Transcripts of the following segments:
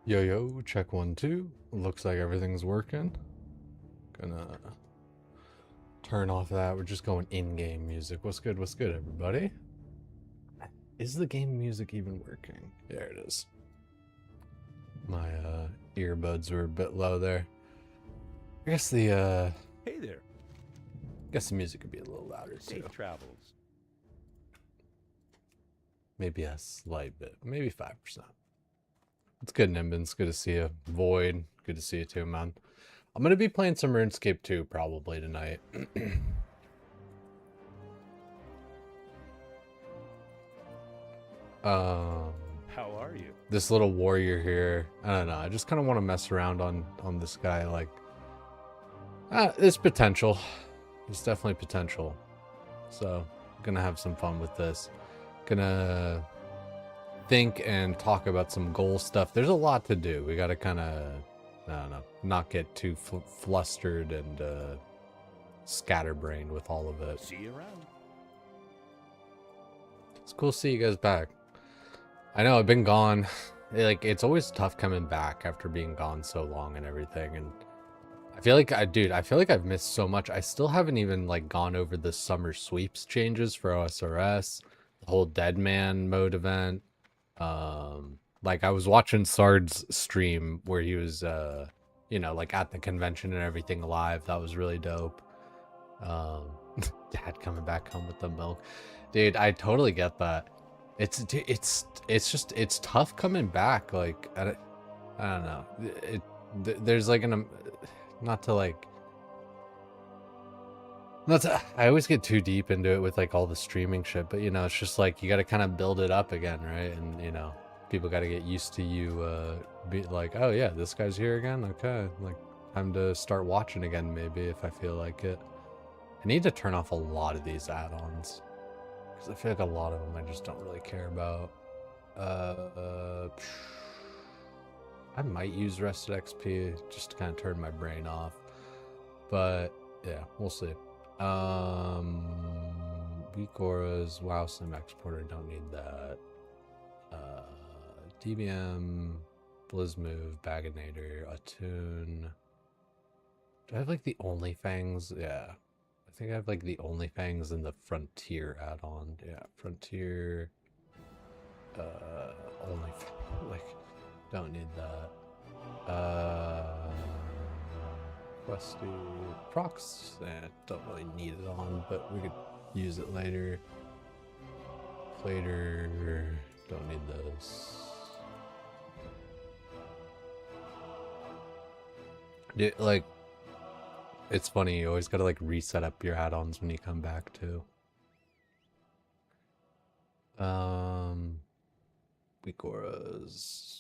Yo, yo, check 1, 2. Looks like everything's working. Gonna turn off that. We're just going in-game music. What's good, everybody? Is the game music even working? There it is. My earbuds were a bit low there. I guess the Hey there. guess the music could be a little louder too. Safe travels. Maybe a slight bit. Maybe 5%. It's good, Nimbins. Good to see you. Void. Good to see you too, man. I'm gonna be playing some RuneScape 2 probably tonight. How are you? This little warrior here. I don't know. I just kind of want to mess around on this guy. Like, there's potential. There's definitely potential. So, gonna have some fun with this. Gonna think and talk about some goal stuff. There's a lot to do. We gotta kind of, I don't know, not get too flustered and scatterbrained with all of it. See you around. It's cool to see you guys back. I know I've been gone. It's always tough coming back after being gone so long and everything. And I feel like I feel like I've missed so much. I still haven't even like gone over the summer sweeps changes for OSRS, the whole Dead Man mode event. Like I was watching Sard's stream where he was, you know, like at the convention and everything live. That was really dope. Dad coming back home with the milk. Dude, I totally get that. It's tough coming back. Like, I don't know. There's like not to, I always get too deep into it with like all the streaming shit, but you know, it's just like, you got to kind of build it up again, right? And you know, people got to get used to you, be like, oh yeah, this guy's here again. Okay. Like, time to start watching again, maybe, if I feel like it. I need to turn off a lot of these add-ons, because I feel like a lot of them I just don't really care about. I might use Rested XP just to kind of turn my brain off. But yeah, we'll see. Weak auras, WoW Sim Exporter, don't need that. DBM, Blizz Move, Baginator, Attune. Do I have like the Only Fangs? Yeah. I think I have like the Only Fangs in the Frontier add-on. Yeah, Frontier. Only, like, don't need that. Questy, Prox, don't really need it on, but we could use it later. Later, don't need this. Dude, like, it's funny, you always gotta like reset up your add-ons when you come back too. Weak auras.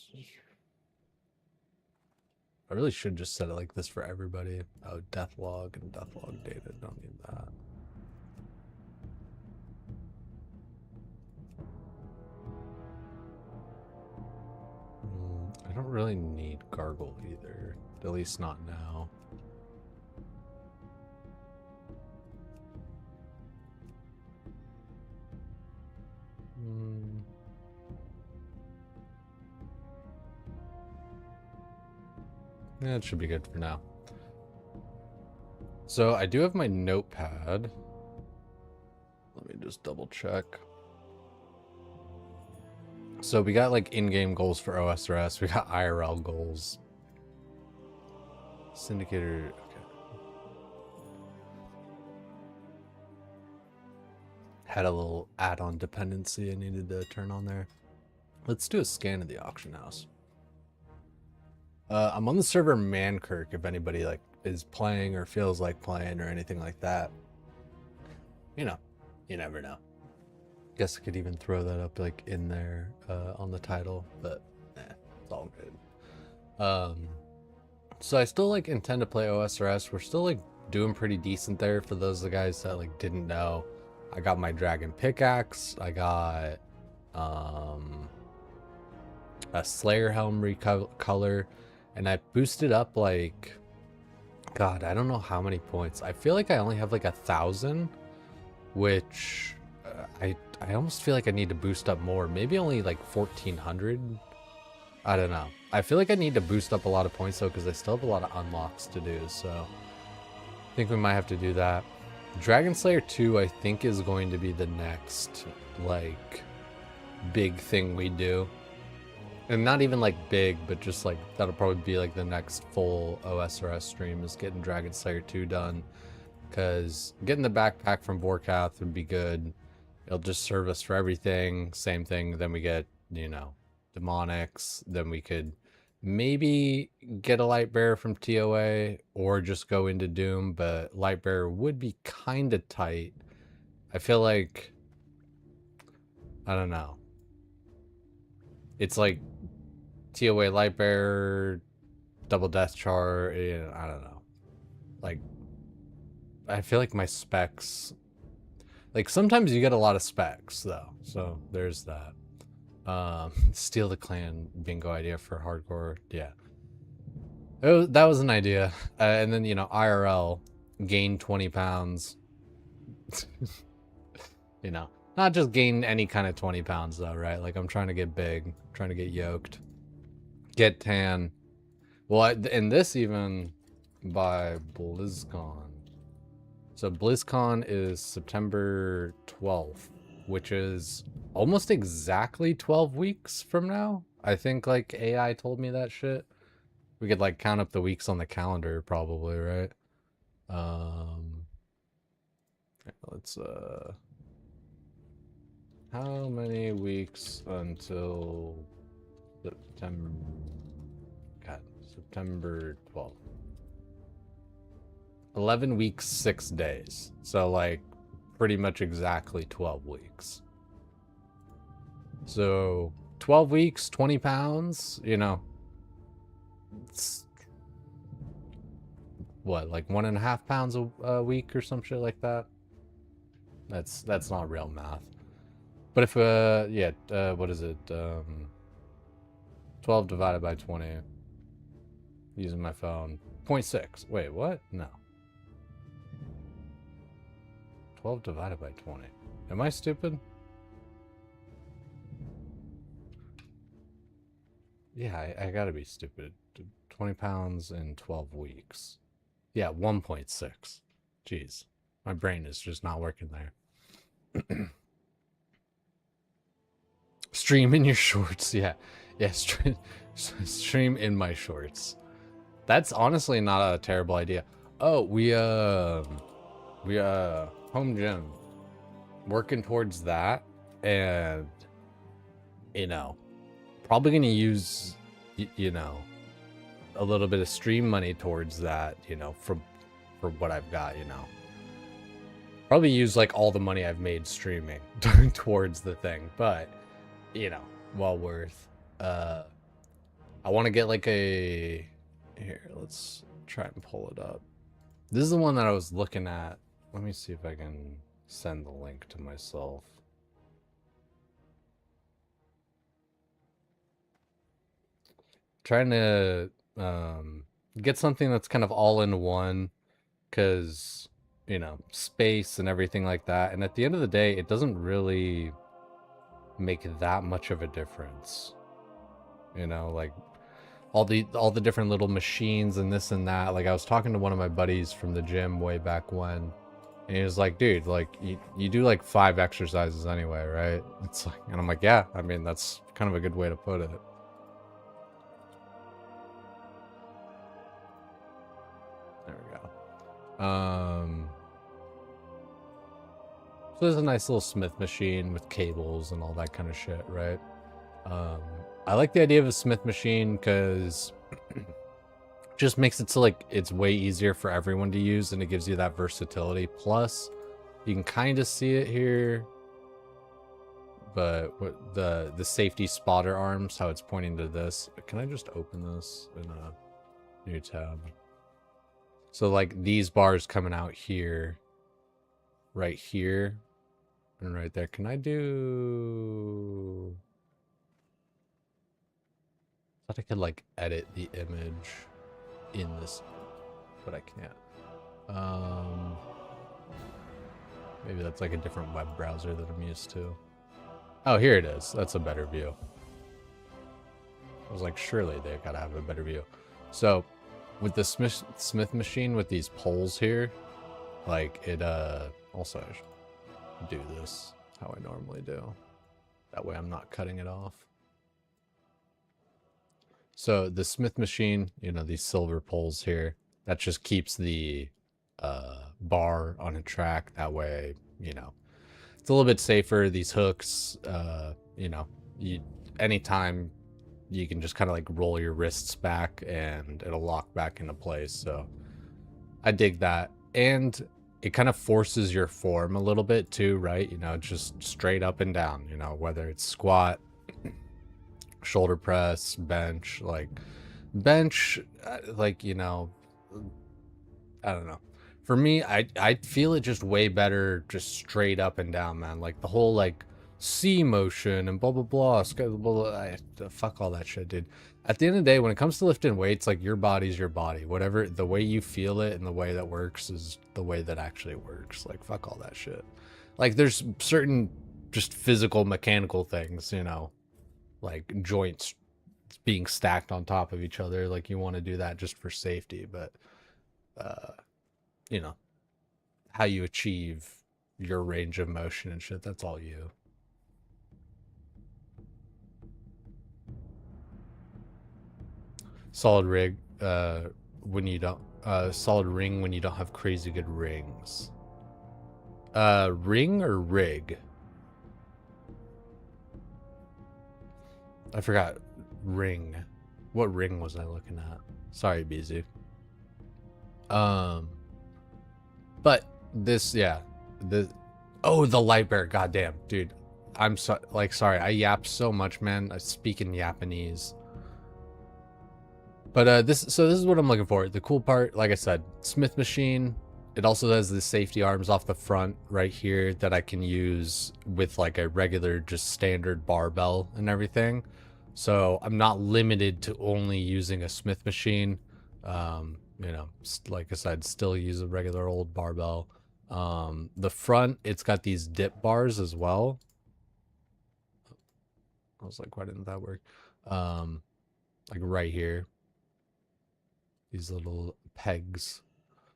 I really should just set it like this for everybody. Oh, Deathlog and Deathlog data, don't need that. I don't really need Gargle either, at least not now. Yeah, it should be good for now. So I do have my notepad. Let me just double check. So we got like in-game goals for OSRS. We got IRL goals. Syndicator, okay. Had a little add-on dependency I needed to turn on there. Let's do a scan of the auction house. I'm on the server Mankirk if anybody like is playing or feels like playing or anything like that. You know, you never know. Guess I could even throw that up like in there on the title, but it's all good. So I still like intend to play OSRS. We're still like doing pretty decent there for those of the guys that like didn't know. I got my dragon pickaxe. I got a Slayer helm recolor. And I boosted up like, God, I don't know how many points. I feel like I only have like 1,000, which I almost feel like I need to boost up more. Maybe only like 1,400. I don't know. I feel like I need to boost up a lot of points though, because I still have a lot of unlocks to do, so I think we might have to do that. Dragon Slayer 2, I think, is going to be the next, like, big thing we do. And not even, like, big, but just, like, that'll probably be, like, the next full OSRS stream is getting Dragon Slayer 2 done. Because getting the backpack from Vorkath would be good. It'll just serve us for everything. Same thing. Then we get, you know, demonics. Then we could maybe get a light bearer from TOA or just go into Doom. But light bearer would be kind of tight. I feel like, I don't know. It's like TOA light bearer, double death char. I don't know. Like, I feel like my specs, like sometimes you get a lot of specs though, so there's that. Steal the clan bingo idea for hardcore. Yeah, that was an idea. And then, you know, IRL, gain 20 pounds. You know, not just gain any kind of 20 pounds though, right? Like I'm trying to get big, trying to get yoked, get tan. Well, and this even by BlizzCon. So BlizzCon is September 12th, which is almost exactly 12 weeks from now. I think, like, AI told me that shit. We could, like, count up the weeks on the calendar probably, right? Let's, how many weeks until September? God, September 12th. 11 weeks, 6 days. So, like, pretty much exactly 12 weeks. So, 12 weeks, 20 pounds, you know. It's, what, like 1.5 pounds a week or some shit like that? That's not real math. But if, yeah, what is it? 12 divided by 20. Using my phone. 0.6. Wait, what? No. 12 divided by 20. Am I stupid? Yeah, I gotta be stupid. 20 pounds in 12 weeks. Yeah, 1.6. Jeez. My brain is just not working there. Stream in your shorts. Yeah. Yeah, stream in my shorts. That's honestly not a terrible idea. Oh, we home gym, working towards that, and you know, probably gonna use you know, a little bit of stream money towards that, you know, for what I've got, you know, probably use like all the money I've made streaming towards the thing, but you know, well worth. I want to get like a, here, let's try and pull it up. This is the one that I was looking at. Let me see if I can send the link to myself. Trying to get something that's kind of all in one, because, you know, space and everything like that. And at the end of the day, it doesn't really make that much of a difference. You know, like all the different little machines and this and that. Like I was talking to one of my buddies from the gym way back when. And he was like, dude, like, you do like 5 exercises anyway, right? It's like, and I'm like, yeah, I mean, that's kind of a good way to put it. There we go. So there's a nice little smith machine with cables and all that kind of shit, right? I like the idea of a smith machine because just makes it so like it's way easier for everyone to use, and it gives you that versatility. Plus, you can kind of see it here, but what the safety spotter arms, how it's pointing to this. Can I just open this in a new tab? So like these bars coming out here, right here, and right there. Can I do? I thought I could like edit the image in this, but I can't. Maybe that's like a different web browser that I'm used to. Oh, here it is. That's a better view. I was like, surely they gotta have a better view. So with the Smith machine with these poles here, like it also I should do this how I normally do. That way I'm not cutting it off. So the Smith machine, you know, these silver poles here, that just keeps the bar on a track. That way, you know, it's a little bit safer. These hooks, you know, anytime you can just kind of like roll your wrists back and it'll lock back into place. So I dig that. And it kind of forces your form a little bit too, right? You know, just straight up and down, you know, whether it's squat, shoulder press, bench, like you know, I don't know. For me, I feel it just way better just straight up and down, man. Like the whole like C motion and blah blah blah, blah, blah, fuck all that shit, dude. At the end of the day, when it comes to lifting weights, like your body's your body. Whatever, the way you feel it and the way that works is the way that actually works. Like fuck all that shit. Like there's certain just physical mechanical things, you know, like joints being stacked on top of each other. Like you want to do that just for safety, but you know, how you achieve your range of motion and shit, that's all you. Solid rig when you don't solid ring when you don't have crazy good rings. Ring or rig? I forgot. Ring. What ring was I looking at? Sorry, BZ. But this, yeah, oh, the light bear, goddamn, dude. I'm sorry, I yap so much, man. I speak in Japanese. But this is what I'm looking for. The cool part, like I said, Smith machine. It also has the safety arms off the front right here that I can use with like a regular, just standard barbell and everything. So I'm not limited to only using a Smith machine. You know, like I said, still use a regular old barbell. The front, it's got these dip bars as well. I was like, why didn't that work? Like right here. These little pegs.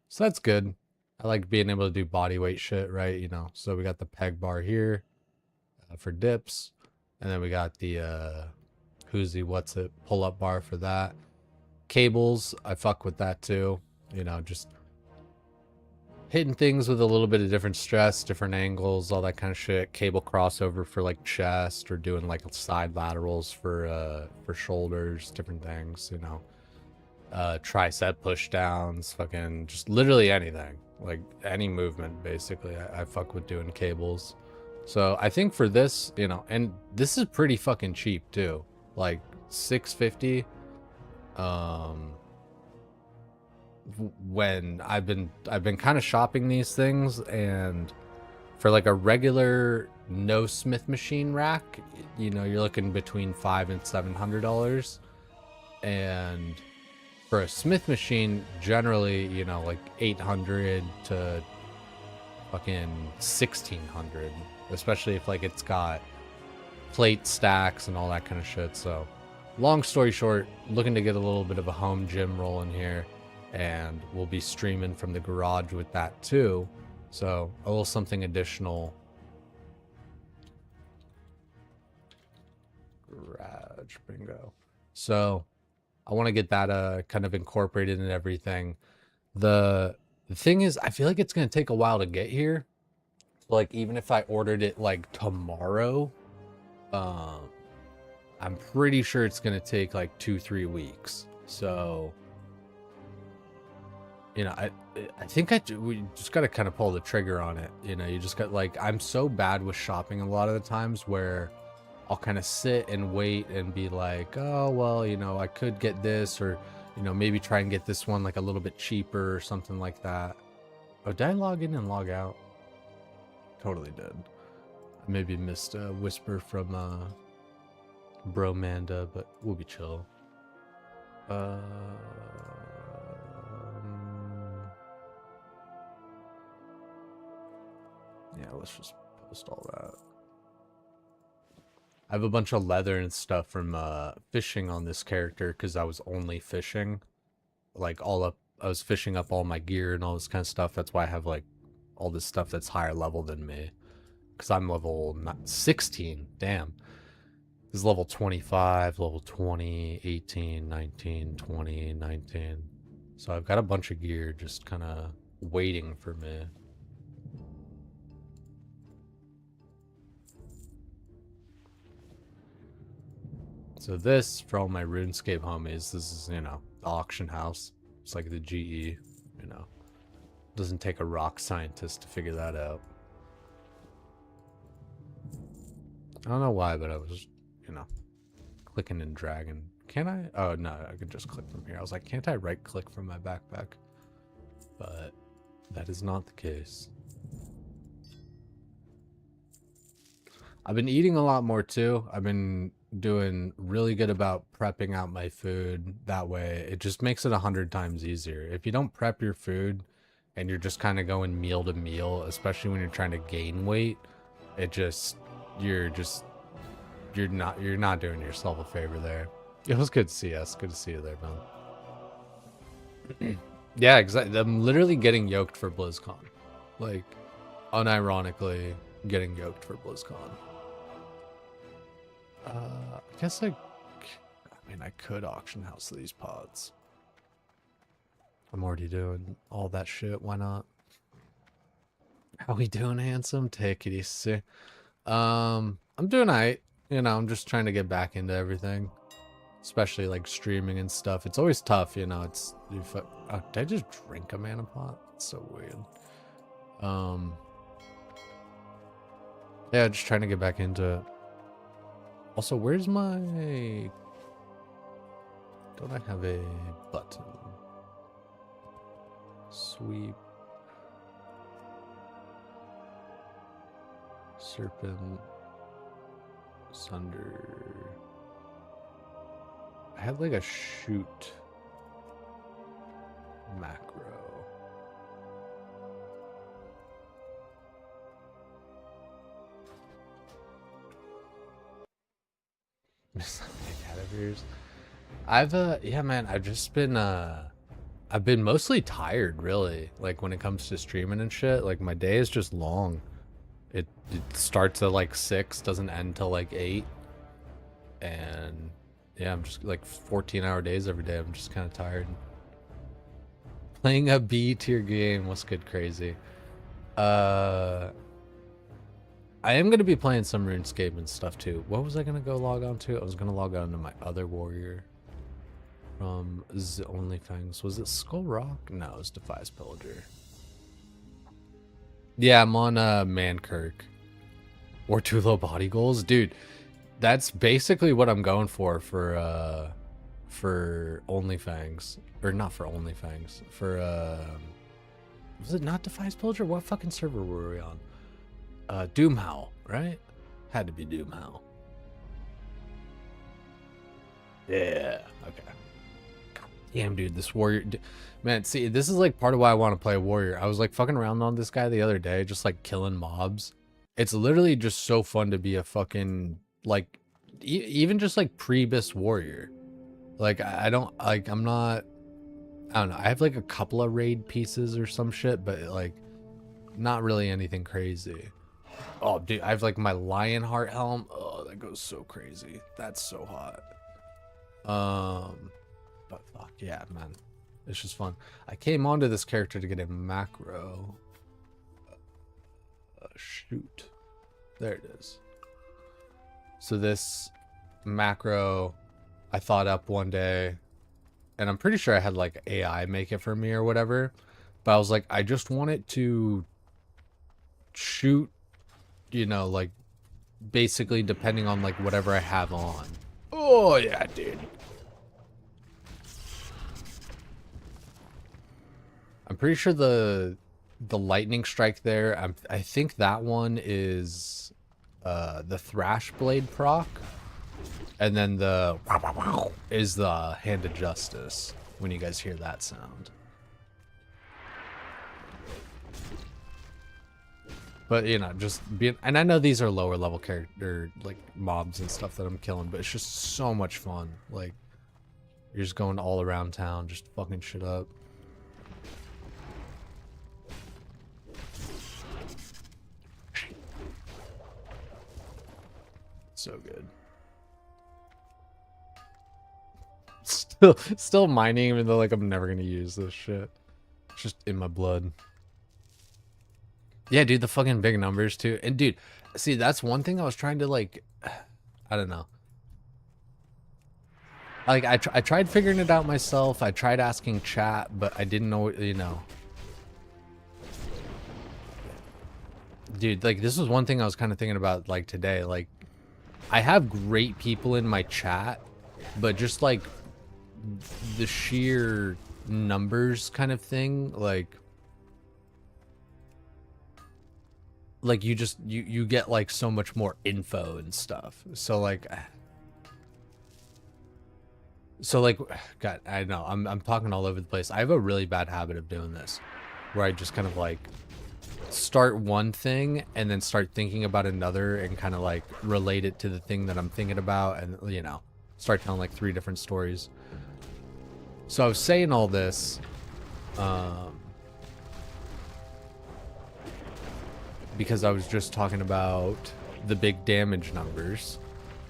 So that's good. I like being able to do body weight shit, right? You know, so we got the peg bar here for dips. And then we got the what's it, pull-up bar for that. Cables, I fuck with that too. You know, just hitting things with a little bit of different stress, different angles, all that kind of shit. Cable crossover for like chest, or doing like side laterals for shoulders, different things, you know. Tricep push downs, fucking just literally anything, like any movement basically. I fuck with doing cables. So I think for this, you know, and this is pretty fucking cheap too, like $650. When I've been kind of shopping these things, and for like a regular no Smith machine rack, you know, you're looking between $500 and $700, and for a Smith machine, generally, you know, like 800 to fucking 1600, especially if like it's got plate stacks and all that kind of shit. So long story short, looking to get a little bit of a home gym rolling here, and we'll be streaming from the garage with that too. So a little something additional. Garage, bingo. So I want to get that kind of incorporated in everything. The thing is, I feel like it's going to take a while to get here. Like, even if I ordered it like tomorrow, I'm pretty sure it's going to take like 2-3 weeks. So, you know, I think we just got to kind of pull the trigger on it. You know, you just got, like, I'm so bad with shopping a lot of the times where I'll kind of sit and wait and be like, oh, well, you know, I could get this, or, you know, maybe try and get this one like a little bit cheaper or something like that. Oh, did I log in and log out? Totally did. I maybe missed a whisper from Bromanda, but we'll be chill. Yeah, let's just post all that. I have a bunch of leather and stuff from fishing on this character because I was only fishing. Like I was fishing up all my gear and all this kind of stuff. That's why I have like all this stuff that's higher level than me. Because I'm level 16. Damn. This is level 25, level 20, 18, 19, 20, 19. So I've got a bunch of gear just kind of waiting for me. So this, for all my RuneScape homies, this is, you know, the auction house. It's like the GE, you know. Doesn't take a rock scientist to figure that out. I don't know why, but I was, you know, clicking and dragging. Can I? Oh, no, I could just click from here. I was like, can't I right click from my backpack? But that is not the case. I've been eating a lot more too. I've been doing really good about prepping out my food. That way, it just makes it 100 times easier. If you don't prep your food and you're just kind of going meal to meal, especially when you're trying to gain weight, it just, you're not doing yourself a favor there. It was good to see us. Good to see you there, man. Yeah, exactly. I'm literally getting yoked for BlizzCon. Like, unironically getting yoked for BlizzCon. I guess I mean, I could auction house these pods. I'm already doing all that shit. Why not? How we doing, handsome? Take it easy. I'm doing alright. You know, I'm just trying to get back into everything. Especially like streaming and stuff. It's always tough, you know. It's oh, did I just drink a mana pot? It's so weird. Yeah, just trying to get back into. Also, where's my? Don't I have a button? Sweep. Serpent. Sunder. I have like a shoot macro. Yeah, man, I've just been I've been mostly tired, really. Like when it comes to streaming and shit, like my day is just long. It starts at like 6, doesn't end till like 8. And yeah, I'm just like 14-hour days every day. I'm just kind of tired. Playing a B tier game. What's good, crazy? I am going to be playing some RuneScape and stuff too. What was I going to go log on to? I was going to log on to my other warrior from OnlyFangs. Was it Skull Rock? No, it was Defies Pillager. Yeah, I'm on Mankirk. Or too low body goals. Dude, that's basically what I'm going for OnlyFangs. Or not for OnlyFangs. For, was it not Defies Pillager? What fucking server were we on? Doomhowl, right? Had to be Doomhowl. Yeah, okay. Damn, dude, this warrior... Man, see, this is like part of why I want to play a warrior. I was like fucking around on this guy the other day, just like killing mobs. It's literally just so fun to be a fucking, like, even just like pre-bis warrior. Like, I don't, like, I'm not, I don't know. I have like a couple of raid pieces or some shit, but like, not really anything crazy. Oh, dude, I have like my Lionheart helm. Oh, that goes so crazy. That's so hot. But fuck, yeah, man. It's just fun. I came onto this character to get a macro. Shoot. There it is. So this macro I thought up one day, and I'm pretty sure I had like AI make it for me or whatever, but I was like, I just want it to shoot, you know, like basically depending on like whatever I have on. Oh yeah, dude. I'm pretty sure the lightning strike there, I think that one is the thrash blade proc, and then the is the hand of justice when you guys hear that sound. But you know, just being, and I know these are lower level character like mobs and stuff that I'm killing, but it's just so much fun. Like you're just going all around town, just fucking shit up. So good. Still mining, even though like I'm never gonna use this shit. It's just in my blood. Yeah, dude, the fucking big numbers too. And dude, see, that's one thing I was trying to like, I don't know. Like I tried figuring it out myself. I tried asking chat, but I didn't know, you know. Dude, like this was one thing I was kind of thinking about like today. Like I have great people in my chat, but just like the sheer numbers kind of thing, like you just you get like so much more info and stuff. So like God, I know I'm talking all over the place. I have a really bad habit of doing this where I just kind of like start one thing and then start thinking about another and kind of like relate it to the thing that I'm thinking about, and you know, start telling like 3 different stories. So I was saying all this because I was just talking about the big damage numbers,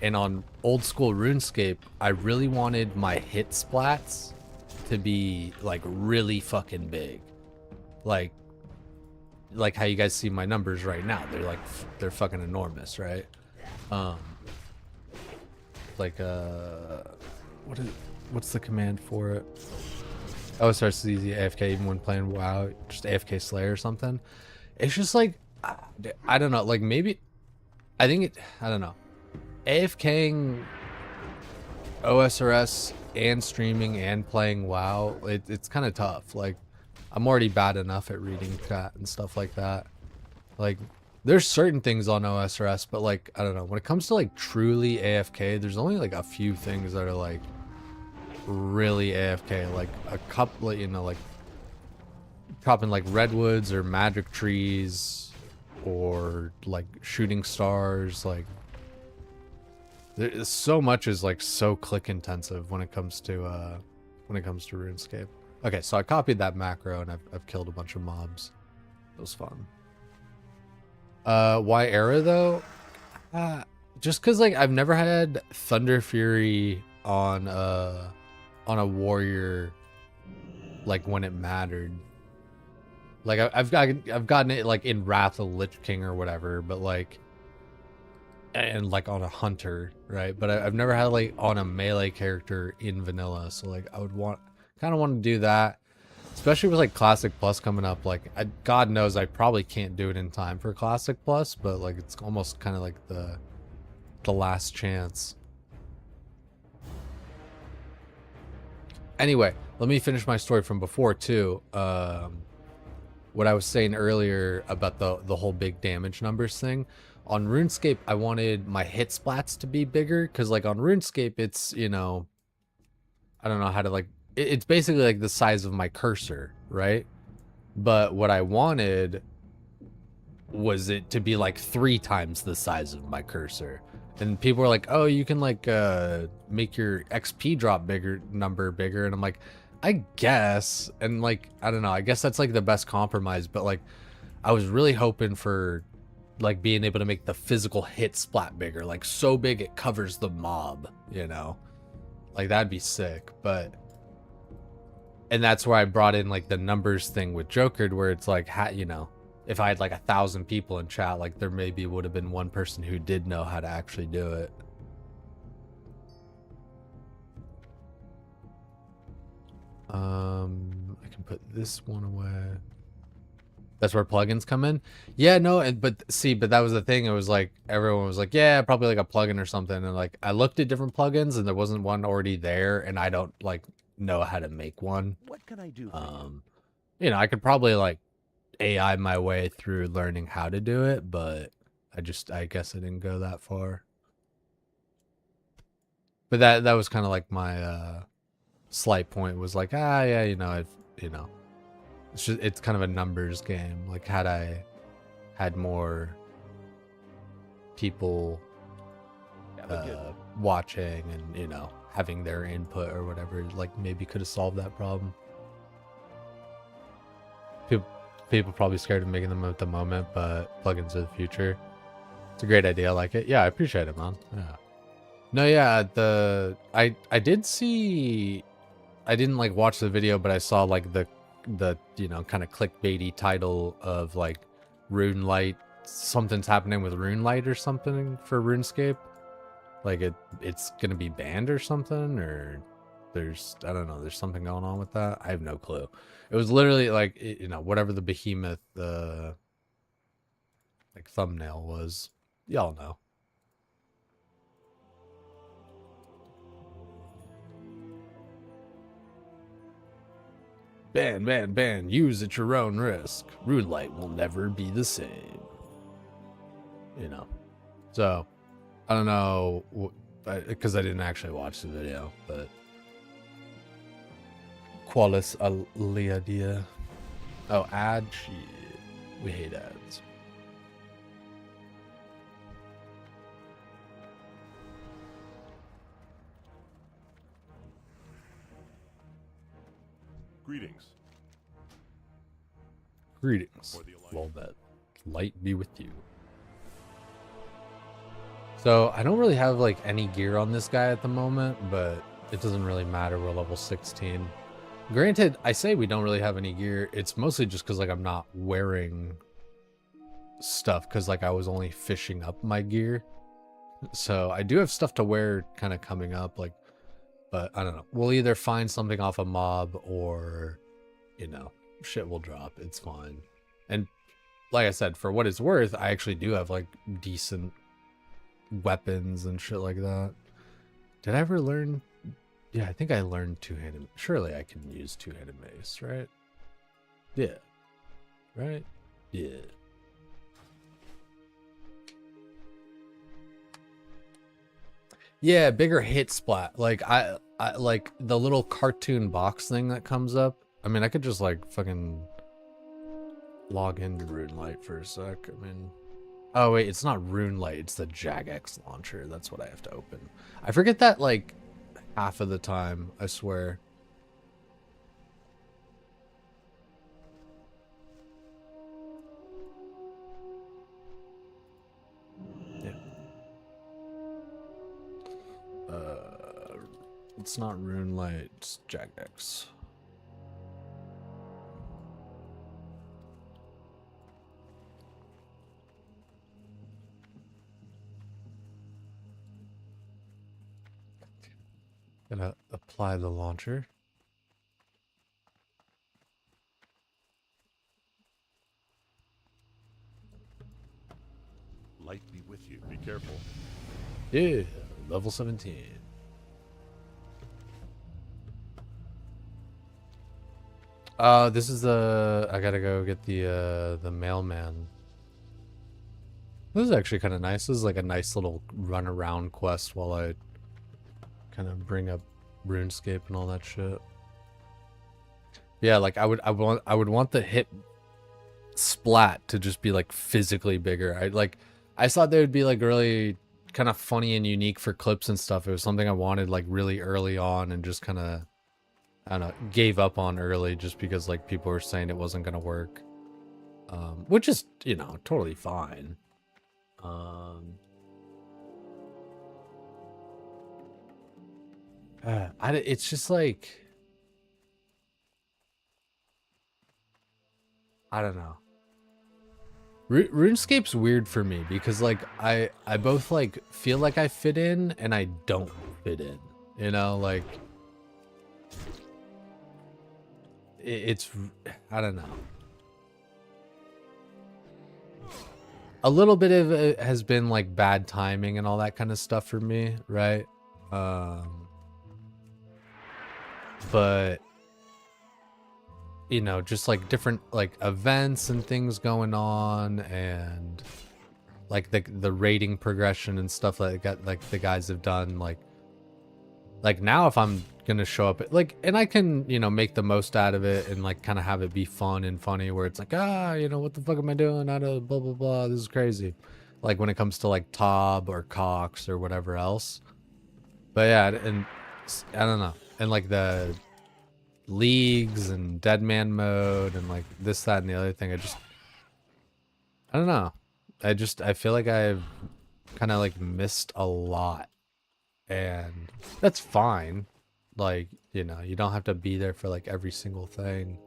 and on old school RuneScape I really wanted my hit splats to be like really fucking big, like how you guys see my numbers right now. They're fucking enormous, right? Like what's the command for it? OSRS is easy AFK even when playing WoW, just AFK Slayer or something. It's just like I don't know, like maybe I don't know. AFKing OSRS and streaming and playing WoW, it's kind of tough. Like I'm already bad enough at reading chat and stuff like that. Like there's certain things on OSRS, but like I don't know, when it comes to like truly AFK, there's only like a few things that are like really AFK, like a couple, you know, like chopping like redwoods or magic trees or like shooting stars. Like there's so much is like so click intensive when it comes to RuneScape. Okay, so I copied that macro and I've killed a bunch of mobs. It was fun. Why era though? Just cause like I've never had Thunderfury on a warrior like when it mattered. Like I've gotten it like in Wrath of the Lich King or whatever, but like, and like on a hunter, right? But I've never had like on a melee character in vanilla. So like I would kind of want to do that, especially with like Classic Plus coming up. Like God knows I probably can't do it in time for Classic Plus, but like it's almost kind of like the last chance. Anyway, let me finish my story from before too. What I was saying earlier about the whole big damage numbers thing. On RuneScape, I wanted my hit splats to be bigger, because like on RuneScape, it's, you know, I don't know how to like, it's basically like the size of my cursor, right? But what I wanted was it to be like 3 times the size of my cursor. And people were like, oh, you can like make your XP drop number bigger. And I'm like, I guess. And like, I don't know, I guess that's like the best compromise. But like, I was really hoping for like being able to make the physical hit splat bigger, like so big it covers the mob, you know, like that'd be sick. But, and that's where I brought in like the numbers thing with Jokered, where it's like, you know, if I had like 1,000 people in chat, like there maybe would have been one person who did know how to actually do it. I can put this one away. That's where plugins come in. Yeah, no, but that was the thing. It was like everyone was like, yeah, probably like a plugin or something. And like I looked at different plugins and there wasn't one already there, and I don't like know how to make one. What can I do? You know, I could probably like AI my way through learning how to do it, but I guess I didn't go that far. But that was kind of like my slight point, was like, yeah, you know, it's kind of a numbers game. Like had I had more people Have a good one. watching and, you know, having their input or whatever, like maybe could have solved that problem. People probably scared of making them at the moment, but plugins of the future. It's a great idea. I like it. Yeah, I appreciate it, man. Yeah. No, yeah, I did see, I didn't like watch the video, but I saw like the you know, kind of clickbaity title of like RuneLite, something's happening with RuneLite or something for RuneScape. Like it's gonna be banned or something, or there's, I don't know, there's something going on with that. I have no clue. It was literally like, you know, whatever the behemoth like thumbnail was. Y'all know. Ban, ban, ban. Use at your own risk. RuneLite will never be the same. You know. So, I don't know, because I didn't actually watch the video, but Qualis aliadia. Oh, ad? Shit. We hate ads. Greetings. Greetings. For the Alliance. Well, that light be with you. So, I don't really have, like, any gear on this guy at the moment, but it doesn't really matter. We're level 16. Granted, I say we don't really have any gear. It's mostly just because, like, I'm not wearing stuff because, like, I was only fishing up my gear. So, I do have stuff to wear kind of coming up, like, but I don't know. We'll either find something off a mob or, you know, shit will drop. It's fine. And like I said, for what it's worth, I actually do have, like, decent weapons and shit like that. Did I ever learn? Yeah, I think I learned two-handed. Surely I can use two-handed mace, right? Yeah. Right? Yeah. Yeah, bigger hit splat. Like I like the little cartoon box thing that comes up. I mean, I could just like fucking log into RuneLite for a sec. I mean, oh wait, it's not RuneLite, it's the Jagex launcher. That's what I have to open. I forget that like half of the time, I swear. Yeah. It's not RuneLite, it's Jagex. Gonna apply the launcher. Light be with you. Be careful. Yeah, level 17. This is the, I gotta go get the mailman. This is actually kind of nice. This is like a nice little run around quest while I kind of bring up RuneScape and all that shit. Yeah, like I would want the hit splat to just be like physically bigger. I thought they would be like really kind of funny and unique for clips and stuff. It was something I wanted like really early on and just kind of, I don't know, gave up on early just because like people were saying it wasn't gonna work. Which is, you know, totally fine. It's just like, I don't know. RuneScape's weird for me because like I both like feel like I fit in and I don't fit in. You know, like it's, I don't know. A little bit of it has been like bad timing and all that kind of stuff for me, right? But you know, just like different like events and things going on, and like the rating progression and stuff like that, like the guys have done, like now if I'm gonna show up like, and I can, you know, make the most out of it and like kind of have it be fun and funny where it's like, you know, what the fuck am I doing out of blah blah blah, this is crazy, like when it comes to like Tob or Cox or whatever else. But yeah, and I don't know, and like the leagues and dead man mode and like this, that, and the other thing, I don't know, I feel like I've kind of like missed a lot, and that's fine. Like, you know, you don't have to be there for like every single thing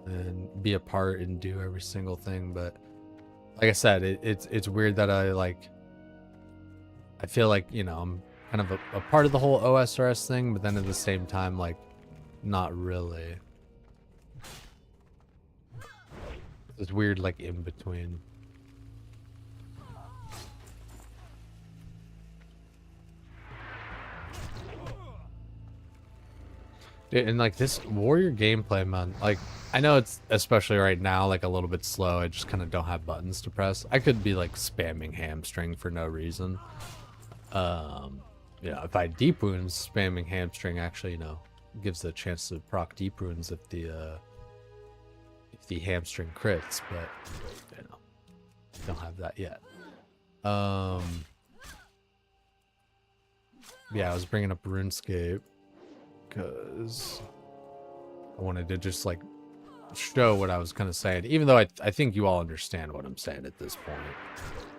and be a part and do every single thing, but like I said, it's weird that I feel like, you know, I'm kind of a part of the whole OSRS thing, but then at the same time, like, not really. It's weird, like, in between. Dude, and like this warrior gameplay, man, like, I know it's, especially right now, like a little bit slow. I just kind of don't have buttons to press. I could be like spamming hamstring for no reason. Yeah, if I deep wounds, spamming hamstring actually, you know, gives the chance to proc deep wounds if the hamstring crits, but you know, don't have that yet. Yeah, I was bringing up RuneScape because I wanted to just like show what I was kind of saying, even though I think you all understand what I'm saying at this point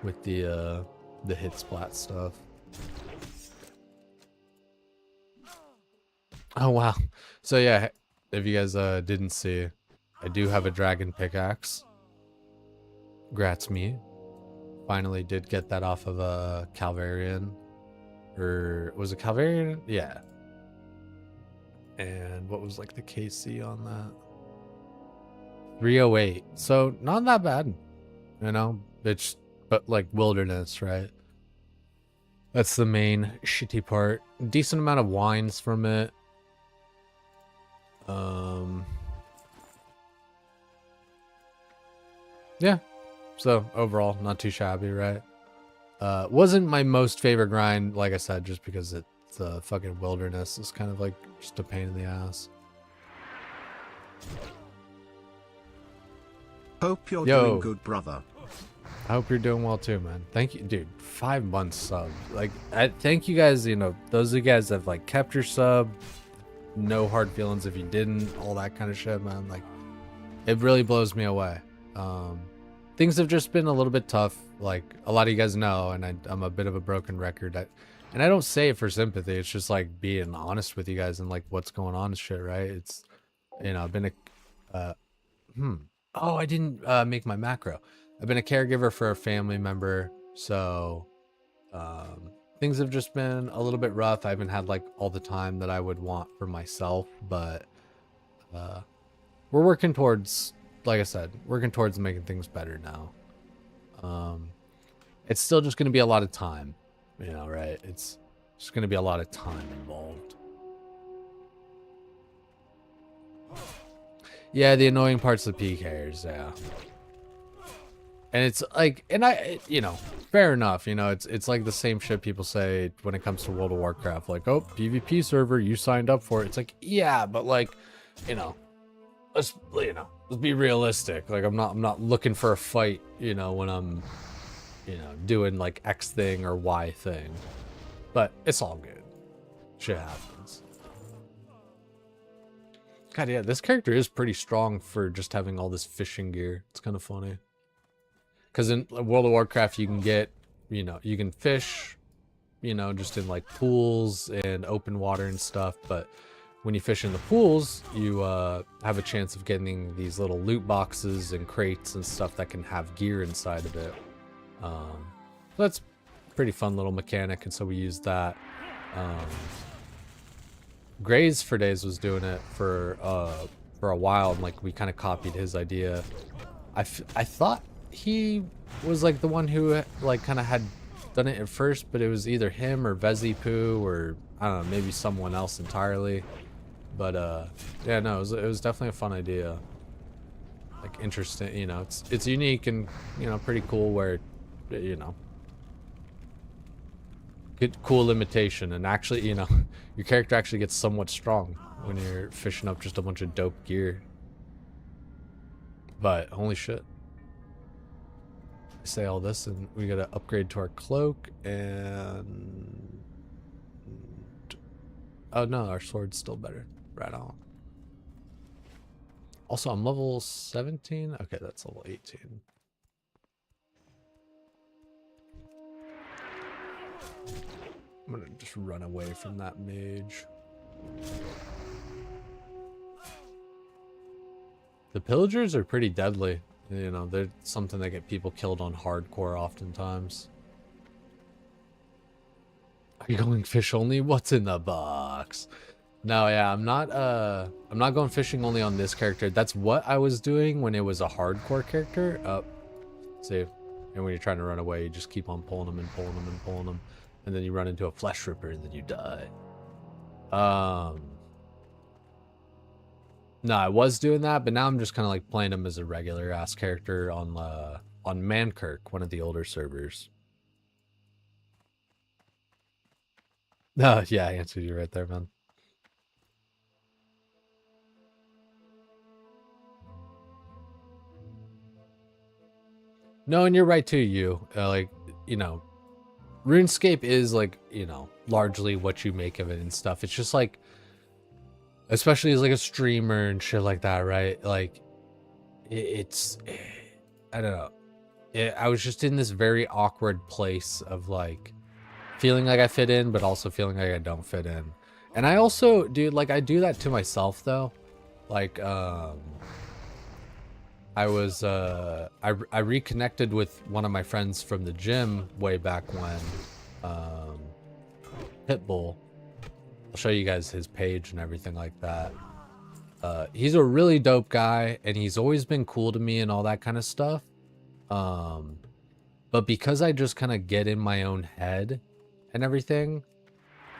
with the hit splat stuff. Oh wow. So yeah, if you guys didn't see, I do have a dragon pickaxe. Grats me. Finally did get that off of a Calvarian. Or was it Calvarian? Yeah. And what was like the KC on that? 308. So not that bad. You know, it's, but like wilderness, right? That's the main shitty part. Decent amount of wines from it. Yeah, so overall not too shabby, right? Wasn't my most favorite grind, like I said, just because it's fucking wilderness is kind of like just a pain in the ass. Hope you're doing good, brother. I hope you're doing well too, man. Thank you, dude. 5 months sub. Like, I thank you guys, you know, those of you guys that have like kept your sub. No hard feelings if you didn't, all that kind of shit, man. Like, it really blows me away. Things have just been a little bit tough, like a lot of you guys know, and I'm a bit of a broken record. And I don't say it for sympathy, it's just like being honest with you guys and like what's going on and shit, right? It's, you know, I've been a oh, I didn't make my macro. I've been a caregiver for a family member, so things have just been a little bit rough. I haven't had like all the time that I would want for myself, but we're working towards, like I said, working towards making things better now. It's still just going to be a lot of time, you know, right? It's just going to be a lot of time involved. Yeah, the annoying parts of the PKers, yeah. And it's like, and you know, fair enough, you know, it's like the same shit people say when it comes to World of Warcraft, like, oh, PvP server, you signed up for it. It's like, yeah, but like, you know, let's be realistic. Like, I'm not looking for a fight, you know, when I'm, you know, doing like X thing or Y thing. But it's all good. Shit happens. God, yeah, this character is pretty strong for just having all this fishing gear. It's kind of funny. Because in World of Warcraft, you can get, you know, you can fish, you know, just in like pools and open water and stuff. But when you fish in the pools, you have a chance of getting these little loot boxes and crates and stuff that can have gear inside of it. That's a pretty fun little mechanic, and so we used that. Graze for Days was doing it for a while, and like we kind of copied his idea. I thought he was like the one who like kind of had done it at first, but it was either him or Vezipu or I don't know, maybe someone else entirely. But yeah, no, it was definitely a fun idea. Like interesting, you know, it's unique and, you know, pretty cool where, you know, good, cool limitation, and actually, you know, your character actually gets somewhat strong when you're fishing up just a bunch of dope gear. But holy shit. I say all this and we gotta upgrade to our cloak and oh no, our sword's still better. Right on. Also, I'm level 17. Okay, that's level 18. I'm gonna just run away from that mage. The pillagers are pretty deadly. You know, they're something that get people killed on hardcore oftentimes. Are you going fish only? What's in the box? No, yeah, I'm not going fishing only on this character. That's what I was doing when it was a hardcore character. See, and when you're trying to run away, you just keep on pulling them and pulling them and pulling them, and then you run into a flesh ripper and then you die. No, I was doing that, but now I'm just kind of like playing him as a regular ass character on Mankirk, one of the older servers. Yeah, I answered you right there, man. No, and you're right too, you. Like, you know, RuneScape is like, you know, largely what you make of it and stuff. It's just like, especially as like a streamer and shit like that, right? Like, it's, I don't know. I was just in this very awkward place of like feeling like I fit in, but also feeling like I don't fit in. And I also, dude, like I do that to myself though. Like, I was, I reconnected with one of my friends from the gym way back when, Pitbull. I'll show you guys his page and everything like that. He's a really dope guy and he's always been cool to me and all that kind of stuff. But because I just kind of get in my own head and everything,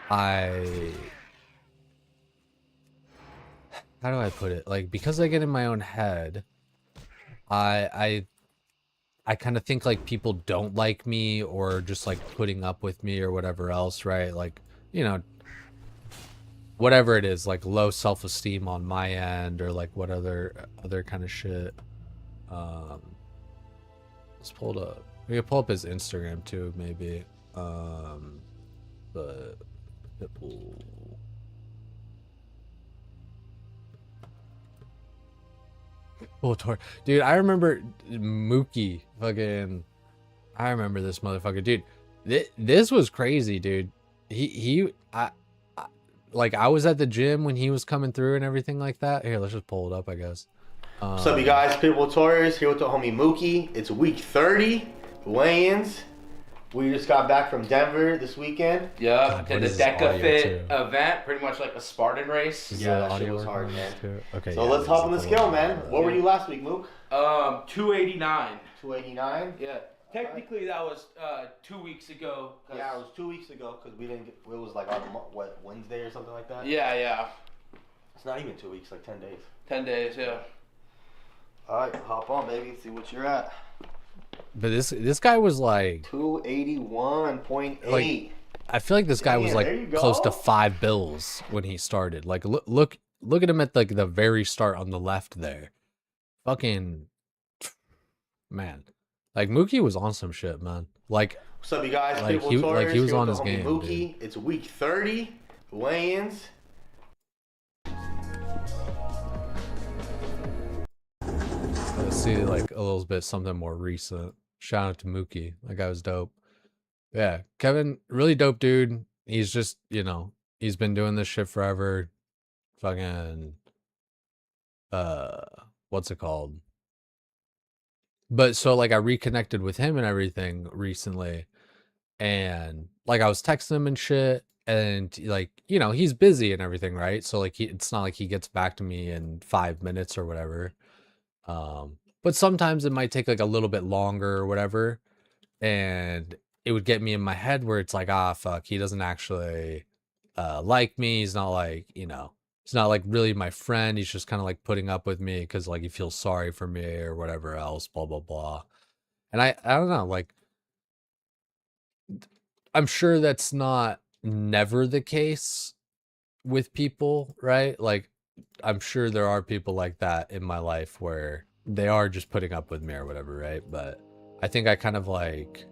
how do I put it? Like, because I get in my own head, I kind of think like people don't like me or just like putting up with me or whatever else, right? Like, you know, whatever it is, like low self-esteem on my end or like what other kind of shit. Let's pull it up. We can pull up his Instagram too, maybe. But Pitbull. Oh, dude, I remember Mookie fucking. I remember this motherfucker, dude. This was crazy, dude. Like I was at the gym when he was coming through and everything like that. Here, let's just pull it up, I guess. What's up, you guys? Pitbull Torius here with the homie Mookie. It's week 30, weigh-ins. We just got back from Denver this weekend. Yep, did the Deca Fit event, pretty much like a Spartan race. Yeah, that shit was hard, man. Okay. So let's hop on the scale, man. What were you last week, Mook? 289. 289? Yeah. Technically, that was 2 weeks ago. Yeah, it was 2 weeks ago because we didn't get, it was like on, what, Wednesday or something like that? Yeah, yeah. It's not even 2 weeks, like 10 days. 10 days, yeah. Alright, hop on, baby. See what you're at. But this guy was like 281.8. like, I feel like this guy was like close to 5 bills when he started. Like look at him at like the very start on the left there. Fucking man. Like Mookie was on some shit, man. Like what's up, you guys? Like he was on his game. Mookie. It's week 30, weigh-ins. Let's see like a little bit something more recent. Shout out to Mookie. That guy was dope. Yeah, Kevin, really dope dude. He's just, you know, he's been doing this shit forever. Fucking what's it called? But so like I reconnected with him and everything recently, and like I was texting him and shit, and like, you know, he's busy and everything, right? So like it's not like he gets back to me in 5 minutes or whatever. But sometimes it might take like a little bit longer or whatever, and it would get me in my head where it's like, ah, fuck, he doesn't actually like me. He's not like, you know, he's not like really my friend. He's just kind of like putting up with me because like he feels sorry for me or whatever else, blah blah blah. And I don't know, like I'm sure that's not never the case with people, right? Like, I'm sure there are people like that in my life where they are just putting up with me or whatever, right? But I think I kind of like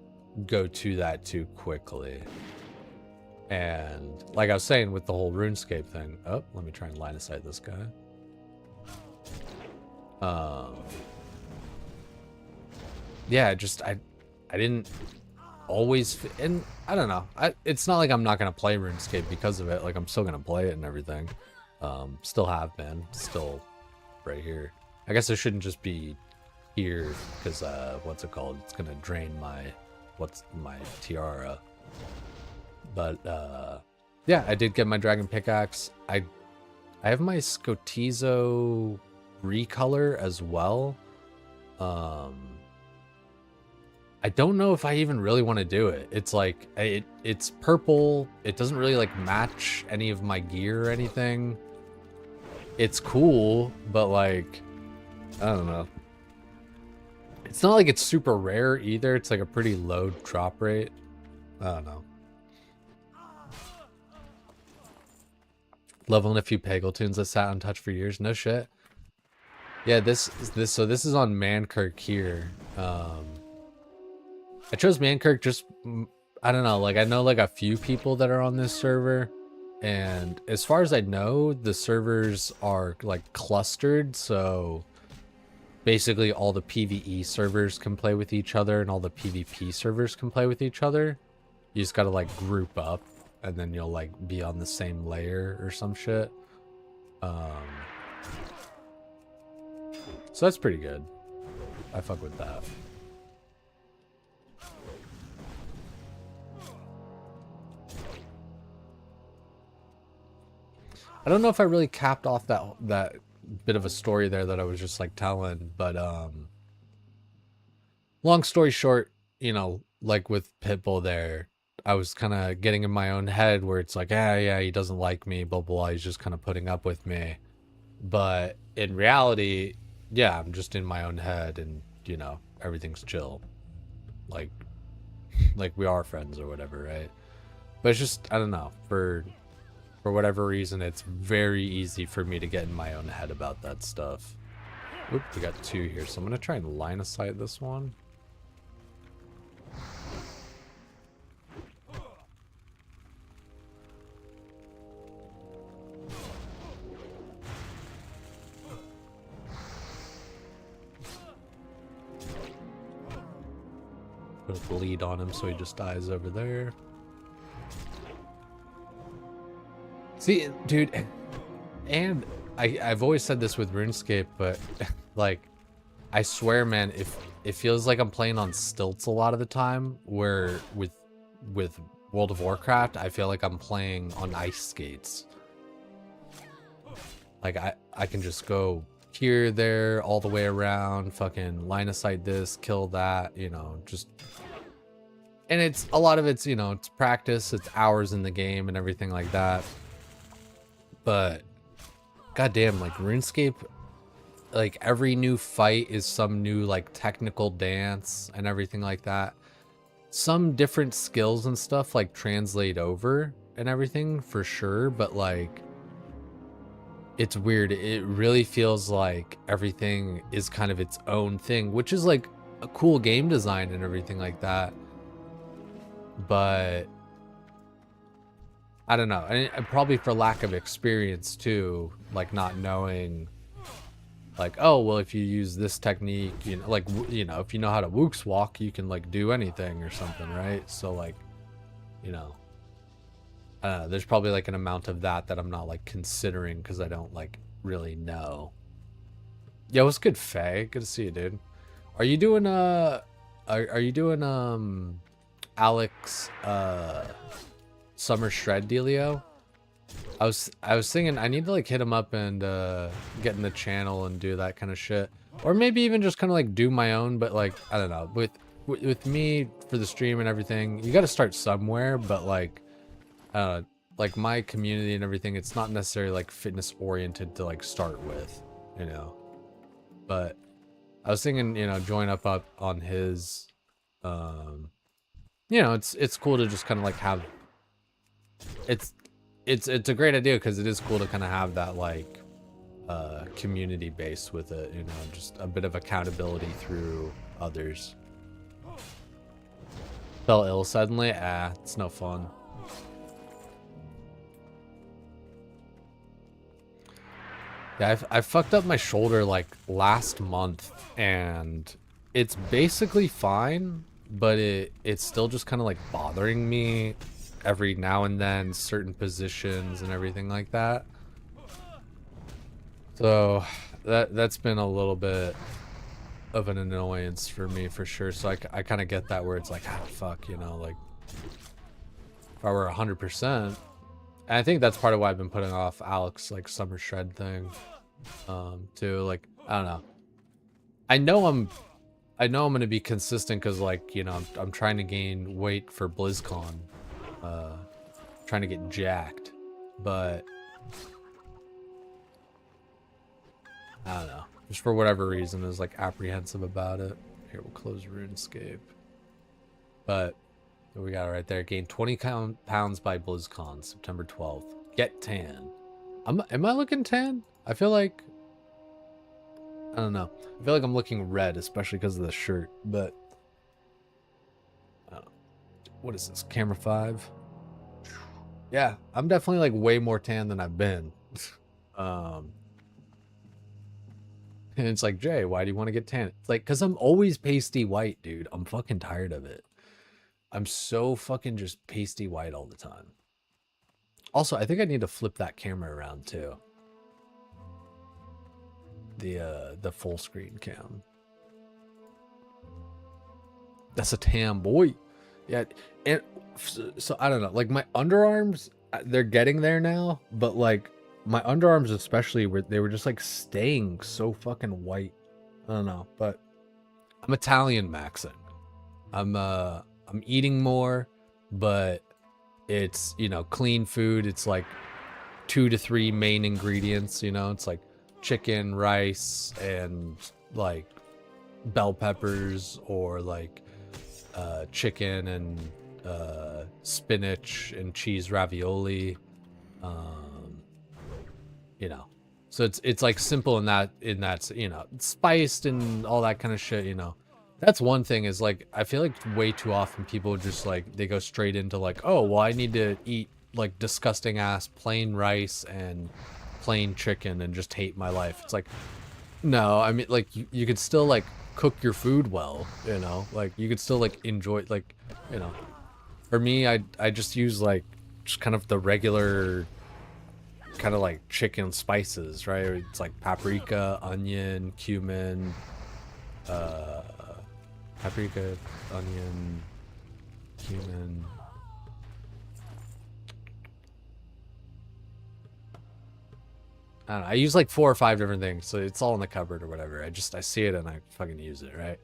go to that too quickly. And like I was saying with the whole RuneScape thing. Oh, let me try and line of sight this guy. Yeah, I didn't always, and I don't know. It's not like I'm not gonna play RuneScape because of it. Like, I'm still gonna play it and everything. Still have been, still right here. I guess I shouldn't just be here because what's it called? It's gonna drain my my tiara. But yeah, I did get my dragon pickaxe. I have my Scotizo recolor as well. I don't know if I even really want to do it. It's like it's purple. It doesn't really like match any of my gear or anything. It's cool, but like I don't know. It's not like it's super rare either. It's like a pretty low drop rate. I don't know. Leveling a few Peggle tunes that sat untouched for years. No shit. Yeah, this is on Mankirk here. I chose Mankirk just, I don't know, like I know like a few people that are on this server, and as far as I know, the servers are like clustered, so basically all the PvE servers can play with each other and all the PvP servers can play with each other. You just gotta like group up and then you'll like be on the same layer or some shit. So that's pretty good. I fuck with that. I don't know if I really capped off that bit of a story there that I was just like telling, but long story short, you know, like with Pitbull there, I was kind of getting in my own head where it's like, yeah, he doesn't like me, blah blah, he's just kind of putting up with me. But in reality, yeah, I'm just in my own head and, you know, everything's chill. Like we are friends or whatever, right? But it's just, I don't know, for whatever reason, it's very easy for me to get in my own head about that stuff. Oop, we got two here, so I'm gonna try and line of sight this one. Put a bleed on him so he just dies over there. See, dude, and I've always said this with RuneScape, but like, I swear, man, if it feels like I'm playing on stilts a lot of the time, where with World of Warcraft, I feel like I'm playing on ice skates. Like I can just go here, there, all the way around, fucking line of sight this, kill that, you know, just. And it's a lot of it's, you know, it's practice, it's hours in the game and everything like that. But goddamn, like RuneScape, like every new fight is some new like technical dance and everything like that. Some different skills and stuff like translate over and everything for sure, but like it's weird. It really feels like everything is kind of its own thing, which is like a cool game design and everything like that. But I don't know, and probably for lack of experience too, like not knowing, like, oh well, if you use this technique, you know, like, you know, if you know how to Wooks walk, you can like do anything or something, right? So like, you know, there's probably like an amount of that I'm not like considering because I don't like really know. Yo, what's good, Faye? Good to see you, dude. Are you doing are you doing Alex Summer Shred dealio? I was thinking I need to like hit him up and get in the channel and do that kind of shit, or maybe even just kind of like do my own. But like, I don't know, with me for the stream and everything, you got to start somewhere. But like my community and everything, it's not necessarily like fitness oriented to like start with, you know. But I was thinking, you know, join up on his you know, it's cool to just kind of like have, it's a great idea because it is cool to kind of have that like community base with it, you know, just a bit of accountability through others. Fell ill suddenly? It's no fun. Yeah, I fucked up my shoulder like last month, and it's basically fine, but it's still just kind of like bothering me every now and then, certain positions and everything like that. So that's been a little bit of an annoyance for me for sure. So I kind of get that, where it's like, ah, fuck, you know, like if I were 100%, and I think that's part of why I've been putting off Alex like summer shred thing, too. Like, I don't know. I know I'm gonna be consistent because, like, you know, I'm trying to gain weight for BlizzCon, trying to get jacked, but I don't know. Just for whatever reason, is like apprehensive about it. Here, we'll close RuneScape. But we got it right there. Gain 20 pounds by BlizzCon, September 12th. Get tan. Am I looking tan? I feel like, I don't know. I feel like I'm looking red, especially because of the shirt. But what is this? Camera 5. Yeah, I'm definitely like way more tan than I've been. And it's like, Jay, why do you want to get tan? It's like, because I'm always pasty white, dude. I'm fucking tired of it. I'm so fucking just pasty white all the time. Also, I think I need to flip that camera around too. The full screen cam. That's a tan boy. Yeah, and so I don't know. Like my underarms, they're getting there now, but like my underarms especially, they were just like staying so fucking white. I don't know, but I'm Italian maxing. I'm eating more, but it's, you know, clean food. It's like 2 to 3 main ingredients, you know. It's like chicken, rice, and like bell peppers, or like chicken and spinach and cheese ravioli. You know, so it's like simple in that, you know, spiced and all that kind of shit, you know. That's one thing, is like, I feel like way too often people just like, they go straight into like, oh, well, I need to eat like disgusting ass plain rice and plain chicken and just hate my life. It's like, no, I mean, like, you could still like cook your food well, you know, like you could still like enjoy, like, you know. For me, I just use like just kind of the regular kind of like chicken spices, right? It's like paprika, onion, cumin, paprika, onion, cumin. I don't know. I use like 4 or 5 different things, so it's all in the cupboard or whatever. I see it and I fucking use it, right?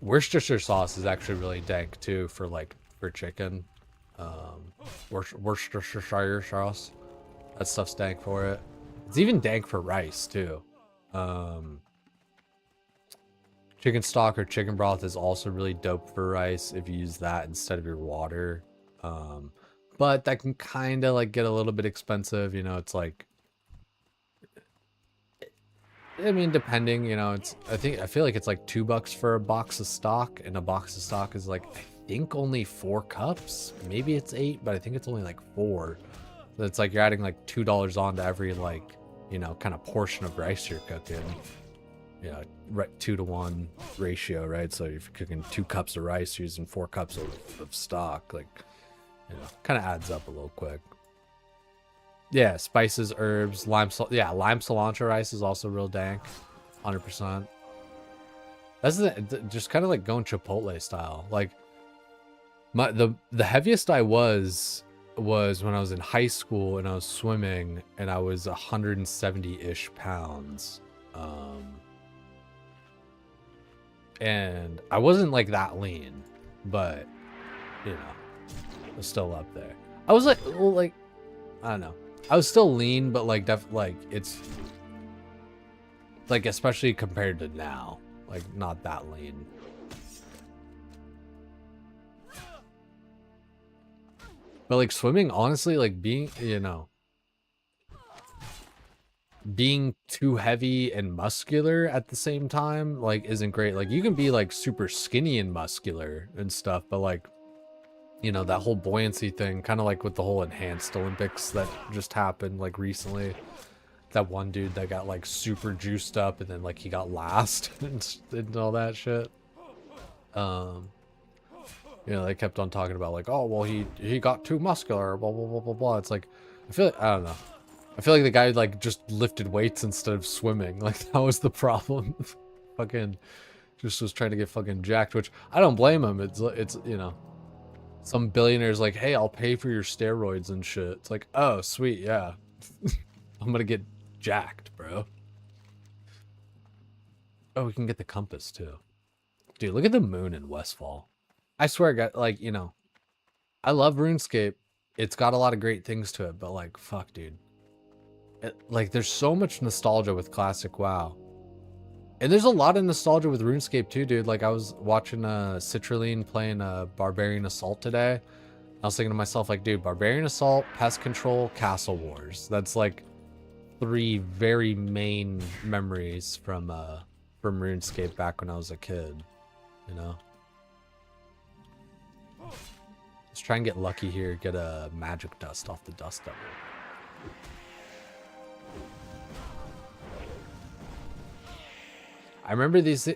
Worcestershire sauce is actually really dank too for chicken. Worcestershire sauce, that stuff's dank for it. It's even dank for rice too. Chicken stock or chicken broth is also really dope for rice if you use that instead of your water. But that can kind of like get a little bit expensive, you know. It's like, I mean, depending, you know, I feel like it's like $2 for a box of stock, and a box of stock is like, I think only 4 cups. Maybe it's 8, but I think it's only like 4. So it's like you're adding like $2 on to every, like, you know, kind of portion of rice you're cooking. You know, right, 2-to-1 ratio, right? So if you're cooking 2 cups of rice, you're using 4 cups of stock, like, you know, kind of adds up a little quick. Yeah, spices, herbs, lime cilantro rice is also real dank, 100%. That's just kind of like going Chipotle style. Like, the heaviest I was when I was in high school and I was swimming, and I was 170-ish pounds. And I wasn't like that lean, but you know, I was still up there. I was like, well, like, I don't know. I was still lean, but like it's Like, especially compared to now. Like, not that lean. But like swimming, honestly, like being, you know, being too heavy and muscular at the same time, like, isn't great. Like, you can be like super skinny and muscular and stuff, but like, you know, that whole buoyancy thing, kind of like with the whole enhanced Olympics that just happened like recently. That one dude that got like super juiced up and then like he got last and all that shit. You know, they kept on talking about like, oh well, he got too muscular, blah blah blah blah blah. It's like, I feel like, I don't know. I feel like the guy like just lifted weights instead of swimming. Like that was the problem. Fucking just was trying to get fucking jacked, which I don't blame him. It's you know, some billionaire's like, hey, I'll pay for your steroids and shit. It's like, oh sweet, yeah. I'm gonna get jacked, bro. Oh, we can get the compass too. Dude, look at the moon in Westfall. I swear, God, like, you know, I love RuneScape. It's got a lot of great things to it, but like, fuck, dude. Like, there's so much nostalgia with classic WoW. And there's a lot of nostalgia with RuneScape too, dude. Like, I was watching Citrulline playing Barbarian Assault today. I was thinking to myself, like, dude, Barbarian Assault, Pest Control, Castle Wars. That's like 3 very main memories from RuneScape back when I was a kid, you know? Let's try and get lucky here, get a magic dust off the dust devil. I remember these,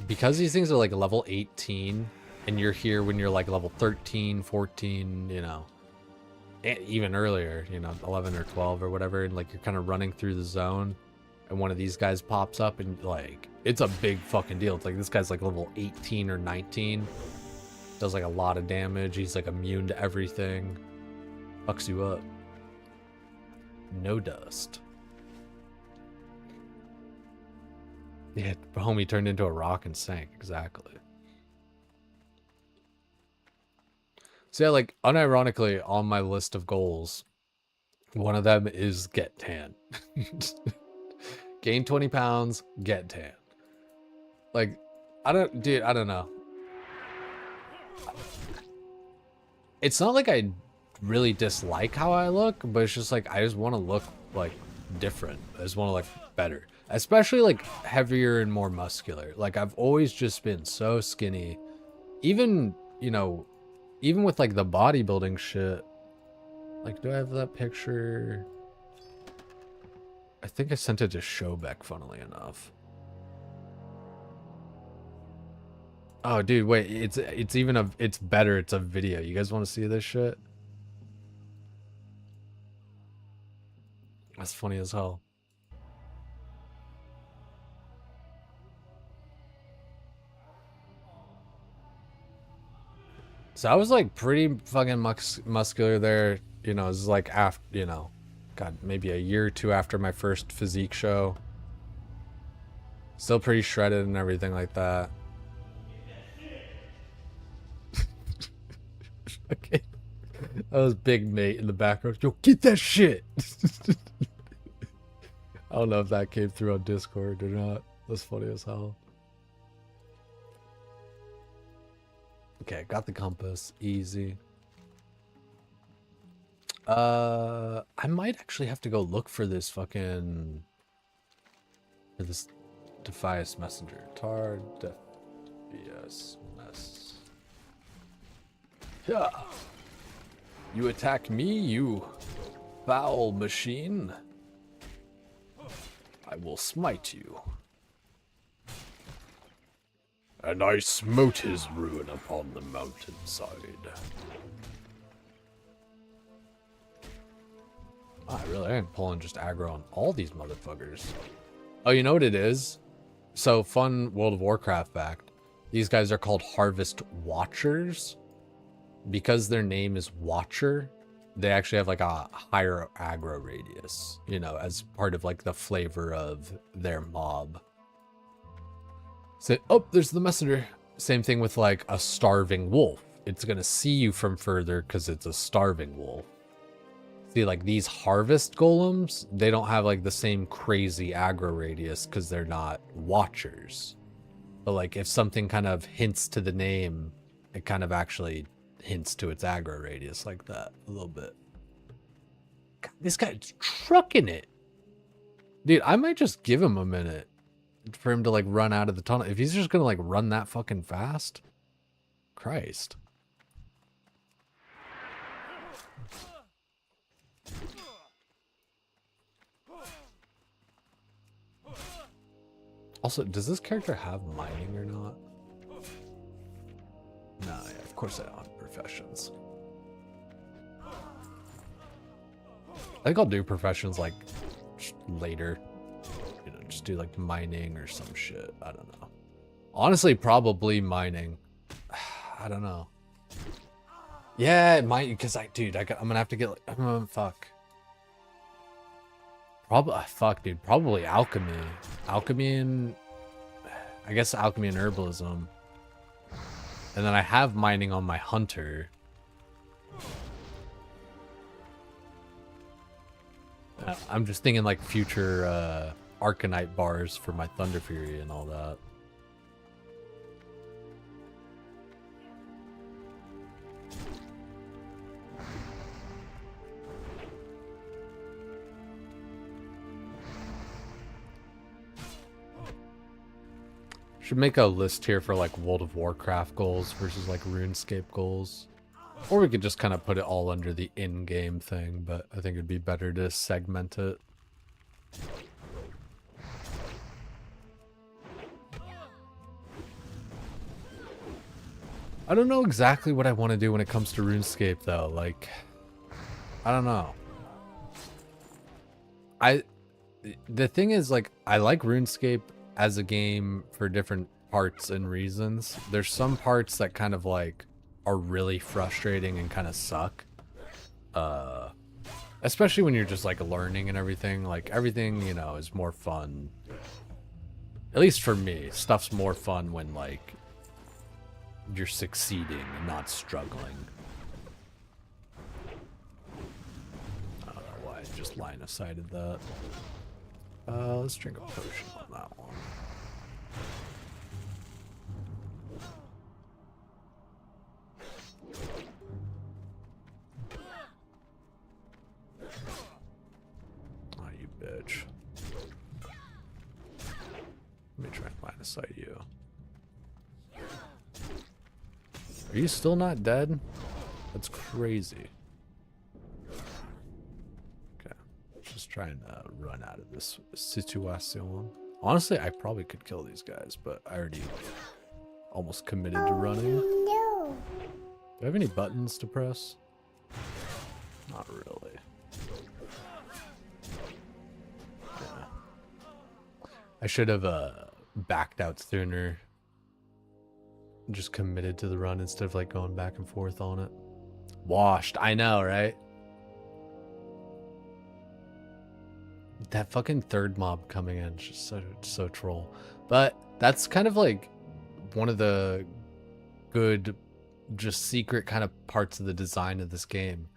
because these things are like level 18, and you're here when you're like level 13, 14, you know, even earlier, you know, 11 or 12 or whatever, and like you're kind of running through the zone, and one of these guys pops up, and like, it's a big fucking deal. It's like, this guy's like level 18 or 19. Does like a lot of damage. He's like immune to everything. Fucks you up. No dust. Yeah, homie turned into a rock and sank. Exactly. So yeah, like unironically on my list of goals, one of them is get tan. Gain 20 pounds, get tan. Like, I don't know. It's not like I really dislike how I look, but it's just like I just want to look like different. I just want to look better, especially like heavier and more muscular. Like I've always just been so skinny, even, you know, even with like the bodybuilding shit. Like, do I have that picture? I think I sent it to Showbeck, funnily enough. Oh, dude, wait, it's better. It's a video. You guys want to see this shit? That's funny as hell. So I was like pretty fucking muscular there. You know, it was like after, you know, God, maybe a year or 2 after my first physique show. Still pretty shredded and everything like that. Okay. That was Big Mate in the background. Yo, get that shit. I don't know if that came through on Discord or not. That's funny as hell. Okay, got the compass. Easy. I might actually have to go look for this fucking... for this Defias Messenger. Tar Defias Mess. Yeah. You attack me, you foul machine. I will smite you. And I smote his ruin upon the mountainside. I really am pulling just aggro on all these motherfuckers. Oh, you know what it is? So, fun World of Warcraft fact. These guys are called Harvest Watchers. Because their name is Watcher, they actually have like a higher aggro radius, you know, as part of like the flavor of their mob. So, oh, there's the messenger. Same thing with like a starving wolf. It's gonna see you from further because it's a starving wolf. See, like these harvest golems, they don't have like the same crazy aggro radius because they're not watchers. But like if something kind of hints to the name, it kind of actually hints to its aggro radius like that a little bit. God, this guy's trucking it. Dude, I might just give him a minute for him to like run out of the tunnel. If he's just gonna like run that fucking fast. Christ. Also, does this character have mining or not? No, yeah, of course I don't have professions. I think I'll do professions like later. You know, just do like mining or some shit. I don't know. Honestly, probably mining. I don't know. Yeah, it might, because I'm gonna have to get like, fuck. Fuck, dude. Probably alchemy. Alchemy and... I guess alchemy and herbalism. And then I have mining on my hunter. I'm just thinking like future Arcanite bars for my Thunderfury and all that. Should make a list here for like World of Warcraft goals versus like RuneScape goals. Or we could just kind of put it all under the in-game thing, but I think it'd be better to segment it. I don't know exactly what I want to do when it comes to RuneScape though. Like, I don't know. The thing is, like, I like RuneScape as a game for different parts and reasons. There's some parts that kind of like are really frustrating and kind of suck. Especially when you're just like learning and everything. Like everything, you know, is more fun. At least for me, stuff's more fun when like you're succeeding and not struggling. I don't know why I just line of sighted that. Let's drink a potion on that one. Oh, you bitch. Let me try and line of sight you. Are you still not dead? That's crazy. Okay. Just trying to run out of this situation. Honestly, I probably could kill these guys, but I already almost committed to running. No. Do I have any buttons to press? Not really. Yeah. I should have backed out sooner. Just committed to the run instead of like going back and forth on it. Washed. I know, right? That fucking third mob coming in is just so troll. But that's kind of like one of the good, just secret kind of parts of the design of this game.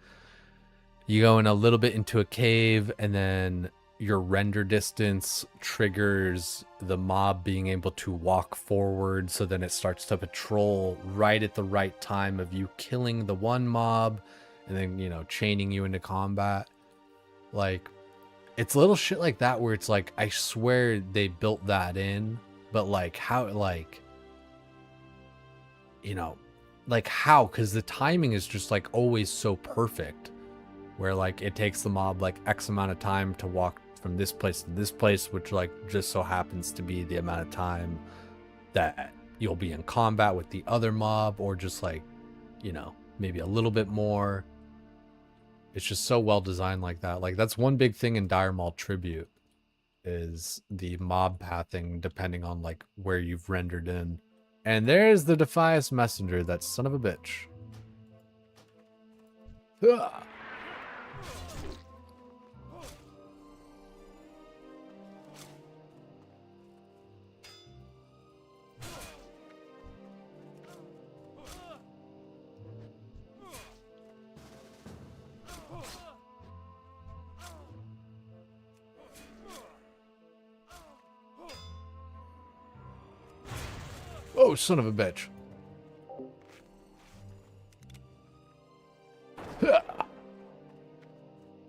You go in a little bit into a cave, and then your render distance triggers the mob being able to walk forward, so then it starts to patrol right at the right time of you killing the one mob, and then, you know, chaining you into combat. Like, it's little shit like that where it's like, I swear they built that in, but like how, like, you know, like how? Because the timing is just like always so perfect, where like it takes the mob like X amount of time to walk from this place to this place, which like just so happens to be the amount of time that you'll be in combat with the other mob, or just like, you know, maybe a little bit more. It's just so well designed like that. Like that's one big thing in Dire Maul Tribute, is the mob pathing depending on like where you've rendered in. And there's the Defias Messenger, that son of a bitch. Ugh. Oh, son of a bitch.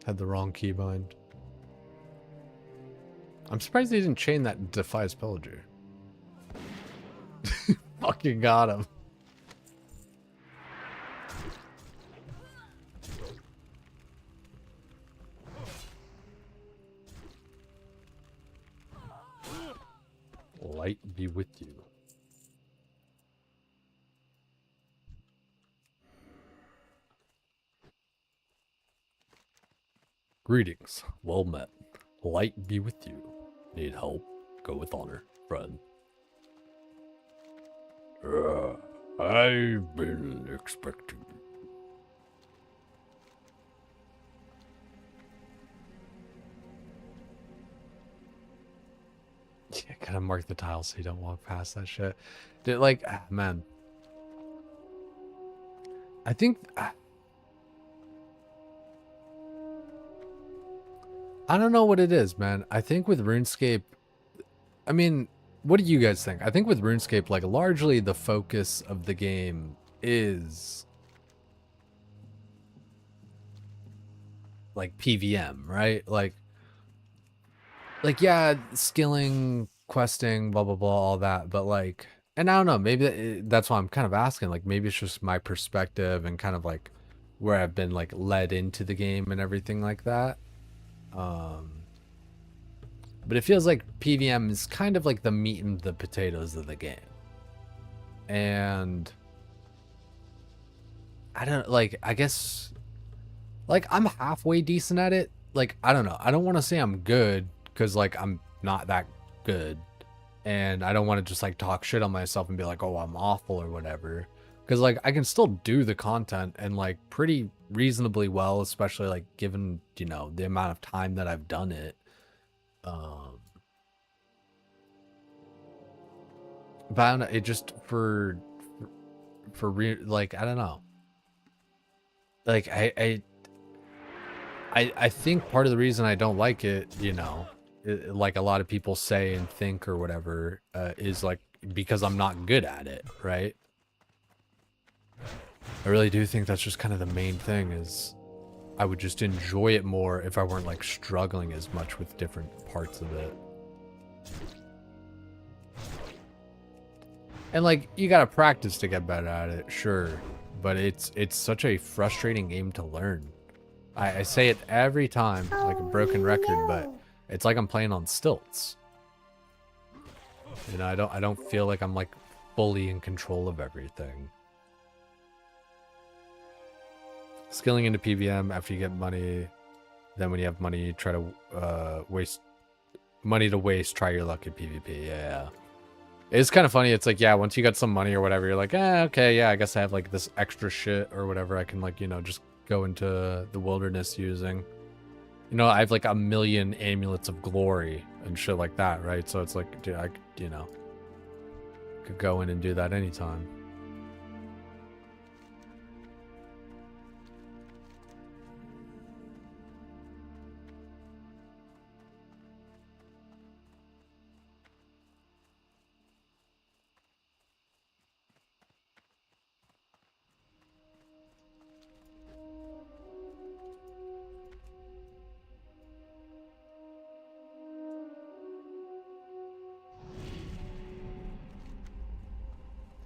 Had the wrong keybind. I'm surprised they didn't chain that Defies Pillager. Fucking got him. Light be with you. Greetings. Well met. Light be with you. Need help? Go with honor, friend. I've been expecting. Yeah, gotta mark the tile so you don't walk past that shit. Dude, like, man. I think... I don't know what it is, man. I think with RuneScape... I mean, what do you guys think? I think with RuneScape, like, largely the focus of the game is... like, PVM, right? Like, yeah, skilling, questing, blah, blah, blah, all that. But, like... And I don't know, maybe that's why I'm kind of asking. Like, maybe it's just my perspective and kind of, like, where I've been, like, led into the game and everything like that. But it feels like PVM is kind of like the meat and the potatoes of the game. And... I don't... like, I guess... like, I'm halfway decent at it. Like, I don't know. I don't want to say I'm good, because, like, I'm not that good. And I don't want to just, like, talk shit on myself and be like, oh, I'm awful or whatever. Because, like, I can still do the content and, like, pretty reasonably well, especially, like, given, you know, the amount of time that I've done it. But I don't know, it just, like, I don't know. Like, I think part of the reason I don't like it, you know, like a lot of people say and think or whatever, is like because I'm not good at it, right? I really do think that's just kind of the main thing, is I would just enjoy it more if I weren't like struggling as much with different parts of it. And like, you gotta practice to get better at it, sure, but it's such a frustrating game to learn. I say it every time, like a broken record, but it's like I'm playing on stilts. You know, I don't feel like I'm like fully in control of everything. Skilling into PVM after you get money, then when you have money, you try to waste money to waste, try your luck at PvP. Yeah. It's kind of funny. It's like, yeah, once you got some money or whatever, you're like, okay, yeah, I guess I have like this extra shit or whatever I can like, you know, just go into the wilderness using. You know, I have like 1 million amulets of glory and shit like that, right? So it's like, dude, I, you know, could go in and do that anytime.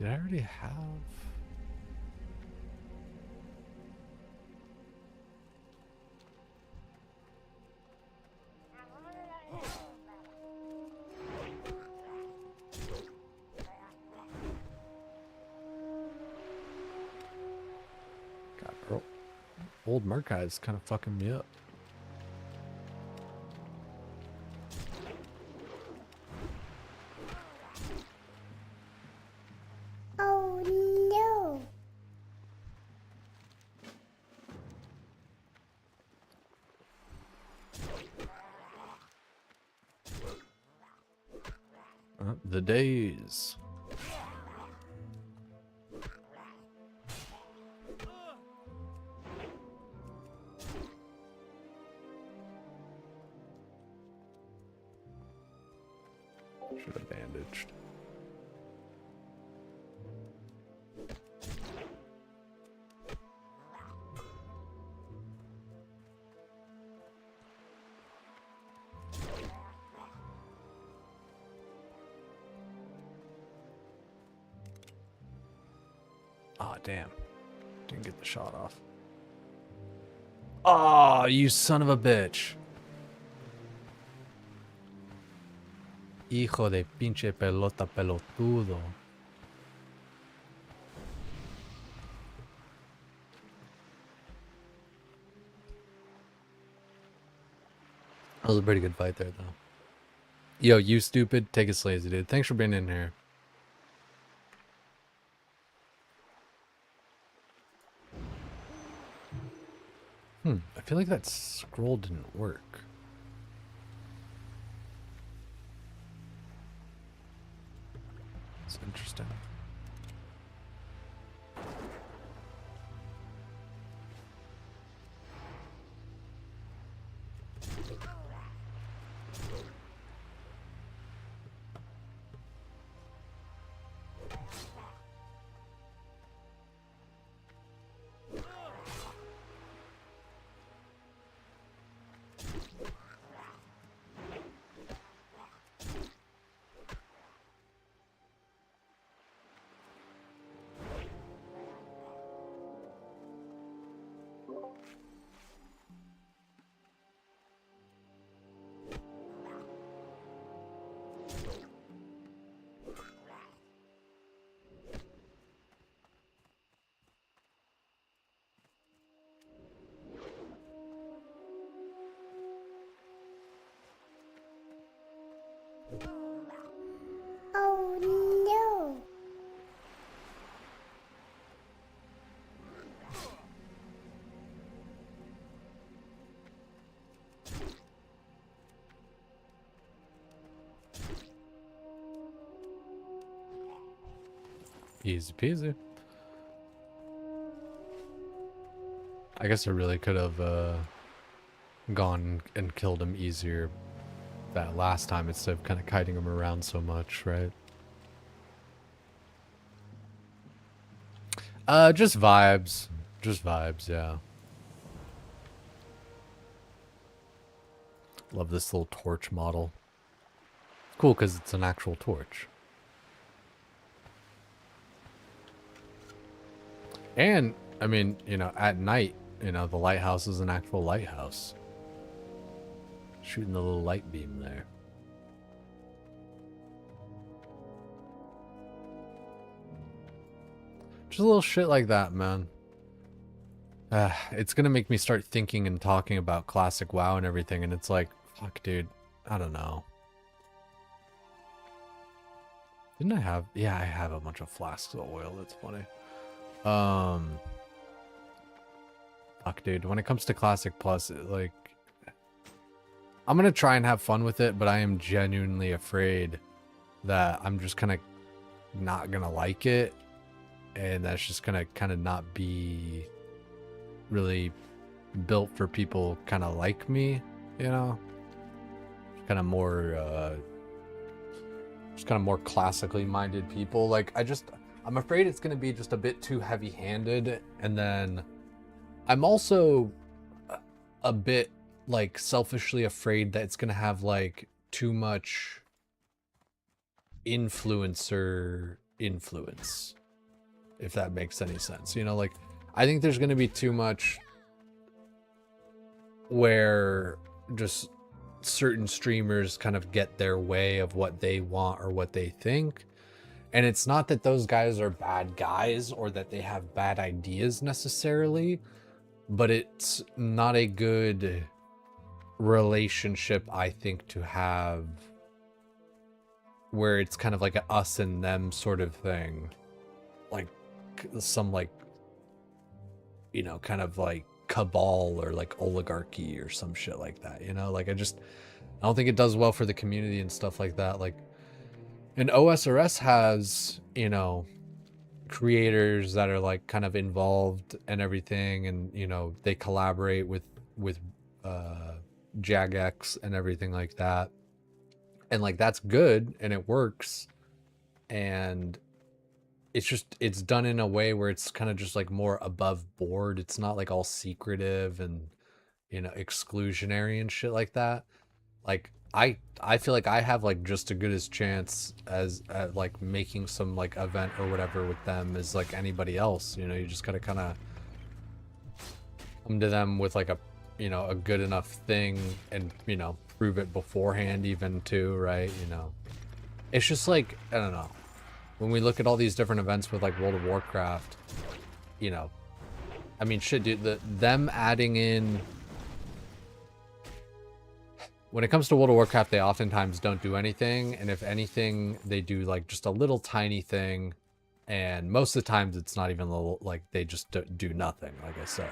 Did I already have... God, bro. Old Merkai is kind of fucking me up. The days. Should have bandaged. Oh, damn. Didn't get the shot off. Oh, you son of a bitch. Hijo de pinche pelota pelotudo. That was a pretty good fight there, though. Yo, you stupid. Take it slazy, dude. Thanks for being in here. I feel like that scroll didn't work. It's interesting. Oh no! Easy peasy. I guess I really could have gone and killed him easier that last time instead of kind of kiting him around so much, right? Just vibes. Just vibes, yeah. Love this little torch model. Cool, because it's an actual torch. And, I mean, you know, at night, you know, the lighthouse is an actual lighthouse. Shooting the little light beam there. Just a little shit like that, man. It's gonna make me start thinking and talking about classic WoW and everything, and it's like, fuck, dude, I don't know. Didn't I have... Yeah, I have a bunch of flasks of oil. That's funny. Fuck, dude. When it comes to Classic Plus, like... I'm gonna try and have fun with it, but I am genuinely afraid that I'm just kind of not gonna like it. And that's just gonna kind of not be really built for people kind of like me, you know? Kind of more, just kind of more classically minded people. Like, I'm afraid it's going to be just a bit too heavy-handed, and then I'm also a bit, like, selfishly afraid that it's going to have, like, too much influencer influence, if that makes any sense. You know, like, I think there's going to be too much where just certain streamers kind of get their way of what they want or what they think. And it's not that those guys are bad guys or that they have bad ideas necessarily, but it's not a good relationship, I think, to have where it's kind of like a us and them sort of thing. Like some, like, you know, kind of like cabal or like oligarchy or some shit like that, you know? Like, I don't think it does well for the community and stuff like that. Like, and OSRS has, you know, creators that are like kind of involved and everything, and, you know, they collaborate with Jagex and everything like that. And like, that's good and it works. And it's done in a way where it's kind of just like more above board. It's not like all secretive and, you know, exclusionary and shit like that. Like, I feel like I have like just as good as chance as at like making some like event or whatever with them as like anybody else. You know, you just gotta kind of come to them with like a, you know, a good enough thing and, you know, prove it beforehand even too, right? You know, it's just like, I don't know, when we look at all these different events with like World of Warcraft, you know, I mean, shit, dude, them adding in, when it comes to World of Warcraft, they oftentimes don't do anything, and if anything, they do like just a little tiny thing, and most of the times it's not even a little, like they just do nothing, like I said.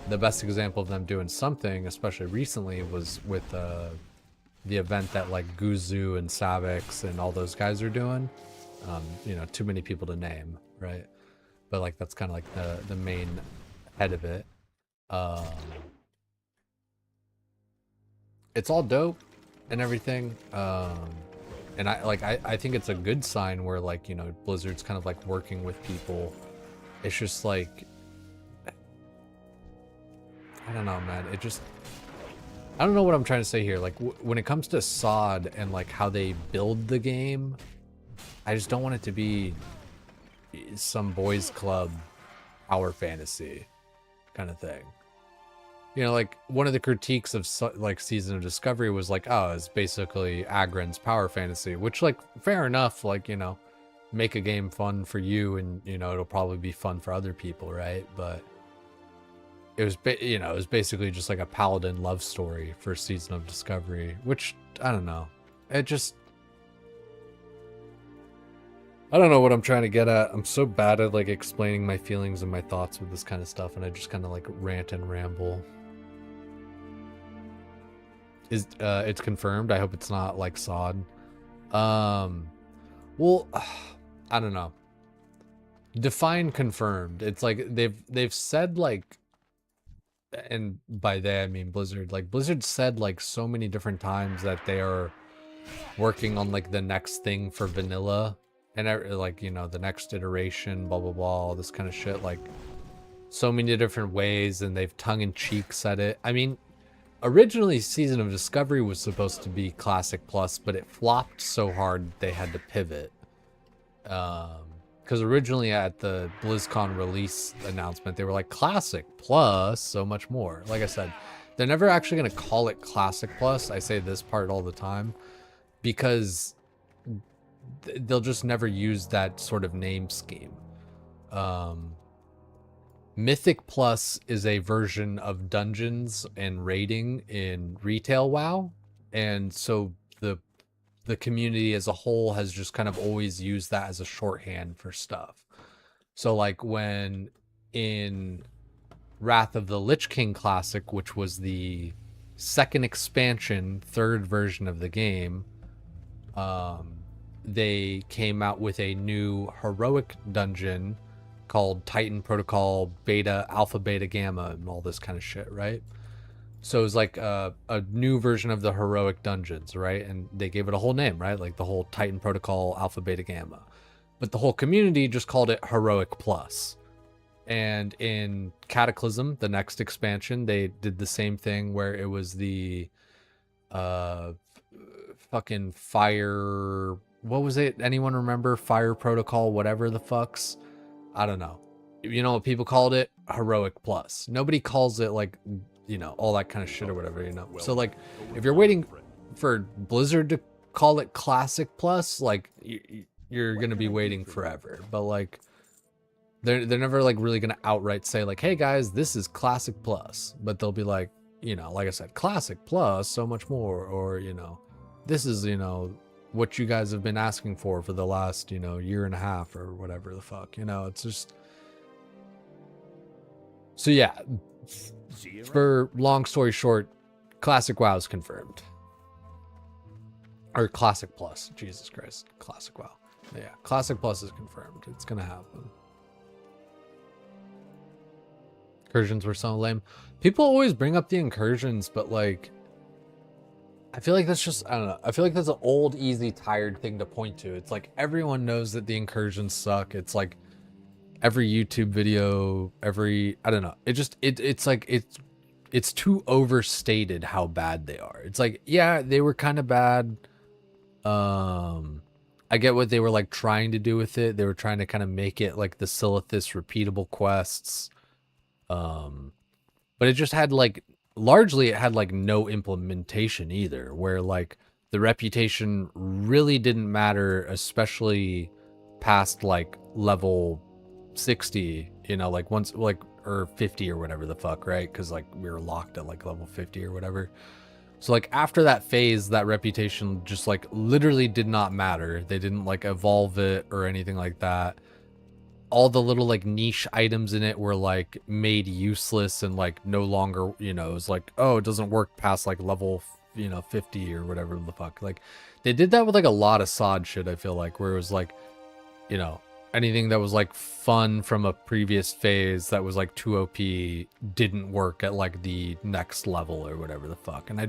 The best example of them doing something, especially recently, was with the event that like Guzu and Savix and all those guys are doing. You know, too many people to name, right? But like that's kind of like the main head of it. It's all dope and everything. And I think it's a good sign where like, you know, Blizzard's kind of like working with people. It's just like, I don't know, man. It just, I don't know what I'm trying to say here. Like when it comes to SOD and like how they build the game, I just don't want it to be some boys club power fantasy kind of thing. You know, like one of the critiques of like Season of Discovery was like, oh, it's basically Agron's power fantasy, which like fair enough. Like, you know, make a game fun for you and, you know, it'll probably be fun for other people, right? But it was, you know, it was basically just like a paladin love story for Season of Discovery, which I don't know. It just, I don't know what I'm trying to get at. I'm so bad at like explaining my feelings and my thoughts with this kind of stuff, and I just kind of like rant and ramble. It's confirmed. I hope it's not like SOD. Well, I don't know. Define confirmed. It's like they've said like, and by they I mean Blizzard. Like Blizzard said like so many different times that they are working on like the next thing for vanilla and like, you know, the next iteration, blah blah blah, all this kind of shit. Like so many different ways, and they've tongue-in-cheek said it. I mean, originally Season of Discovery was supposed to be Classic Plus, but it flopped so hard they had to pivot. Because originally at the BlizzCon release announcement, they were like Classic Plus, so much more. Like I said, they're never actually going to call it Classic Plus. I say this part all the time because they'll just never use that sort of name scheme. Mythic Plus is a version of dungeons and raiding in retail WoW, and so the community as a whole has just kind of always used that as a shorthand for stuff. So like when in Wrath of the Lich King Classic, which was the second expansion, third version of the game, they came out with a new heroic dungeon called Titan Protocol Beta, Alpha, Beta, Gamma, and all this kind of shit, right? So it was like a new version of the heroic dungeons, right? And they gave it a whole name, right? Like the whole Titan Protocol, Alpha, Beta, Gamma. But the whole community just called it Heroic Plus. And in Cataclysm, the next expansion, they did the same thing where it was the fucking fire... What was it? Anyone remember? Fire Protocol, whatever the fucks? I don't know. You know what people called it? Heroic Plus. Nobody calls it like, you know, all that kind of shit or whatever, you know? So like, if you're waiting for Blizzard to call it Classic Plus, like, you're going to be waiting forever. But like, they're never like really going to outright say like, hey guys, this is Classic Plus. But they'll be like, you know, like I said, Classic Plus, so much more. Or, you know, this is, you know, what you guys have been asking for the last, you know, year and a half or whatever the fuck, you know? It's just... So yeah, for long story short, Classic WoW is confirmed. Or Classic Plus, Jesus Christ, Classic WoW. Yeah, Classic Plus is confirmed. It's gonna happen. Incursions were so lame. People always bring up the incursions, but like, I feel like that's just, I don't know. I feel like that's an old, easy, tired thing to point to. It's like everyone knows that the incursions suck. It's like every YouTube video, I don't know. It's like, it's it's too overstated how bad they are. It's like, yeah, they were kind of bad. I get what they were like trying to do with it. They were trying to kind of make it like the Silithus repeatable quests. But it just had like, largely it had like no implementation either, where like the reputation really didn't matter, especially past like level 60, you know, like once like, or 50 or whatever the fuck, right? Because like we were locked at like level 50 or whatever. So like after that phase, that reputation just like literally did not matter. They didn't like evolve it or anything like that. All the little like niche items in it were like made useless and like no longer, you know, it was like, oh, it doesn't work past like level, you know, 50 or whatever the fuck. Like they did that with like a lot of sod shit, I feel like, where it was like, you know, anything that was like fun from a previous phase that was like too OP didn't work at like the next level or whatever the fuck. And I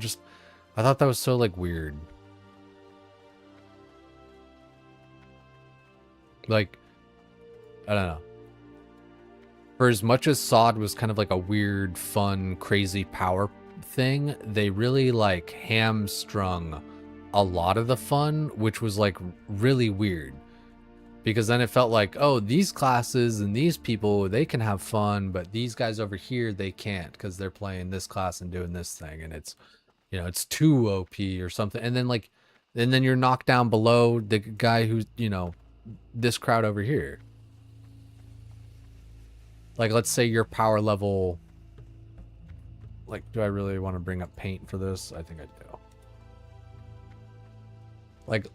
thought that was so like weird. Like, I don't know. For as much as sod was kind of like a weird, fun, crazy power thing, they really like hamstrung a lot of the fun, which was like really weird. Because then it felt like, oh, these classes and these people, they can have fun, but these guys over here, they can't because they're playing this class and doing this thing. And it's, you know, it's too OP or something. And then like, and then you're knocked down below the guy who's, you know, this crowd over here. Like, let's say your power level, like, do I really want to bring up paint for this? I think I do. Like,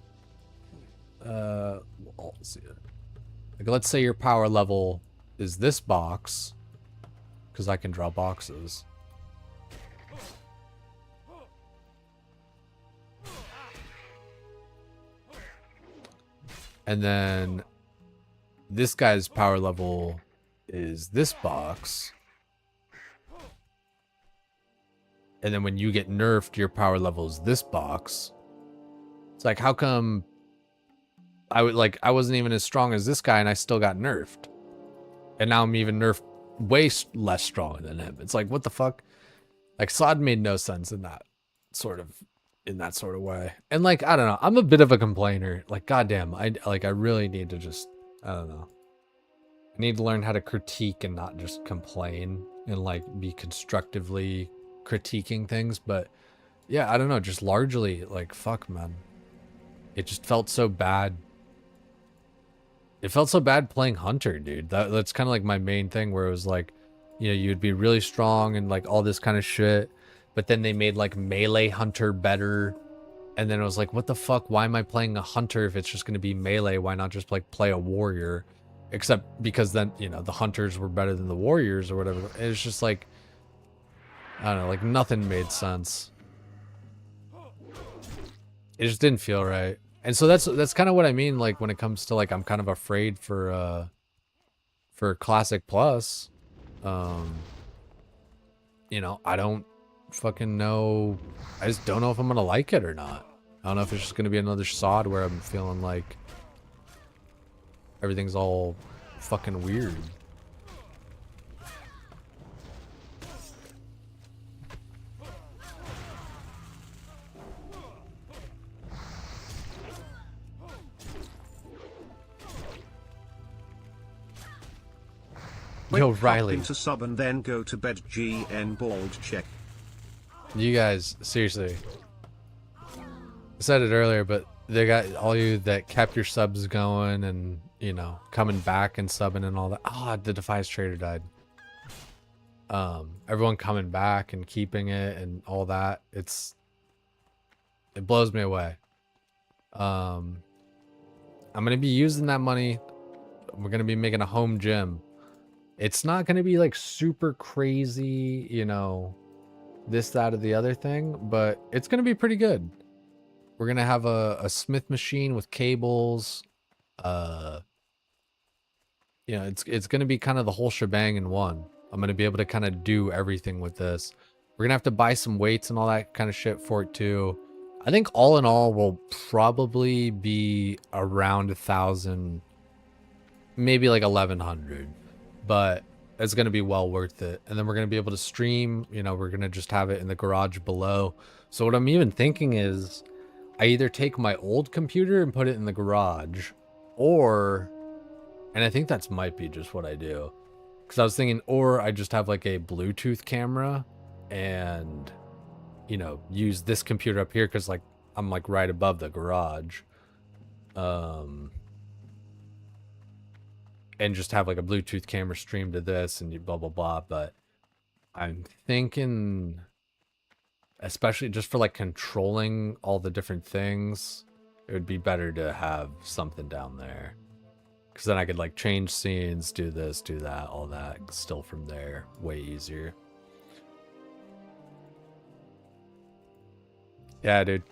I'll see it. Like, let's say your power level is this box, because I can draw boxes. And then this guy's power level is this box. And then when you get nerfed, your power level is this box. It's like, how come I wasn't even as strong as this guy and I still got nerfed? And now I'm even nerfed way less strong than him. It's like, what the fuck? Like, sod made no sense in that sort of way. And like, I don't know, I'm a bit of a complainer. Like, goddamn, I really need to just, I don't know. I need to learn how to critique and not just complain and like be constructively critiquing things. But yeah, I don't know, just largely like, fuck, man. It just felt so bad. It felt so bad playing Hunter, dude. That's kind of like my main thing, where it was like, you know, you'd be really strong and like all this kind of shit. But then they made like melee Hunter better. And then it was like, what the fuck? Why am I playing a Hunter if it's just going to be melee? Why not just like play a warrior? Except because then, you know, the Hunters were better than the warriors or whatever. It's just like, I don't know, like nothing made sense. It just didn't feel right. And so that's kind of what I mean, like when it comes to like, I'm kind of afraid for Classic Plus. You know, I don't fucking know. I just don't know if I'm gonna like it or not. I don't know if it's just gonna be another sod where I'm feeling like everything's all fucking weird. Yo, Riley. Into sub and then go to bed. GN bald check. You guys, seriously. I said it earlier, but they got all you that kept your subs going and, you know, coming back and subbing and all that. Ah, the Defiance Trader died. Everyone coming back and keeping it and all that. It blows me away. I'm gonna be using that money. We're gonna be making a home gym. It's not gonna be like super crazy, you know, this, that, or the other thing, but it's gonna be pretty good. We're gonna have a smith machine with cables. You know, it's gonna be kind of the whole shebang in one. I'm gonna be able to kind of do everything with this. We're gonna have to buy some weights and all that kind of shit for it too. I think all in all will probably be around 1,000, maybe like 1,100. But it's going to be well worth it. And then we're going to be able to stream, you know, we're going to just have it in the garage below. So what I'm even thinking is I either take my old computer and put it in the garage, or, and I think that's might be just what I do. Because I was thinking, or I just have like a Bluetooth camera and, you know, use this computer up here because like I'm like right above the garage. And just have like a Bluetooth camera stream to this and you blah, blah, blah. But I'm thinking, especially just for like controlling all the different things, it would be better to have something down there. Because then I could like change scenes, do this, do that, all that, still from there. Way easier. Yeah, dude.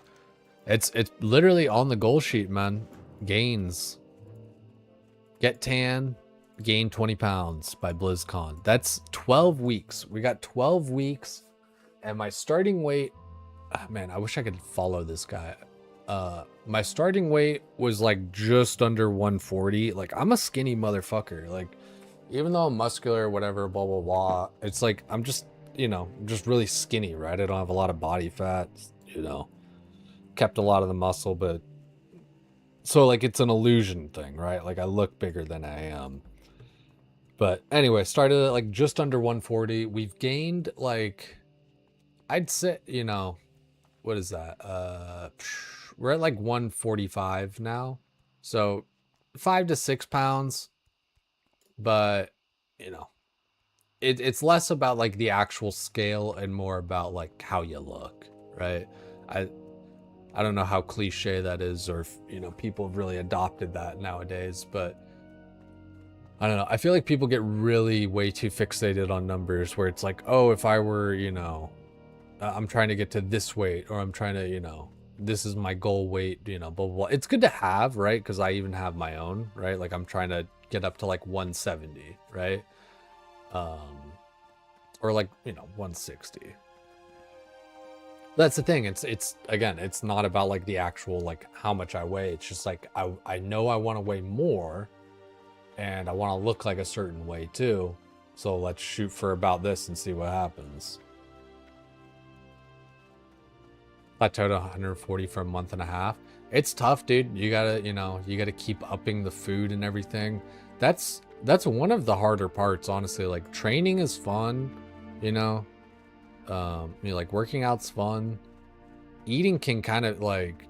It's literally on the goal sheet, man. Gains. Get tan, gain 20 pounds by BlizzCon. That's 12 weeks. We got 12 weeks. And my starting weight... Oh, man, I wish I could follow this guy. My starting weight was like just under 140. Like, I'm a skinny motherfucker. Like, even though I'm muscular, whatever, blah, blah, blah. It's like, I'm just, you know, just really skinny, right? I don't have a lot of body fat, you know. Kept a lot of the muscle, but... So, like, it's an illusion thing, right? Like, I look bigger than I am. But, anyway, started at, like, just under 140. We've gained, like... I'd say, you know... What is that? We're at, like, 145 now. So, 5 to 6 pounds. But, you know... It's less about, like, the actual scale and more about, like, how you look, right? I don't know how cliche that is, or if, you know, people have really adopted that nowadays, but I don't know. I feel like people get really way too fixated on numbers where it's like, oh, if I were, you know, I'm trying to get to this weight, or I'm trying to, you know, this is my goal weight, you know, blah, blah, blah. It's good to have, right? Because I even have my own, right? Like I'm trying to get up to like 170, right? Or like, you know, 160. That's the thing. It's again, it's not about like the actual like how much I weigh. It's just like I know I want to weigh more, and I want to look like a certain way too. So let's shoot for about this and see what happens. Plateaued 140 for a month and a half. It's tough, dude. You gotta, you know, you gotta keep upping the food and everything. That's one of the harder parts, honestly. Like training is fun, you know. You know, like working out's fun. Eating can kind of like,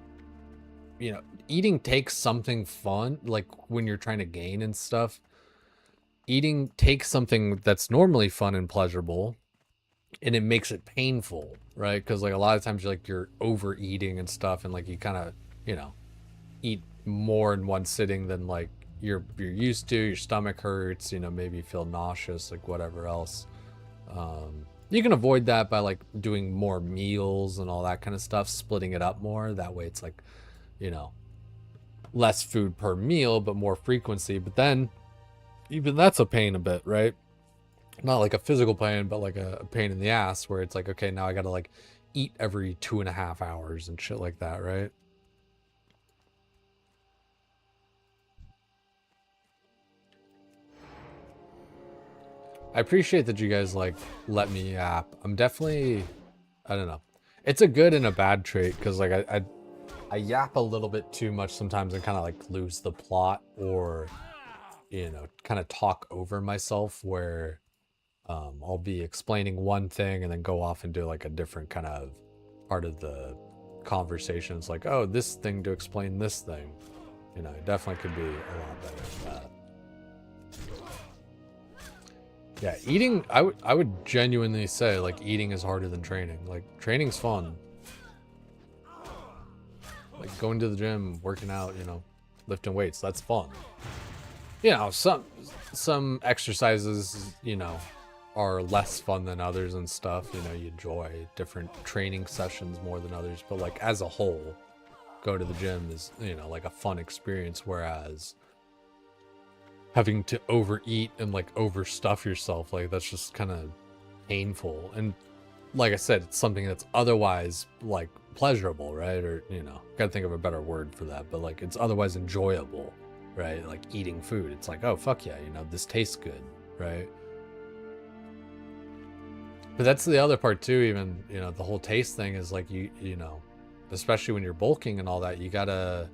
you know, eating takes something fun, like when you're trying to gain and stuff. Eating takes something that's normally fun and pleasurable, and it makes it painful, right? Because like a lot of times you're overeating and stuff, and like you kind of, you know, eat more in one sitting than like you're used to. Your stomach hurts, you know, maybe you feel nauseous, like whatever else. You can avoid that by like doing more meals and all that kind of stuff, splitting it up more. That way it's like, you know, less food per meal, but more frequency. But then even that's a pain a bit, right? Not like a physical pain, but like a pain in the ass where it's like, okay, now I got to like eat every 2.5 hours and shit like that, right? I appreciate that you guys like let me yap. I'm definitely, I don't know. It's a good and a bad trait because like I yap a little bit too much sometimes and kind of like lose the plot, or, you know, kind of talk over myself where I'll be explaining one thing and then go off and do like a different kind of part of the conversation. It's like, oh, this thing to explain this thing. You know, it definitely could be a lot better at that. Yeah, eating, I would genuinely say, like, eating is harder than training. Like, training's fun. Like, going to the gym, working out, you know, lifting weights, that's fun. You know, some exercises, you know, are less fun than others and stuff. You know, you enjoy different training sessions more than others. But, like, as a whole, go to the gym is, you know, like a fun experience, whereas having to overeat and like overstuff yourself, like that's just kind of painful. And like I said, it's something that's otherwise like pleasurable, right? Or, you know, gotta think of a better word for that, but like it's otherwise enjoyable, right? Like eating food, it's like, oh fuck yeah, you know, this tastes good, right? But that's the other part too, even, you know, the whole taste thing is like you know, especially when you're bulking and all that, you gotta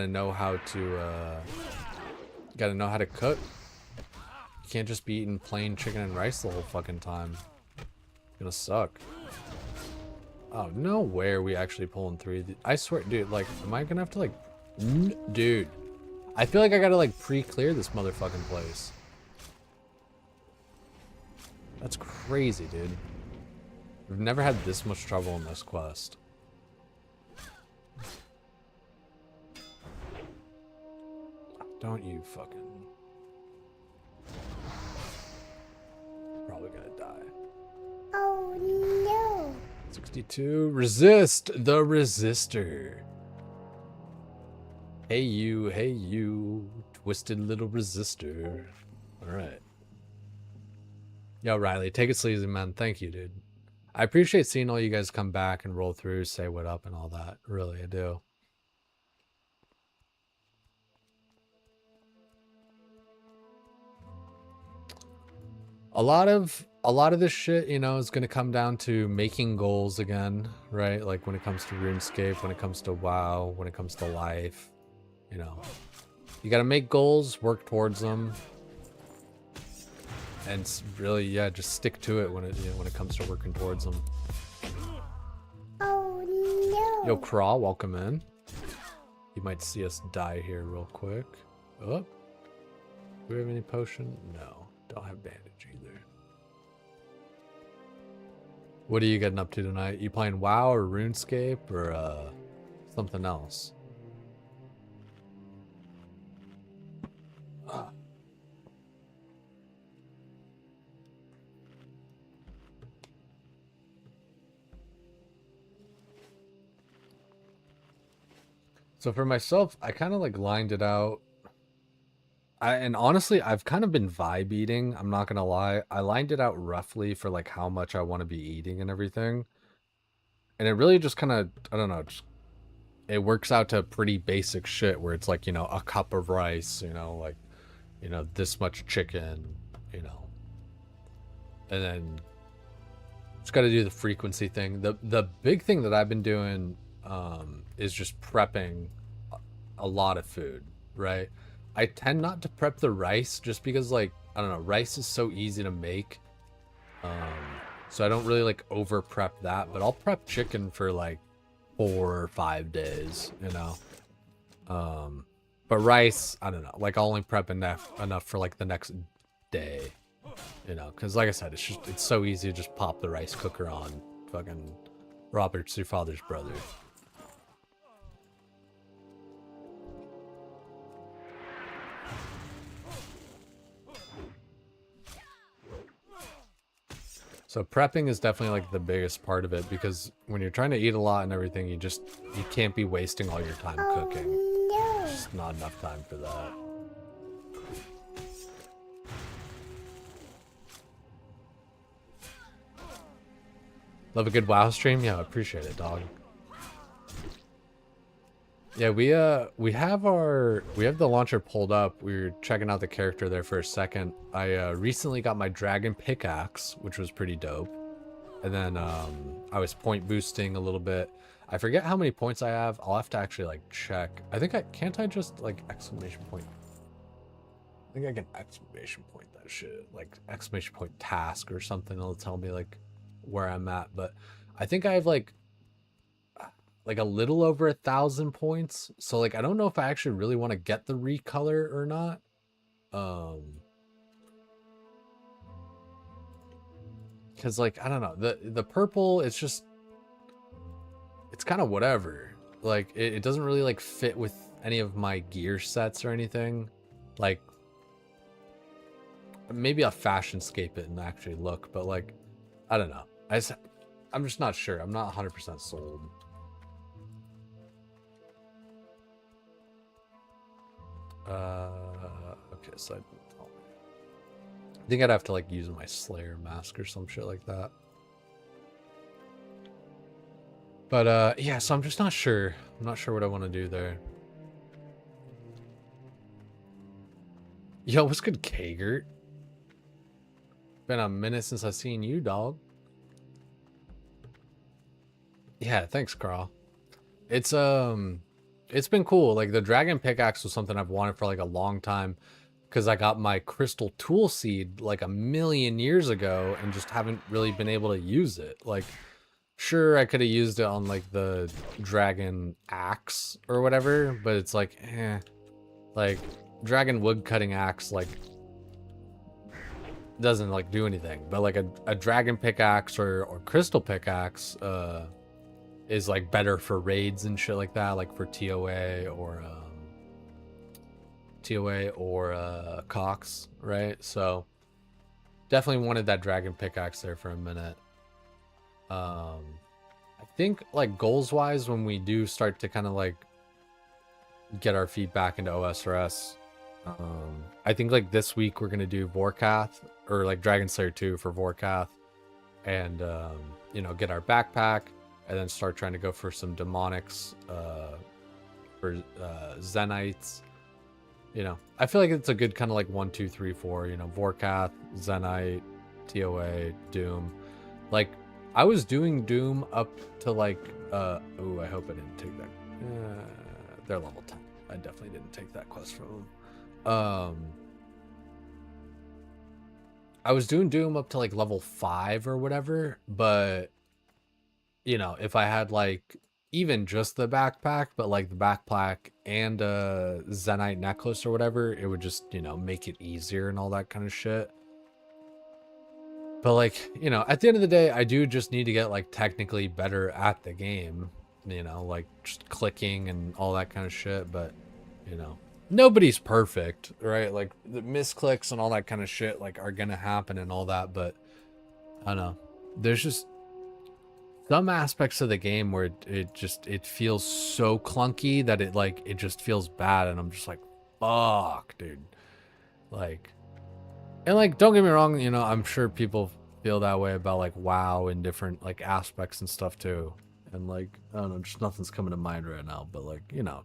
know how to cook. You can't just be eating plain chicken and rice the whole fucking time. It's gonna suck. Oh, no way are we actually pulling 3. I swear, dude, like, am I gonna have to, like... Dude. I feel like I gotta, like, pre-clear this motherfucking place. That's crazy, dude. We've never had this much trouble in this quest. Don't you fucking... Probably gonna die. Oh no. 62. Resist the resistor. Hey you, twisted little resistor. Alright. Yo, Riley, take it sleazy, man. Thank you, dude. I appreciate seeing all you guys come back and roll through, say what up and all that. Really, I do. A lot of this shit, you know, is going to come down to making goals again, right? Like when it comes to RuneScape, when it comes to WoW, when it comes to life, you know. You got to make goals, work towards them. And really, yeah, just stick to it when it comes to working towards them. Oh no. Yo, Craw, welcome in. You might see us die here real quick. Oh. Do we have any potion? No. Don't have bandage either. What are you getting up to tonight? You playing WoW or RuneScape or something else? So for myself, I kind of like lined it out. And honestly, I've kind of been vibe eating. I'm not gonna lie. I lined it out roughly for like how much I want to be eating and everything. And it really just kind of, I don't know, just, it works out to pretty basic shit where it's like, you know, a cup of rice, you know, like, you know, this much chicken, you know. And then just got to do the frequency thing. The big thing that I've been doing is just prepping a lot of food, right? I tend not to prep the rice just because, like, I don't know, rice is so easy to make. So I don't really like over prep that, but I'll prep chicken for like 4 or 5 days, you know. But rice, I don't know, like I'll only prep enough for like the next day, you know, because like I said, it's so easy to just pop the rice cooker on. Fucking Robert's your father's brother. So prepping is definitely like the biggest part of it, because when you're trying to eat a lot and everything, you can't be wasting all your time cooking. No. There's just not enough time for that. Love a good WoW stream? Yeah, I appreciate it, dog. Yeah, we have the launcher pulled up. We were checking out the character there for a second. I recently got my dragon pickaxe, which was pretty dope. And then I was point boosting a little bit. I forget how many points I have. I'll have to actually like check. I think can't I just like exclamation point? I think I can exclamation point that shit, like exclamation point task or something. It'll tell me like where I'm at. But I think I have like a little over 1,000 points. So like I don't know if I actually really want to get the recolor or not. Because like I don't know, the purple, it's kind of whatever. Like it doesn't really like fit with any of my gear sets or anything. Like maybe I'll fashion scape it and actually look, but like I don't know. I'm just not sure. I'm not 100% sold. Okay, so I think I'd have to like use my Slayer mask or some shit like that. But yeah, so I'm just not sure. I'm not sure what I want to do there. Yo, what's good, Kagert? Been a minute since I seen you, dog. Yeah, thanks, Carl. It's been cool. Like the dragon pickaxe was something I've wanted for like a long time because I got my crystal tool seed like a million years ago and just haven't really been able to use it. Like, sure, I could have used it on like the dragon axe or whatever, but it's like, like dragon wood cutting axe like doesn't like do anything. But like a dragon pickaxe or crystal pickaxe is like better for raids and shit like that, like for TOA or Cox, right? So definitely wanted that dragon pickaxe there for a minute. I think like goals wise, when we do start to kind of like get our feet back into OSRS, I think like this week we're gonna do Vorkath or like Dragon Slayer 2 for Vorkath, and you know, get our backpack, and then start trying to go for some demonics for Zenites. You know, I feel like it's a good kind of like 1, 2, 3, 4. You know, Vorkath, Zenite, TOA, Doom. Like I was doing Doom up to like oh, I hope I didn't take that. They're level 10. I definitely didn't take that quest from them. I was doing Doom up to like level 5 or whatever, but you know, if I had like even just the backpack, but like the backpack and a Zenite necklace or whatever, it would just, you know, make it easier and all that kind of shit. But like, you know, at the end of the day, I do just need to get like technically better at the game, you know, like just clicking and all that kind of shit. But, you know, nobody's perfect, right? Like the misclicks and all that kind of shit like are gonna happen and all that. But I don't know, there's just some aspects of the game where it feels so clunky that it just feels bad, and I'm just like, fuck, dude. Like, and like, don't get me wrong, you know, I'm sure people feel that way about like WoW and different like aspects and stuff too. And like, I don't know, just nothing's coming to mind right now. But like, you know,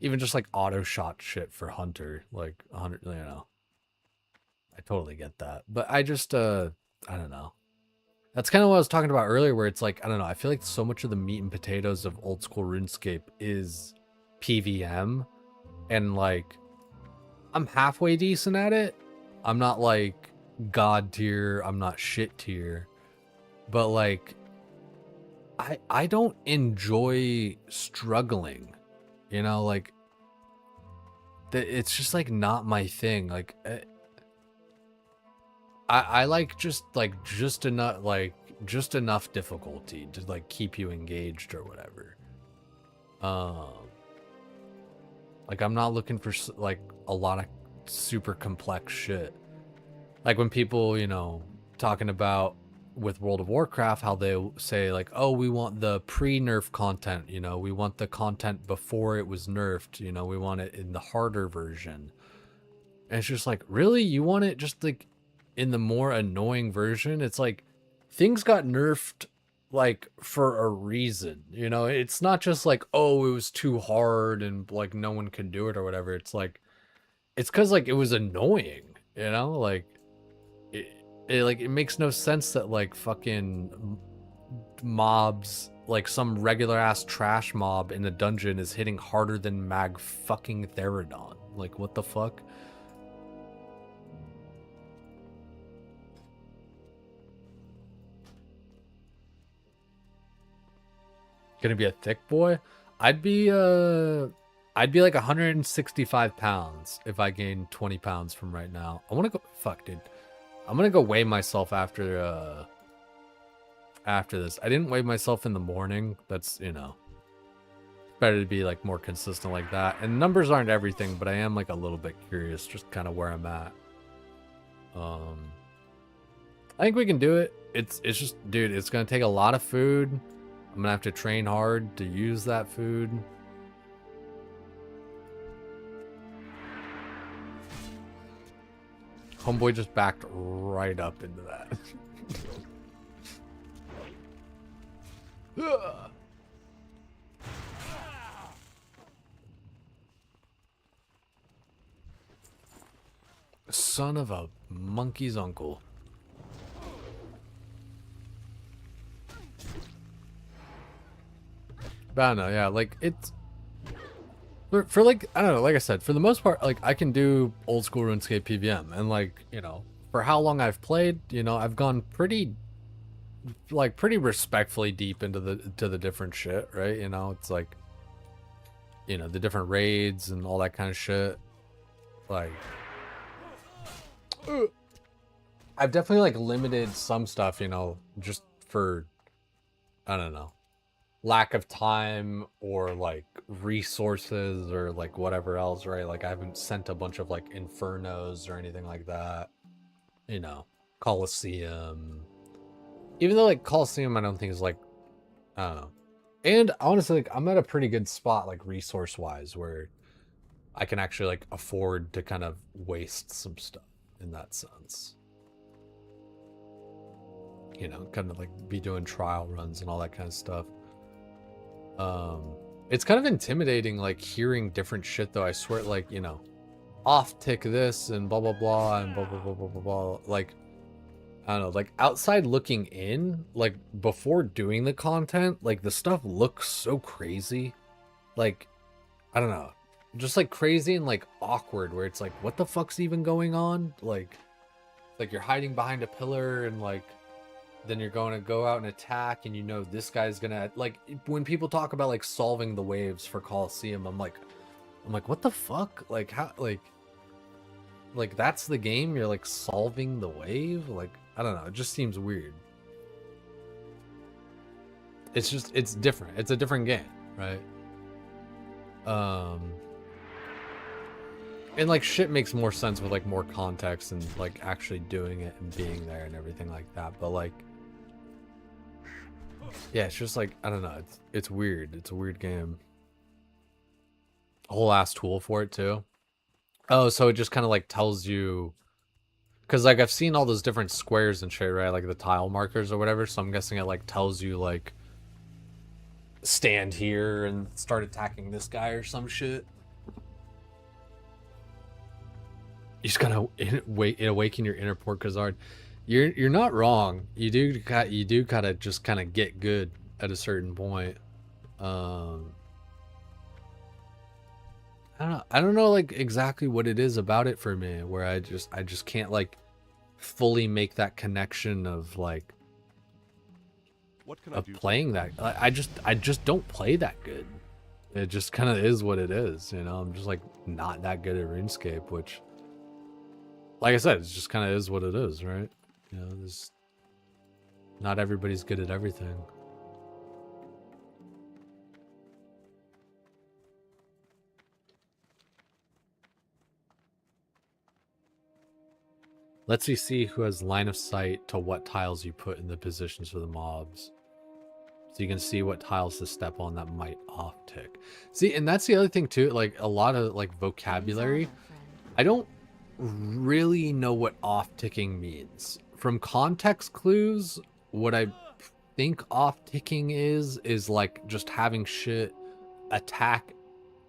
even just like auto shot shit for Hunter, like 100, you know, I totally get that. But I just, I don't know. That's kind of what I was talking about earlier, where it's like, I don't know, I feel like so much of the meat and potatoes of old school RuneScape is PVM, and like, I'm halfway decent at it. I'm not like god tier, I'm not shit tier, but like, I don't enjoy struggling, you know, like, it's just like not my thing. Like, I like just enough difficulty to like keep you engaged or whatever. Like I'm not looking for like a lot of super complex shit. Like when people, you know, talking about with World of Warcraft, how they say like, oh, we want the pre-nerf content, you know, we want the content before it was nerfed, you know, we want it in the harder version. And it's just like, really? You want it just like in the more annoying version? It's like things got nerfed like for a reason, you know? It's not just like, oh, it was too hard and like no one can do it or whatever. It's like, it's because like it was annoying, you know? Like it makes no sense that like fucking mobs, like some regular ass trash mob in the dungeon is hitting harder than Mag fucking Therodon. Like what the fuck? Gonna be a thick boy? I'd be like 165 pounds if I gained 20 pounds from right now. I want to go, fuck dude, I'm gonna go weigh myself after this. I didn't weigh myself in the morning. That's, you know, better to be like more consistent like that. And numbers aren't everything, but I am like a little bit curious just kind of where I'm at. I think we can do it. It's just, dude, it's gonna take a lot of food. I'm gonna have to train hard to use that food. Homeboy just backed right up into that. Son of a monkey's uncle. But I don't know, yeah, like it's for like, I don't know, like I said, for the most part, like I can do old school RuneScape PVM, and like, you know, for how long I've played, you know, I've gone pretty respectfully deep into the different shit, right? You know, it's like, you know, the different raids and all that kind of shit. Like, I've definitely like limited some stuff, you know, just for, I don't know, lack of time or like resources or like whatever else, right? Like I haven't sent a bunch of like infernos or anything like that, you know, Coliseum. Even though like Coliseum I don't think is like, I don't know. And honestly, like I'm at a pretty good spot like resource wise where I can actually like afford to kind of waste some stuff in that sense. You know, kind of like be doing trial runs and all that kind of stuff. It's kind of intimidating, like hearing different shit though. I swear, like, you know, off tick this and blah blah blah and blah blah blah blah blah blah. Like, I don't know, like outside looking in, like before doing the content, like the stuff looks so crazy. Like, I don't know, just like crazy and like awkward, where it's like, what the fuck's even going on? Like you're hiding behind a pillar and like, then you're going to go out and attack, and you know this guy's gonna, like, when people talk about like solving the waves for Coliseum, I'm like what the fuck? Like how, like that's the game, you're like solving the wave? Like, I don't know, it just seems weird. It's just, it's different, it's a different game, right? And like shit makes more sense with like more context and like actually doing it and being there and everything like that, but like, yeah, it's just like, I don't know, it's weird. It's a weird game. A whole ass tool for it too. Oh, so it just kind of like tells you, because like I've seen all those different squares and shit, right? Like the tile markers or whatever. So I'm guessing it like tells you like stand here and start attacking this guy or some shit. You just gotta awaken your inner Port Khazard. You're not wrong. You do gotta just kind of get good at a certain point. I don't know like exactly what it is about it for me, where I just can't like fully make that connection of like playing that. I just don't play that good. It just kind of is what it is, you know. I'm just like not that good at RuneScape, which, like I said, it just kind of is what it is, right? You know, there's not everybody's good at everything. Lets you see who has line of sight to what tiles you put in the positions for the mobs. So you can see what tiles to step on that might off tick. See, and that's the other thing too, like a lot of like vocabulary. I don't really know what off ticking means. From context clues, what I think off ticking is like just having shit attack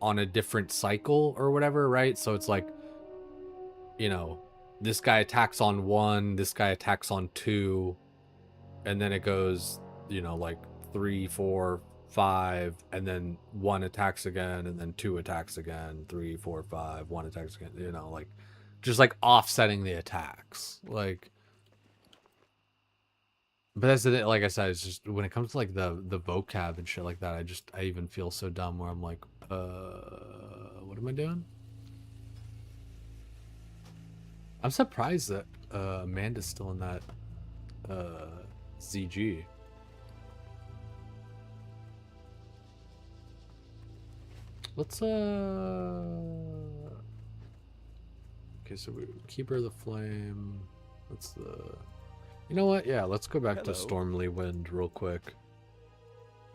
on a different cycle or whatever, right? So it's like, you know, this guy attacks on 1, this guy attacks on 2, and then it goes, you know, like 3, 4, 5, and then 1 attacks again, and then 2 attacks again, 3, 4, 5, 1 attacks again, you know, like just like offsetting the attacks, like. But that's the thing, like I said, it's just when it comes to like the vocab and shit like that, I even feel so dumb where I'm like, what am I doing? I'm surprised that Amanda's still in that ZG. Let's okay, so we Keeper of the Flame. That's the, you know what? Yeah, let's go back to Stormly Wind real quick.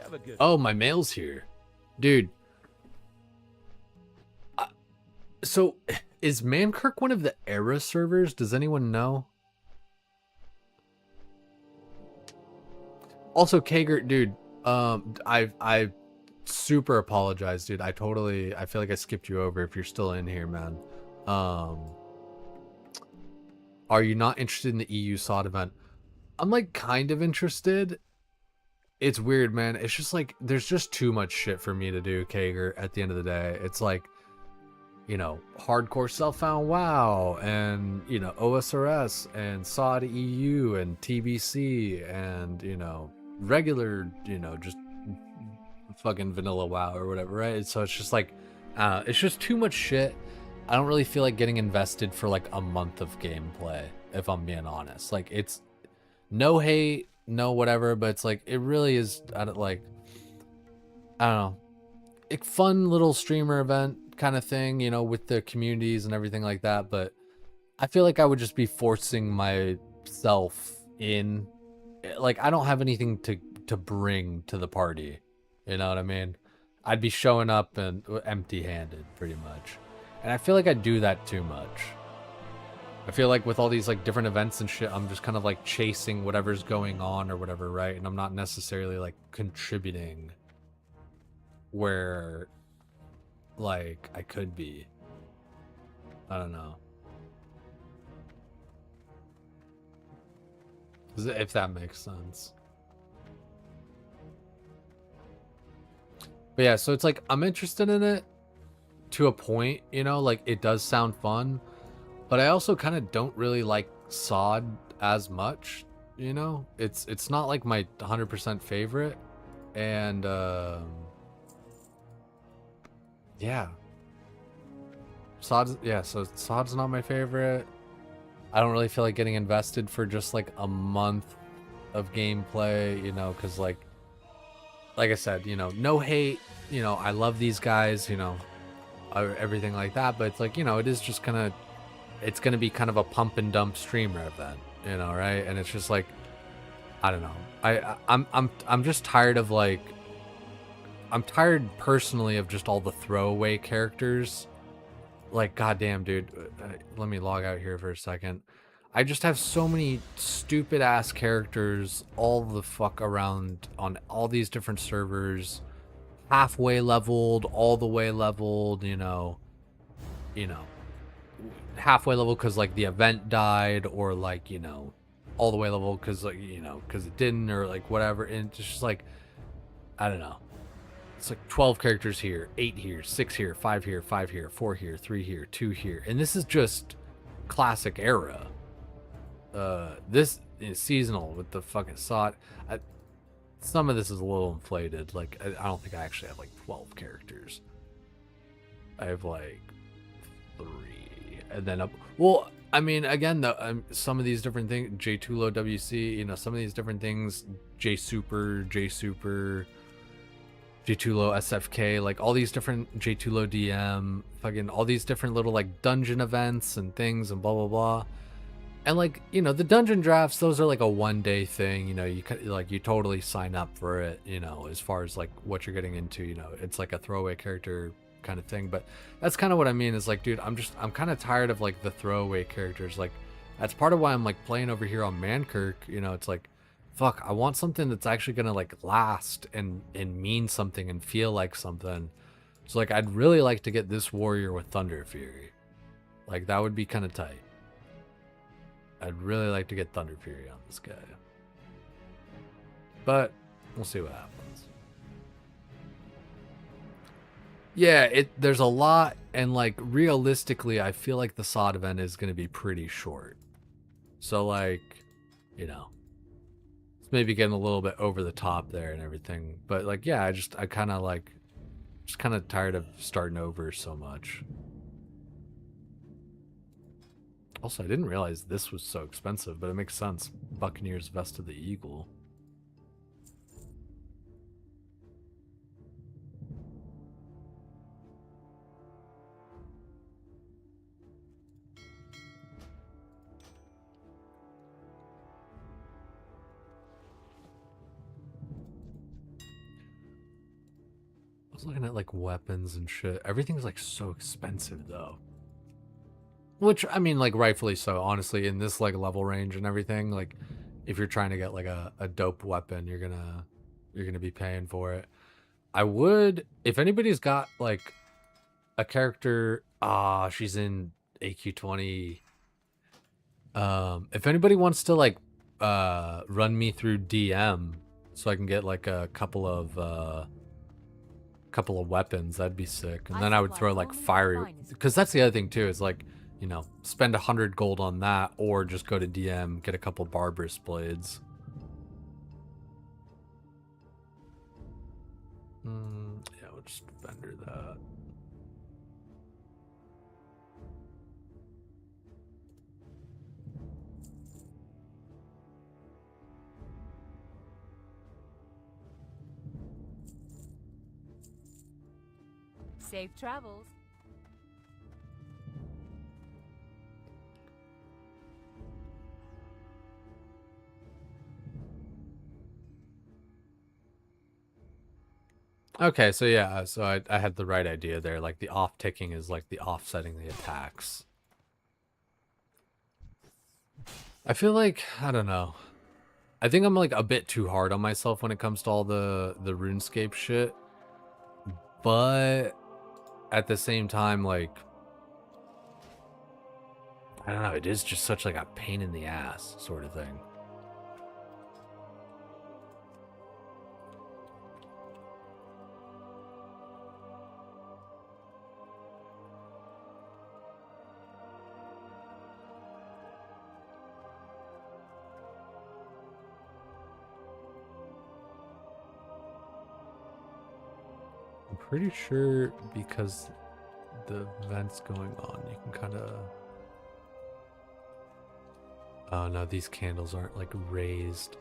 Have a good Oh, my mail's here. Dude. So, is Mankirk one of the era servers? Does anyone know? Also, Kager, dude, I super apologize, dude. I feel like I skipped you over if you're still in here, man. Are you not interested in the EU SOD event? I'm like kind of interested. it's weird, man. It's just like there's just too much shit for me to do, Kager, at the end of the day. It's like, you know, hardcore self-found WoW and, you know, OSRS and SOD EU and TBC and, you know, regular, you know, just fucking vanilla WoW or whatever, right? So it's just like, it's just too much shit. I don't really feel like getting invested for like a month of gameplay, if I'm being honest. Like, it's no hate, no whatever, but it's like, it really is, I don't know, a fun little streamer event kind of thing, you know, with the communities and everything like that. But I feel like I would just be forcing myself in. Like, I don't have anything to bring to the party, you know what I mean? I'd be showing up and empty-handed pretty much, and I feel like I do that too much. I feel like with all these like different events and shit, I'm just kind of like chasing whatever's going on or whatever, right? And I'm not necessarily like contributing where like I could be. I don't know. If that makes sense. But yeah, so it's like I'm interested in it to a point, you know, like it does sound fun, but I also kind of don't really like SOD as much, you know? It's not like my 100% favorite, and yeah. So SOD's not my favorite. I don't really feel like getting invested for just like a month of gameplay, you know, because like I said, you know, no hate, you know, I love these guys, you know, everything like that, but it's like, you know, it is just it's gonna be kind of a pump and dump streamer event, you know, right? And it's just like, I don't know, I'm just tired of like, I'm tired personally of just all the throwaway characters. Like, goddamn, dude, let me log out here for a second. I just have so many stupid ass characters all the fuck around on all these different servers, halfway leveled, all the way leveled, you know, halfway leveled because like the event died, or like, you know, all the way leveled because like, you know, because it didn't, or like whatever. And it's just like, I don't know. It's like 12 characters here, 8 here, 6 here, 5 here, 5 here, 4 here, 3 here, 2 here. And this is just classic era. This is seasonal with the fucking SOT. Some of this is a little inflated. Like, I don't think I actually have like 12 characters. I have like 3. And then up. Well, I mean, again, some of these different things, J2Lo WC, you know, some of these different things, J Super, J2Lo SFK, like all these different J2Lo DM, fucking all these different little like dungeon events and things and blah blah blah. And like, you know, the dungeon drafts, those are like a one-day thing, you know, you totally sign up for it, you know, as far as like what you're getting into, you know, it's like a throwaway character kind of thing. But that's kind of what I mean is like, dude, I'm kind of tired of like the throwaway characters. Like, that's part of why I'm like playing over here on Mankirk, you know. It's like, fuck, I want something that's actually gonna like last and mean something and feel like something. So like, I'd really like to get this warrior with Thunderfury. Like, that would be kind of tight. I'd really like to get Thunderfury on this guy. But we'll see what happens. Yeah, there's a lot, and like realistically, I feel like the SOD event is gonna be pretty short. So like, you know, it's maybe getting a little bit over the top there and everything. But like, yeah, I kind of like, just kind of tired of starting over so much. Also, I didn't realize this was so expensive, but it makes sense. Buccaneers Vest of the Eagle. I was looking at like weapons and shit. Everything's like so expensive though. Which, I mean, like, rightfully so, honestly, in this, like, level range and everything. Like, if you're trying to get, like, a dope weapon, you're gonna be paying for it. I would, if anybody's got, like, a character, she's in AQ20. If anybody wants to, like, run me through DM so I can get like a couple of weapons. That'd be sick. And then I would throw like fiery, because that's the other thing too, is like, you know, spend 100 gold on that, or just go to DM, get a couple barbarous blades. Yeah, we'll just vendor that. Safe travels. Okay, so yeah, so I had the right idea there. Like the off ticking is like the offsetting the attacks. I feel like, I don't know. I think I'm like a bit too hard on myself when it comes to all the RuneScape shit. But at the same time, like, I don't know, it is just such like a pain in the ass sort of thing. I'm pretty sure because the event's going on, you can kind of... Oh no, these candles aren't like raised.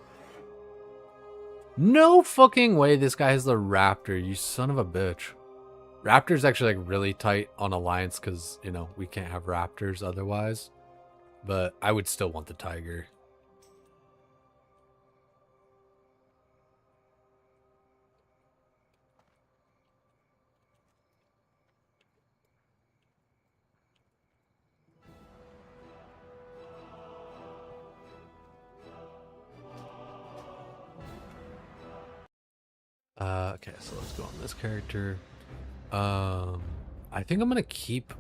No fucking way this guy has the raptor, you son of a bitch. Raptor's actually like really tight on alliance because, you know, we can't have raptors otherwise. But I would still want the tiger. Okay, so let's go on this character. I think I'm gonna keep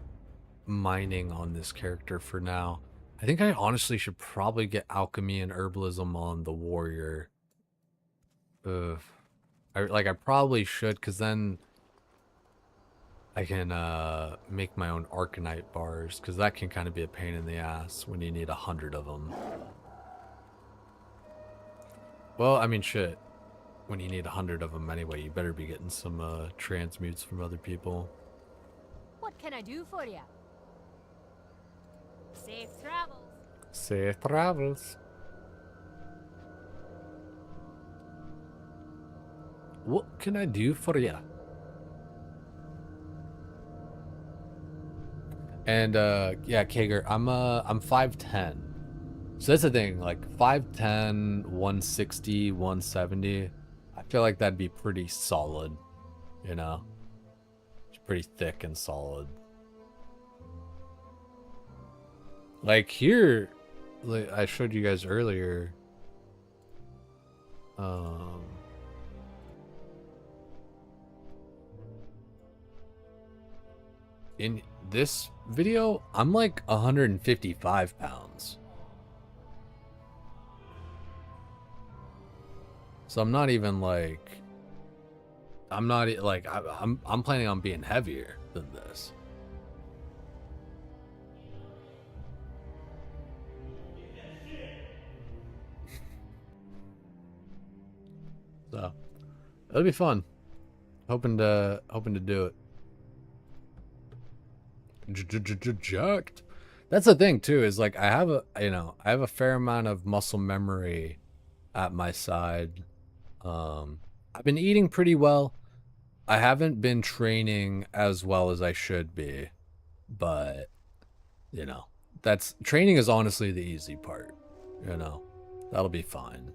mining on this character for now. I think I honestly should probably get alchemy and herbalism on the warrior. I probably should, because then I can make my own arcanite bars, because that can kind of be a pain in the ass when you need 100 of them. Well, I mean, shit. When you need 100 of them anyway, you better be getting some transmutes from other people. What can I do for you? Safe travels. Safe travels. What can I do for you? And yeah, Kager, I'm 5'10". So that's the thing, like 5'10", 160, 170. I feel like that'd be pretty solid, you know? It's pretty thick and solid. Like here, like I showed you guys earlier, in this video, I'm like 155 pounds. So I'm not even like, I'm planning on being heavier than this. So it'll be fun. Hoping to do it. Jacked. That's the thing too, is like I have a fair amount of muscle memory at my side. I've been eating pretty well. I haven't been training as well as I should be, but you know, training is honestly the easy part, you know. That'll be fine.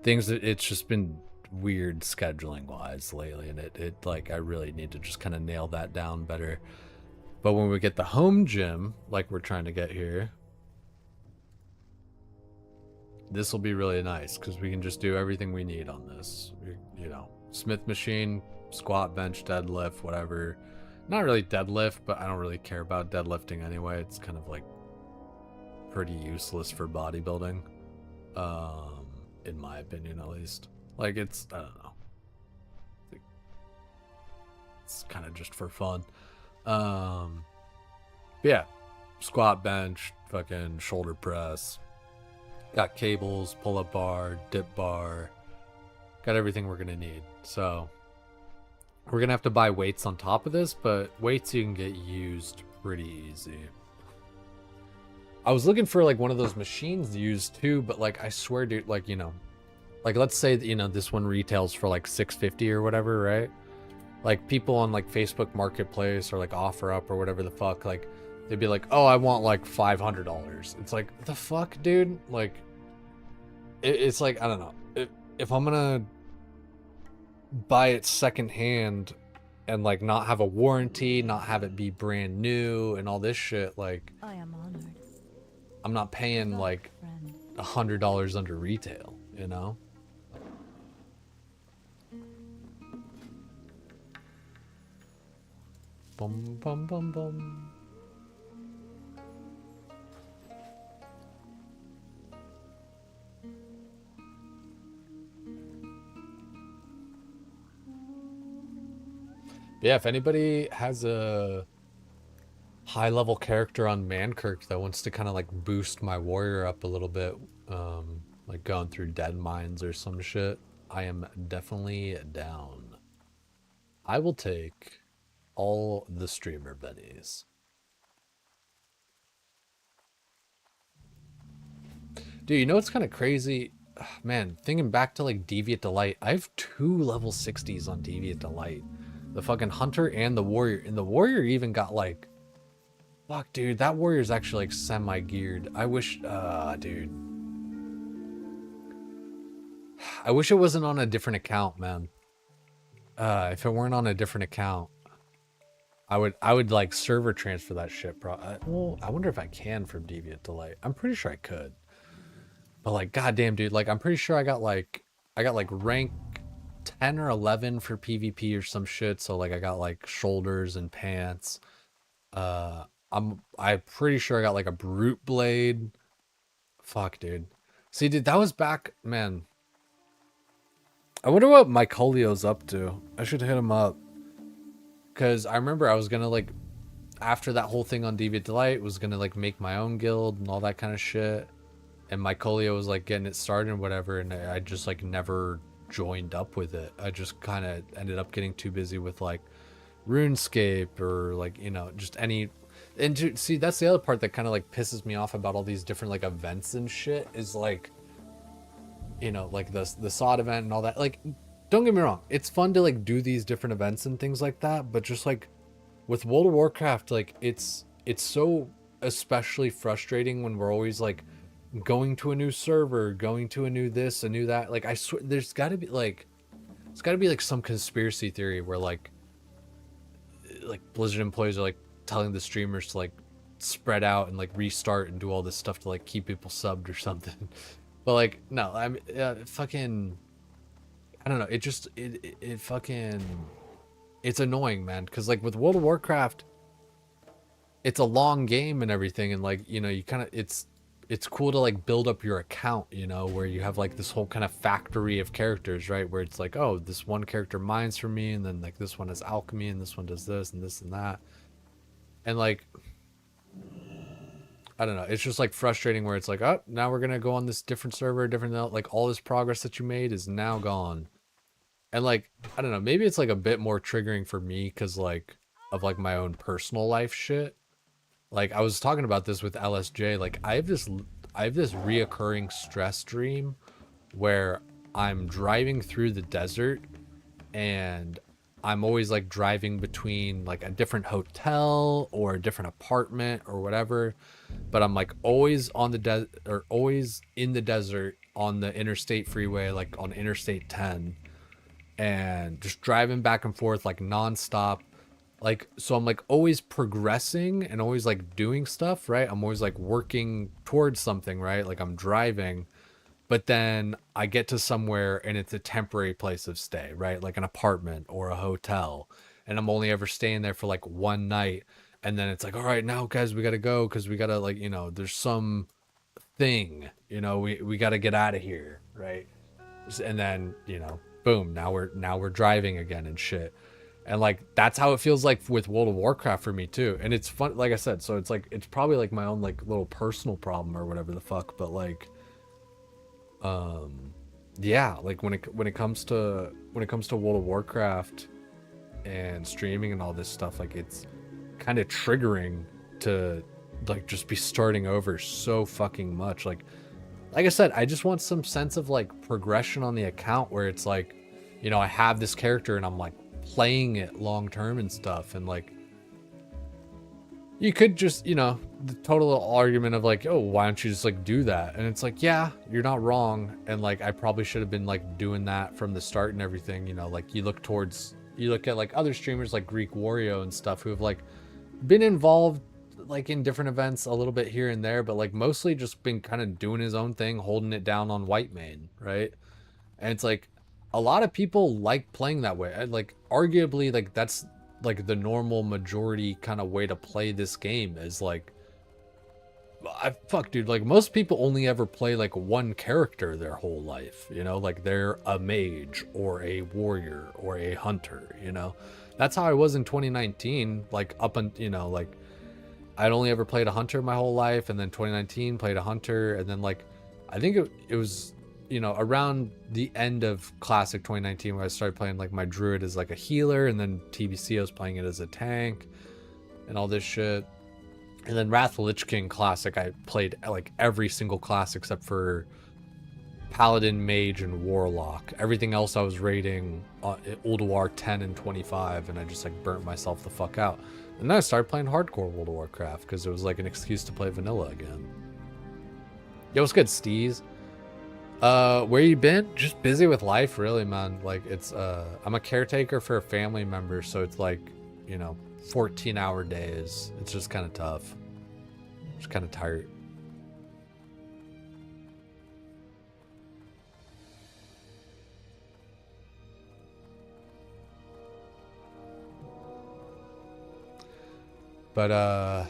It's just been weird scheduling wise lately, and it like I really need to just kind of nail that down better. But when we get the home gym like we're trying to get here, this will be really nice because we can just do everything we need on this. You know, smith machine, squat, bench, deadlift, whatever. Not really deadlift, but I don't really care about deadlifting anyway. It's kind of like pretty useless for bodybuilding. in my opinion, at least. Like, it's, I don't know. It's kind of just for fun. But yeah, squat, bench, fucking shoulder press. Got cables, pull-up bar, dip bar. Got everything we're gonna need. So we're gonna have to buy weights on top of this, but weights you can get used pretty easy. I was looking for like one of those machines used too, but like I swear, dude, like, you know, like let's say that, you know, this one retails for like $650 or whatever, right? Like people on like Facebook Marketplace or like OfferUp or whatever the fuck, like they'd be like, oh, I want like $500. It's like, the fuck, dude? Like, it's like, I don't know. If I'm gonna buy it secondhand and like not have a warranty, not have it be brand new and all this shit, like, I am honored. I'm not paying like $100 under retail, you know? Bum bum bum bum. Yeah, if anybody has a high level character on Mankirk that wants to kind of like boost my warrior up a little bit, like going through dead mines or some shit, I am definitely down. I will take all the streamer bennies. Dude, you know what's kind of crazy? Ugh, man, thinking back to like Deviant Delight, I have 2 level 60s on Deviant Delight. The fucking Hunter and the Warrior. And the Warrior even got like... Fuck, dude, that Warrior's actually like semi-geared. I wish... dude. I wish it wasn't on a different account, man. If it weren't on a different account, I would like server transfer that shit, bro. Well, I wonder if I can from Deviant Delight. I'm pretty sure I could. But like, goddamn, dude, like, I'm pretty sure I got like rank 10 or 11 for PvP or some shit. So like, I got like shoulders and pants. I'm pretty sure I got like a brute blade. Fuck, dude. See, dude, that was back, man. I wonder what Mycolio's up to. I should hit him up. Because I remember I was going to, like, after that whole thing on Deviant Delight, was going to, like, make my own guild and all that kind of shit. And Mycolio was, like, getting it started and whatever. And I just, like, never joined up with it. I just kind of ended up getting too busy with, like, RuneScape or, like, you know, just any... And to, see, that's the other part that kind of, like, pisses me off about all these different, like, events and shit is, like... You know, like the SOD event and all that. Like, don't get me wrong, it's fun to like do these different events and things like that, but just like with World of Warcraft, like it's so especially frustrating when we're always like going to a new server, going to a new this, a new that. Like, I swear there's got to be like some conspiracy theory where like Blizzard employees are like telling the streamers to like spread out and like restart and do all this stuff to like keep people subbed or something. But like, no, I'm fucking, I don't know. It just, it fucking, it's annoying, man. Cause like with World of Warcraft, it's a long game and everything. And like, you know, you kind of, it's cool to like build up your account, you know, where you have like this whole kind of factory of characters, right? Where it's like, oh, this one character mines for me. And then like this one has alchemy and this one does this and this and that. And like, I don't know. It's just like frustrating where it's like, oh, now we're going to go on this different server, like all this progress that you made is now gone. And like, I don't know, maybe it's like a bit more triggering for me because like of like my own personal life shit. Like I was talking about this with LSJ. Like I have this reoccurring stress dream where I'm driving through the desert and I'm always like driving between like a different hotel or a different apartment or whatever, but I'm like always on the always in the desert on the interstate freeway, like on Interstate 10, and just driving back and forth like nonstop. Like, so I'm like always progressing and always like doing stuff, right? I'm always like working towards something, right? Like I'm driving. But then I get to somewhere and it's a temporary place of stay, right? Like an apartment or a hotel. And I'm only ever staying there for like one night. And then it's like, all right, now guys, we got to go because we got to like, you know, there's some thing. You know, we got to get out of here, right? And then, you know, boom, now we're driving again and shit. And like that's how it feels like with World of Warcraft for me too. And it's fun, like I said, so it's like it's probably like my own like little personal problem or whatever the fuck, but like yeah, like when it comes to World of Warcraft and streaming and all this stuff, like it's kind of triggering to like just be starting over so fucking much. Like I said, I just want some sense of like progression on the account where it's like, you know, I have this character and I'm like playing it long term and stuff. And like, you could just, you know, the total argument of like, oh, why don't you just like do that? And it's like, yeah, you're not wrong. And like, I probably should have been like doing that from the start and everything, you know, like you look at like other streamers like Greek Wario and stuff who have like been involved like in different events a little bit here and there, but like mostly just been kind of doing his own thing, holding it down on white main, right? And it's like a lot of people like playing that way. Like arguably like that's like the normal majority kind of way to play this game is like fuck dude, like most people only ever play like one character their whole life, you know, like they're a mage or a warrior or a hunter, you know. That's how I was in 2019, like up and you know, like I'd only ever played a hunter my whole life, and then 2019 played a hunter, and then like I think it was, you know, around the end of classic 2019 where I started playing like my druid as like a healer, and then TBC I was playing it as a tank and all this shit. And then Wrath of the Lich King classic I played like every single class except for Paladin, Mage, and Warlock. Everything else I was rating Ulduar 10 and 25, and I just like burnt myself the fuck out. And then I started playing hardcore World of Warcraft because it was like an excuse to play vanilla again. Yo, what's good, Steez? Where you been? Just busy with life, really, man. Like it's I'm a caretaker for a family member, so it's like, you know, 14-hour days. It's just kind of tough. Just kind of tired. But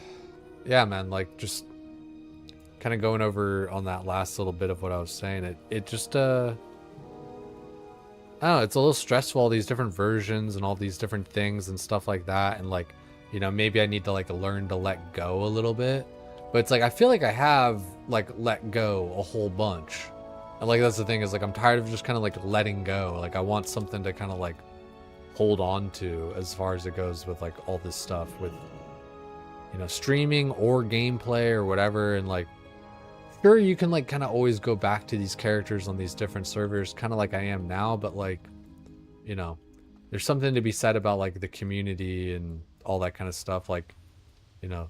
yeah, man, like just kind of going over on that last little bit of what I was saying, it just I don't know, it's a little stressful, all these different versions and all these different things and stuff like that. And like, you know, maybe I need to like learn to let go a little bit, but it's like I feel like I have like let go a whole bunch. And like that's the thing, is like I'm tired of just kind of like letting go. Like I want something to kind of like hold on to as far as it goes with like all this stuff with, you know, streaming or gameplay or whatever. And like sure, you can like kind of always go back to these characters on these different servers, kind of like I am now, but like, you know, there's something to be said about like the community and all that kind of stuff. Like, you know,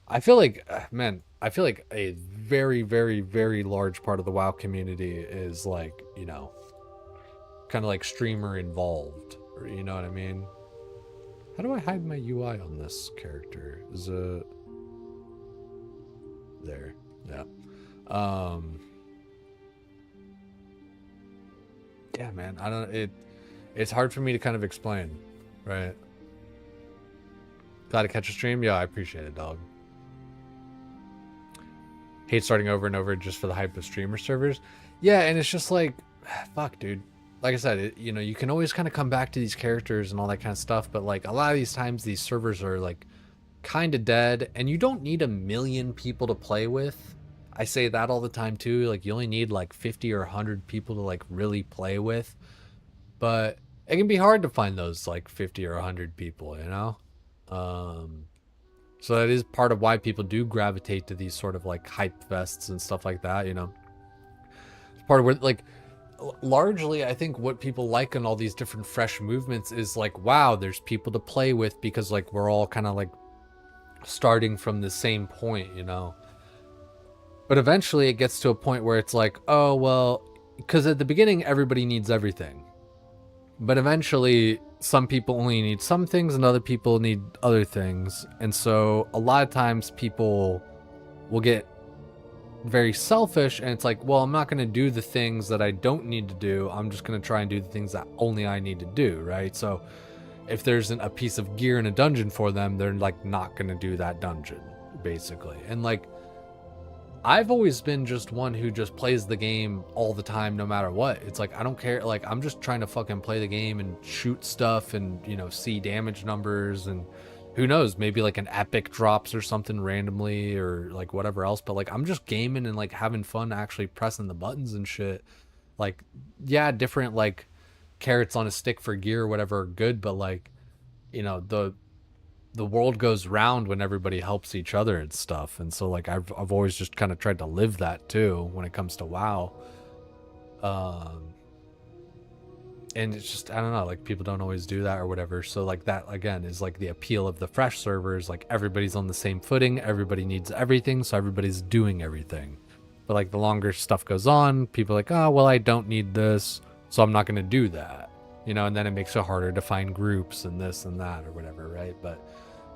I feel like, man, I feel like a very, very, very large part of the WoW community is like, you know, kind of like streamer involved, or, you know what I mean? How do I hide my UI on this character? Is it there? Yeah. Yeah, man, I don't, it's hard for me to kind of explain, right? Glad to catch a stream. Yeah, I appreciate it, dog. Hate starting over and over just for the hype of streamer servers. Yeah, and it's just like, fuck, dude. Like I said, you know, you can always kind of come back to these characters and all that kind of stuff, but like a lot of these times these servers are like kind of dead, and you don't need 1 million people to play with. I say that all the time too. Like you only need like 50 or 100 people to like really play with, but it can be hard to find those like 50 or 100 people, you know? So that is part of why people do gravitate to these sort of like hype fests and stuff like that, you know? It's part of where like largely I think what people like in all these different fresh movements is like, wow, there's people to play with because like we're all kind of like starting from the same point, you know? But eventually it gets to a point where it's like, oh, well, because at the beginning, everybody needs everything. But eventually, some people only need some things and other people need other things. And so a lot of times people will get very selfish, and it's like, well, I'm not going to do the things that I don't need to do. I'm just going to try and do the things that only I need to do, right? So if there's a piece of gear in a dungeon for them, they're like not going to do that dungeon, basically. And like, I've always been just one who just plays the game all the time, no matter what. It's like, I don't care. Like, I'm just trying to fucking play the game and shoot stuff and, you know, see damage numbers and who knows, maybe like an epic drops or something randomly or like whatever else. But like, I'm just gaming and like having fun actually pressing the buttons and shit. Like, yeah, different like carrots on a stick for gear or whatever are good, but like, you know, the world goes round when everybody helps each other and stuff. And so like I've always just kind of tried to live that too when it comes to WoW. And it's just, I don't know, like people don't always do that or whatever. So like that again is like the appeal of the fresh servers. Like everybody's on the same footing, everybody needs everything, so everybody's doing everything. But like the longer stuff goes on, people are like, oh well, I don't need this, so I'm not going to do that, you know. And then it makes it harder to find groups and this and that or whatever, right? But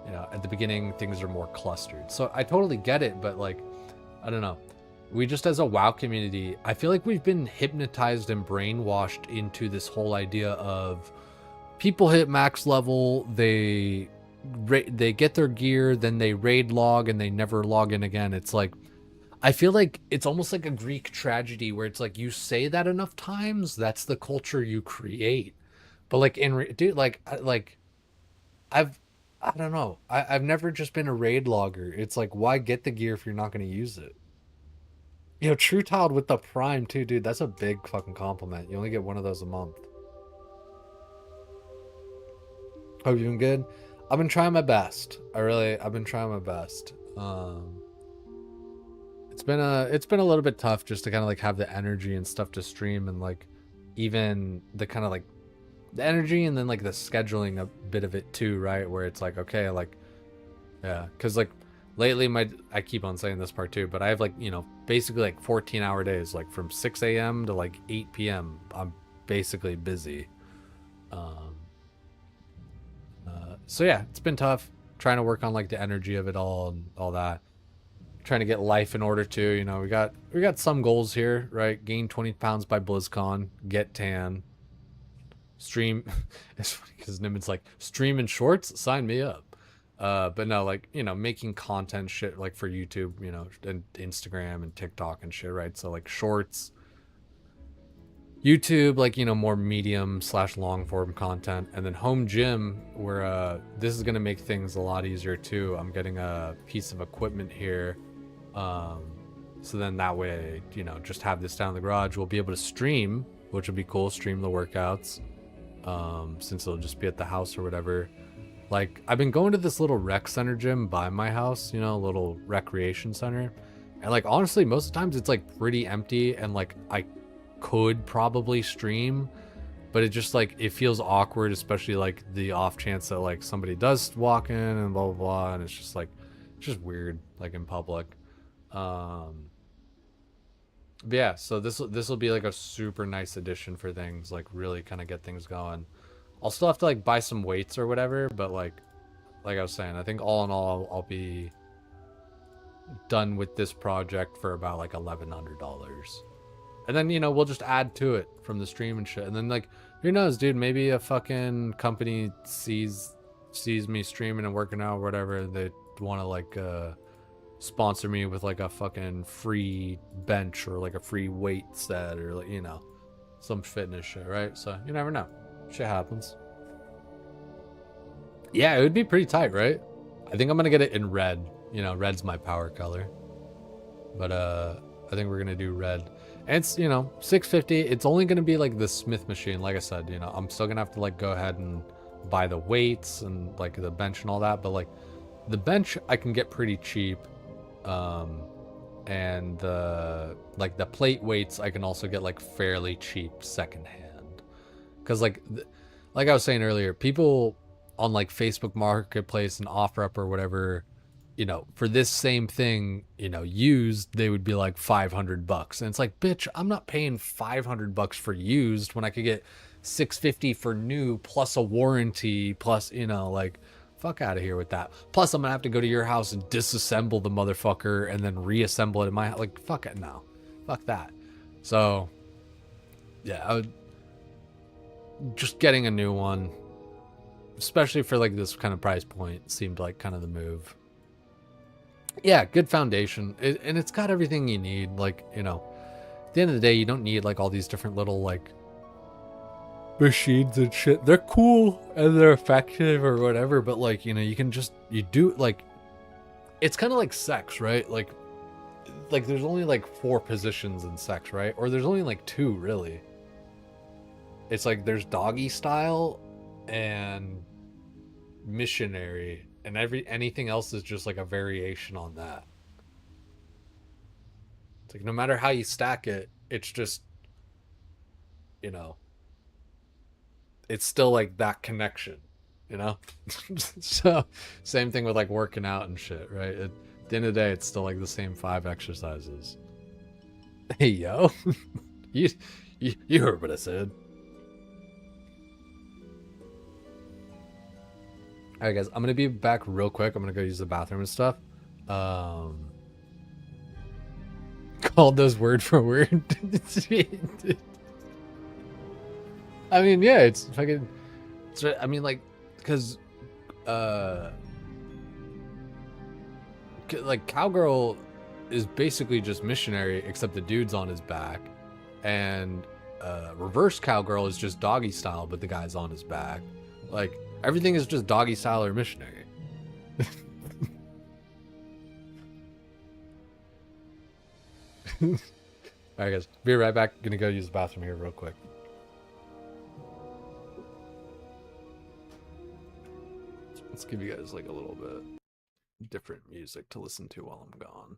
you know, at the beginning things are more clustered, so I totally get it. But like, I don't know, we just as a WoW community, I feel like we've been hypnotized and brainwashed into this whole idea of people hit max level, they get their gear, then they raid log and they never log in again. It's like, I feel like it's almost like a Greek tragedy where it's like you say that enough times, that's the culture you create. But like dude, like I don't know. I've never just been a raid logger. It's like, why get the gear if you're not going to use it? You know, True Tiled with the Prime too, dude. That's a big fucking compliment. You only get one of those a month. Hope you've been good. I've been trying my best. I've been trying my best. It's been a little bit tough just to kind of like have the energy and stuff to stream, and like even the kind of like the energy and then like the scheduling a bit of it too, right? Where it's like, okay, like, yeah, because like lately I keep on saying this part too, but I have like, you know, basically like 14-hour days, like from 6 a.m. to like 8 p.m. I'm basically busy. So yeah, it's been tough trying to work on like the energy of it all and all that. Trying to get life in order too, you know. We got some goals here, right? Gain 20 pounds by BlizzCon, get tan, stream. It's funny because Nimit's like, stream in shorts, sign me up. But no, like, you know, making content shit like for YouTube, you know, and Instagram and TikTok and shit, right? So like shorts, YouTube, like, you know, more medium / long form content, and then home gym where this is gonna make things a lot easier too. I'm getting a piece of equipment here, so then that way, you know, just have this down in the garage. We'll be able to stream, which would be cool. Stream the workouts, since it'll just be at the house or whatever. Like, I've been going to this little rec center gym by my house, you know, a little recreation center, and like honestly, most of the times it's like pretty empty, and like I could probably stream, but it just like, it feels awkward, especially like the off chance that like somebody does walk in and blah blah blah, and it's just like, it's just weird like in public. But yeah, so this will be like a super nice addition for things, like really kind of get things going. I'll still have to like buy some weights or whatever, but like I was saying, I think all in all I'll be done with this project for about like $1,100. And then, you know, we'll just add to it from the stream and shit. And then, like, who knows, dude? Maybe a fucking company sees me streaming and working out or whatever. They want to, like, sponsor me with, like, a fucking free bench or, like, a free weight set or, like, you know, some fitness shit, right? So, you never know. Shit happens. Yeah, it would be pretty tight, right? I think I'm going to get it in red. You know, red's my power color. But, I think we're going to do red. And it's, you know, $650. It's only going to be like the Smith machine. Like I said, you know, I'm still going to have to like go ahead and buy the weights and like the bench and all that. But like the bench I can get pretty cheap. And the plate weights I can also get like fairly cheap secondhand. Because like I was saying earlier, people on like Facebook Marketplace and OfferUp or whatever, you know, for this same thing, you know, used, they would be like $500. And it's like, bitch, I'm not paying $500 for used when I could get $650 for new plus a warranty plus, you know, like, fuck out of here with that. Plus, I'm gonna have to go to your house and disassemble the motherfucker and then reassemble it in my house. Like, fuck it, no. Fuck that. So, yeah, just getting a new one, especially for like this kind of price point, seemed like kind of the move. Yeah, good foundation. And it's got everything you need. Like, you know, at the end of the day, you don't need like all these different little like machines and shit. They're cool and they're effective or whatever, but like, you know, you can just, you do like, it's kind of like sex, right? Like there's only like 4 positions in sex, right? Or there's only like 2 really. It's like there's doggy style and missionary, and anything else is just like a variation on that. It's like no matter how you stack it, it's just, you know, it's still like that connection, you know? So same thing with like working out and shit, right? At the end of the day, it's still like the same 5 exercises. Hey yo. you, you heard what I said. Alright guys, I'm gonna be back real quick. I'm gonna go use the bathroom and stuff. Called those word for word. I mean, yeah, it's fucking. I mean, like, because, like, cowgirl is basically just missionary, except the dude's on his back, and reverse cowgirl is just doggy style, but the guy's on his back. Like, everything is just doggy style or missionary. All right, guys, be right back. Gonna go use the bathroom here real quick. Let's give you guys like a little bit different music to listen to while I'm gone.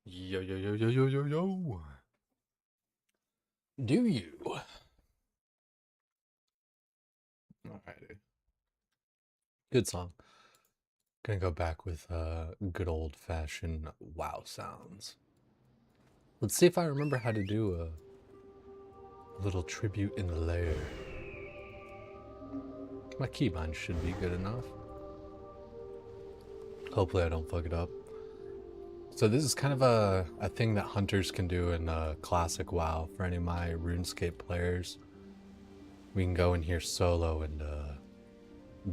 Yo, yo, yo, yo, yo, yo, yo. Do you? Alrighty. Good song. Gonna go back with good old fashioned WoW sounds. Let's see if I remember how to do a little tribute in the lair. My keybind should be good enough. Hopefully I don't fuck it up. So this is kind of a thing that hunters can do in classic WoW for any of my RuneScape players. We can go in here solo and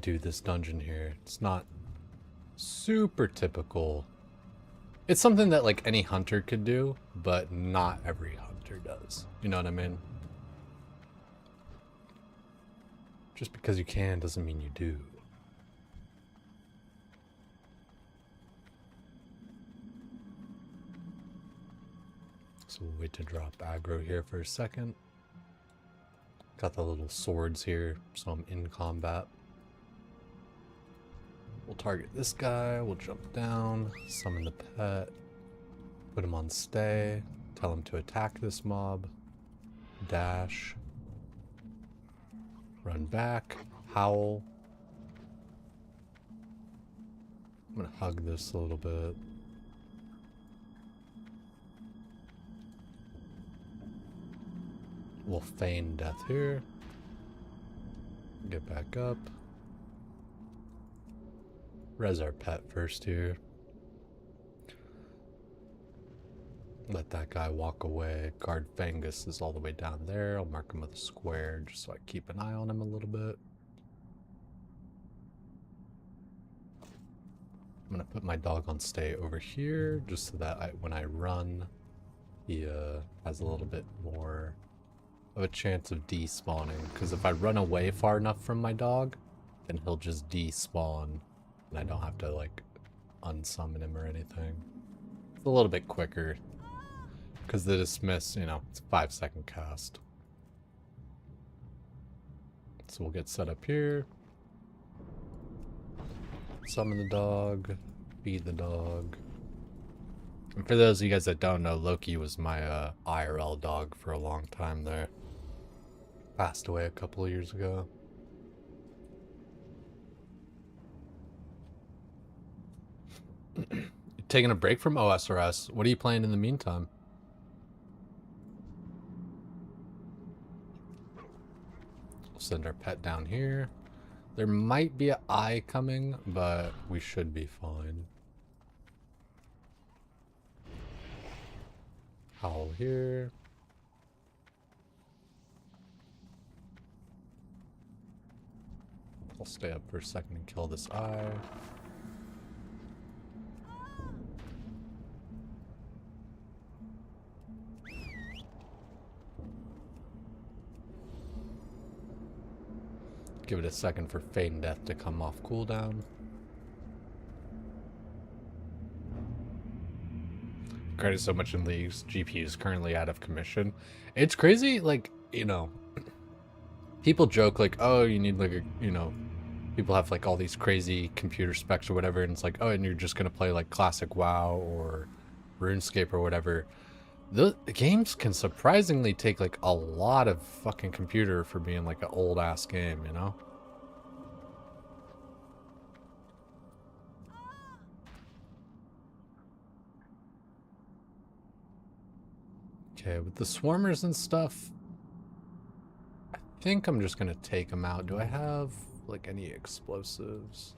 do this dungeon here. It's not super typical. It's something that like any hunter could do, but not every hunter does. You know what I mean? Just because you can doesn't mean you do. So we'll wait to drop aggro here for a second. Got the little swords here, so I'm in combat. We'll target this guy, we'll jump down, summon the pet, put him on stay, tell him to attack this mob, dash, run back, howl. I'm gonna hug this a little bit. We'll feign death here. Get back up. Res our pet first here. Let that guy walk away. Guard Fangus is all the way down there. I'll mark him with a square just so I keep an eye on him a little bit. I'm gonna put my dog on stay over here just so that when I run, he has a little bit more of a chance of despawning. Because if I run away far enough from my dog, then he'll just despawn. And I don't have to like unsummon him or anything. It's a little bit quicker. Because the dismiss, you know, it's a 5-second cast. So we'll get set up here. Summon the dog. Feed the dog. And for those of you guys that don't know, Loki was my IRL dog for a long time there. Passed away a couple of years ago. Taking a break from OSRS. What are you playing in the meantime? We'll send our pet down here. There might be an eye coming, but we should be fine. Howl here. I'll stay up for a second and kill this eye. Give it a second for Feign Death to come off cooldown. Credit so much in leagues. GPU is currently out of commission. It's crazy, like, you know, people joke like, oh, you need like a, you know, people have like all these crazy computer specs or whatever, and it's like, oh, and you're just gonna play like classic WoW or RuneScape or whatever. The games can surprisingly take like a lot of fucking computer for being like an old ass game, you know? Okay, with the swarmers and stuff, I think I'm just gonna take them out. Do I have like any explosives?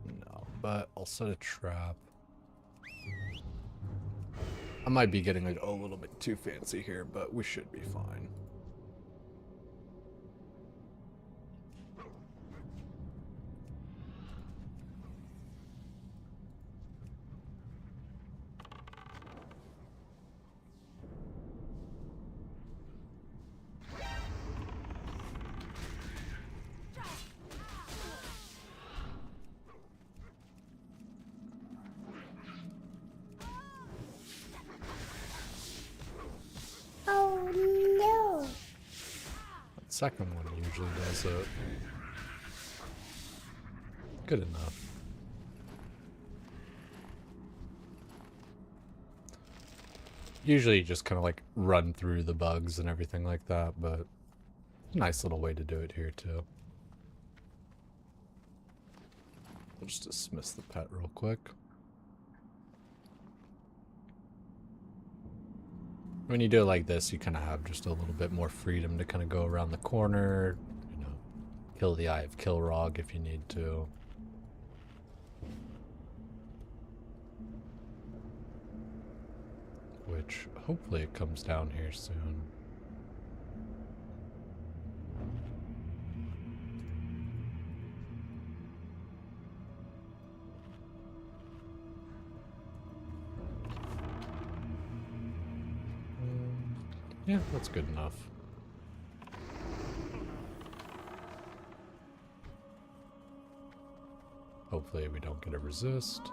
No, but I'll set a trap. I might be getting like a little bit too fancy here, but we should be fine. Oh no! That second one usually does it. Good enough. Usually you just kind of like run through the bugs and everything like that, but nice little way to do it here too. I'll just dismiss the pet real quick. When you do it like this, you kind of have just a little bit more freedom to kind of go around the corner, you know, kill the Eye of Kilrog if you need to. Which, hopefully it comes down here soon. Yeah, that's good enough. Hopefully we don't get a resist.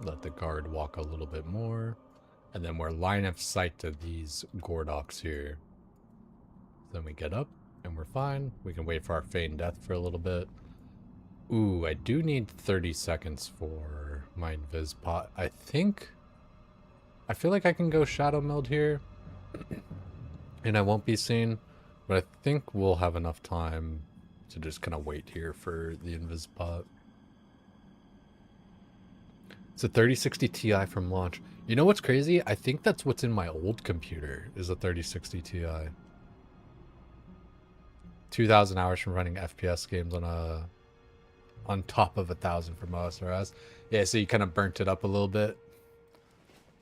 Let the guard walk a little bit more. And then we're line of sight to these Gordoks here. Then we get up and we're fine. We can wait for our feigned death for a little bit. Ooh, I do need 30 seconds for my invis pot. I feel like I can go shadow meld here. And I won't be seen. But I think we'll have enough time to just kind of wait here for the invis pot. It's a 3060 Ti from launch. You know what's crazy? I think that's what's in my old computer, is a 3060 Ti. 2,000 hours from running FPS games on top of 1,000 from OSRS. Yeah, so you kind of burnt it up a little bit.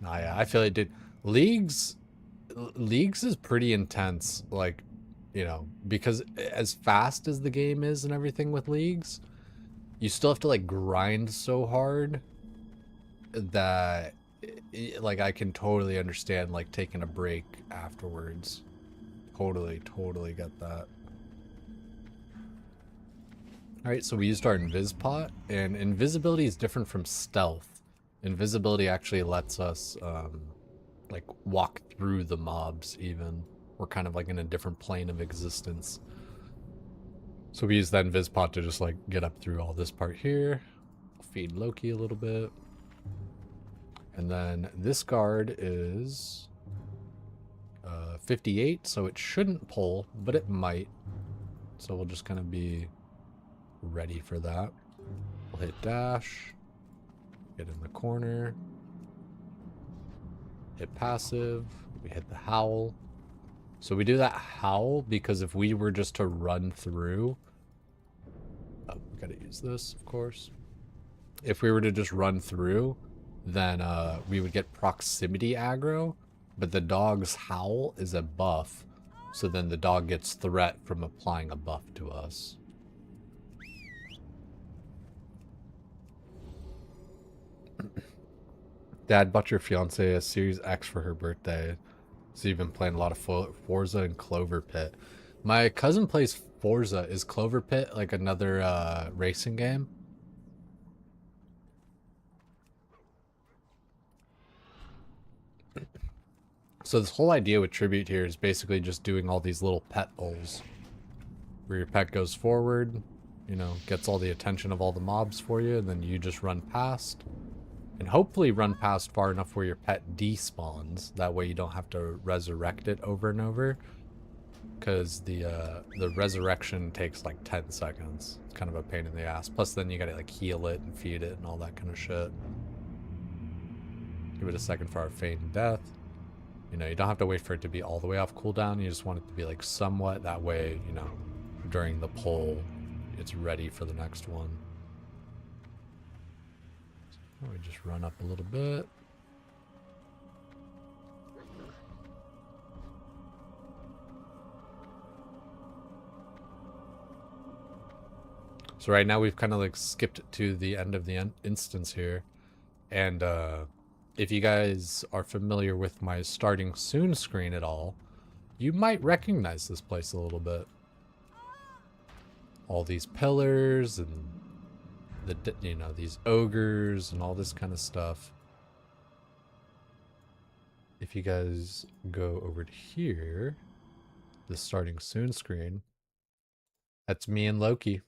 Nah, yeah, I feel it, dude. Leagues is pretty intense, like, you know, because as fast as the game is and everything with Leagues, you still have to, like, grind so hard that, like, I can totally understand, like, taking a break afterwards. Totally get that. Alright, so we used our invis pot, and invisibility is different from stealth. Invisibility actually lets us, like, walk through the mobs even. We're kind of, like, in a different plane of existence. So we use that invis pot to just, like, get up through all this part here. Feed Loki a little bit. And then this guard is 58, so it shouldn't pull, but it might. So we'll just kind of be ready for that. We'll hit dash. Get in the corner. Hit passive. We hit the howl. So we do that howl because if we were just to run through... Oh, we gotta use this, of course. If we were to just run through, then we would get proximity aggro, but the dog's howl is a buff, so then the dog gets threat from applying a buff to us. Dad bought your fiance a Series X for her birthday, so you've been playing a lot of Forza and Clover Pit. My cousin plays Forza. Is Clover Pit like another racing game? So this whole idea with Tribute here is basically just doing all these little pet bowls. Where your pet goes forward, you know, gets all the attention of all the mobs for you, and then you just run past. And hopefully run past far enough where your pet despawns. That way you don't have to resurrect it over and over. Because the resurrection takes like 10 seconds. It's kind of a pain in the ass. Plus then you gotta like heal it and feed it and all that kind of shit. Give it a second for our feigned death. You know, you don't have to wait for it to be all the way off cooldown. You just want it to be like somewhat. That way, you know, during the pull, it's ready for the next one. So we just run up a little bit. So right now we've kind of like skipped to the end of the instance here. And if you guys are familiar with my starting soon screen at all, you might recognize this place a little bit. All these pillars and the, you know, these ogres and all this kind of stuff. If you guys go over to here, the starting soon screen, that's me and Loki,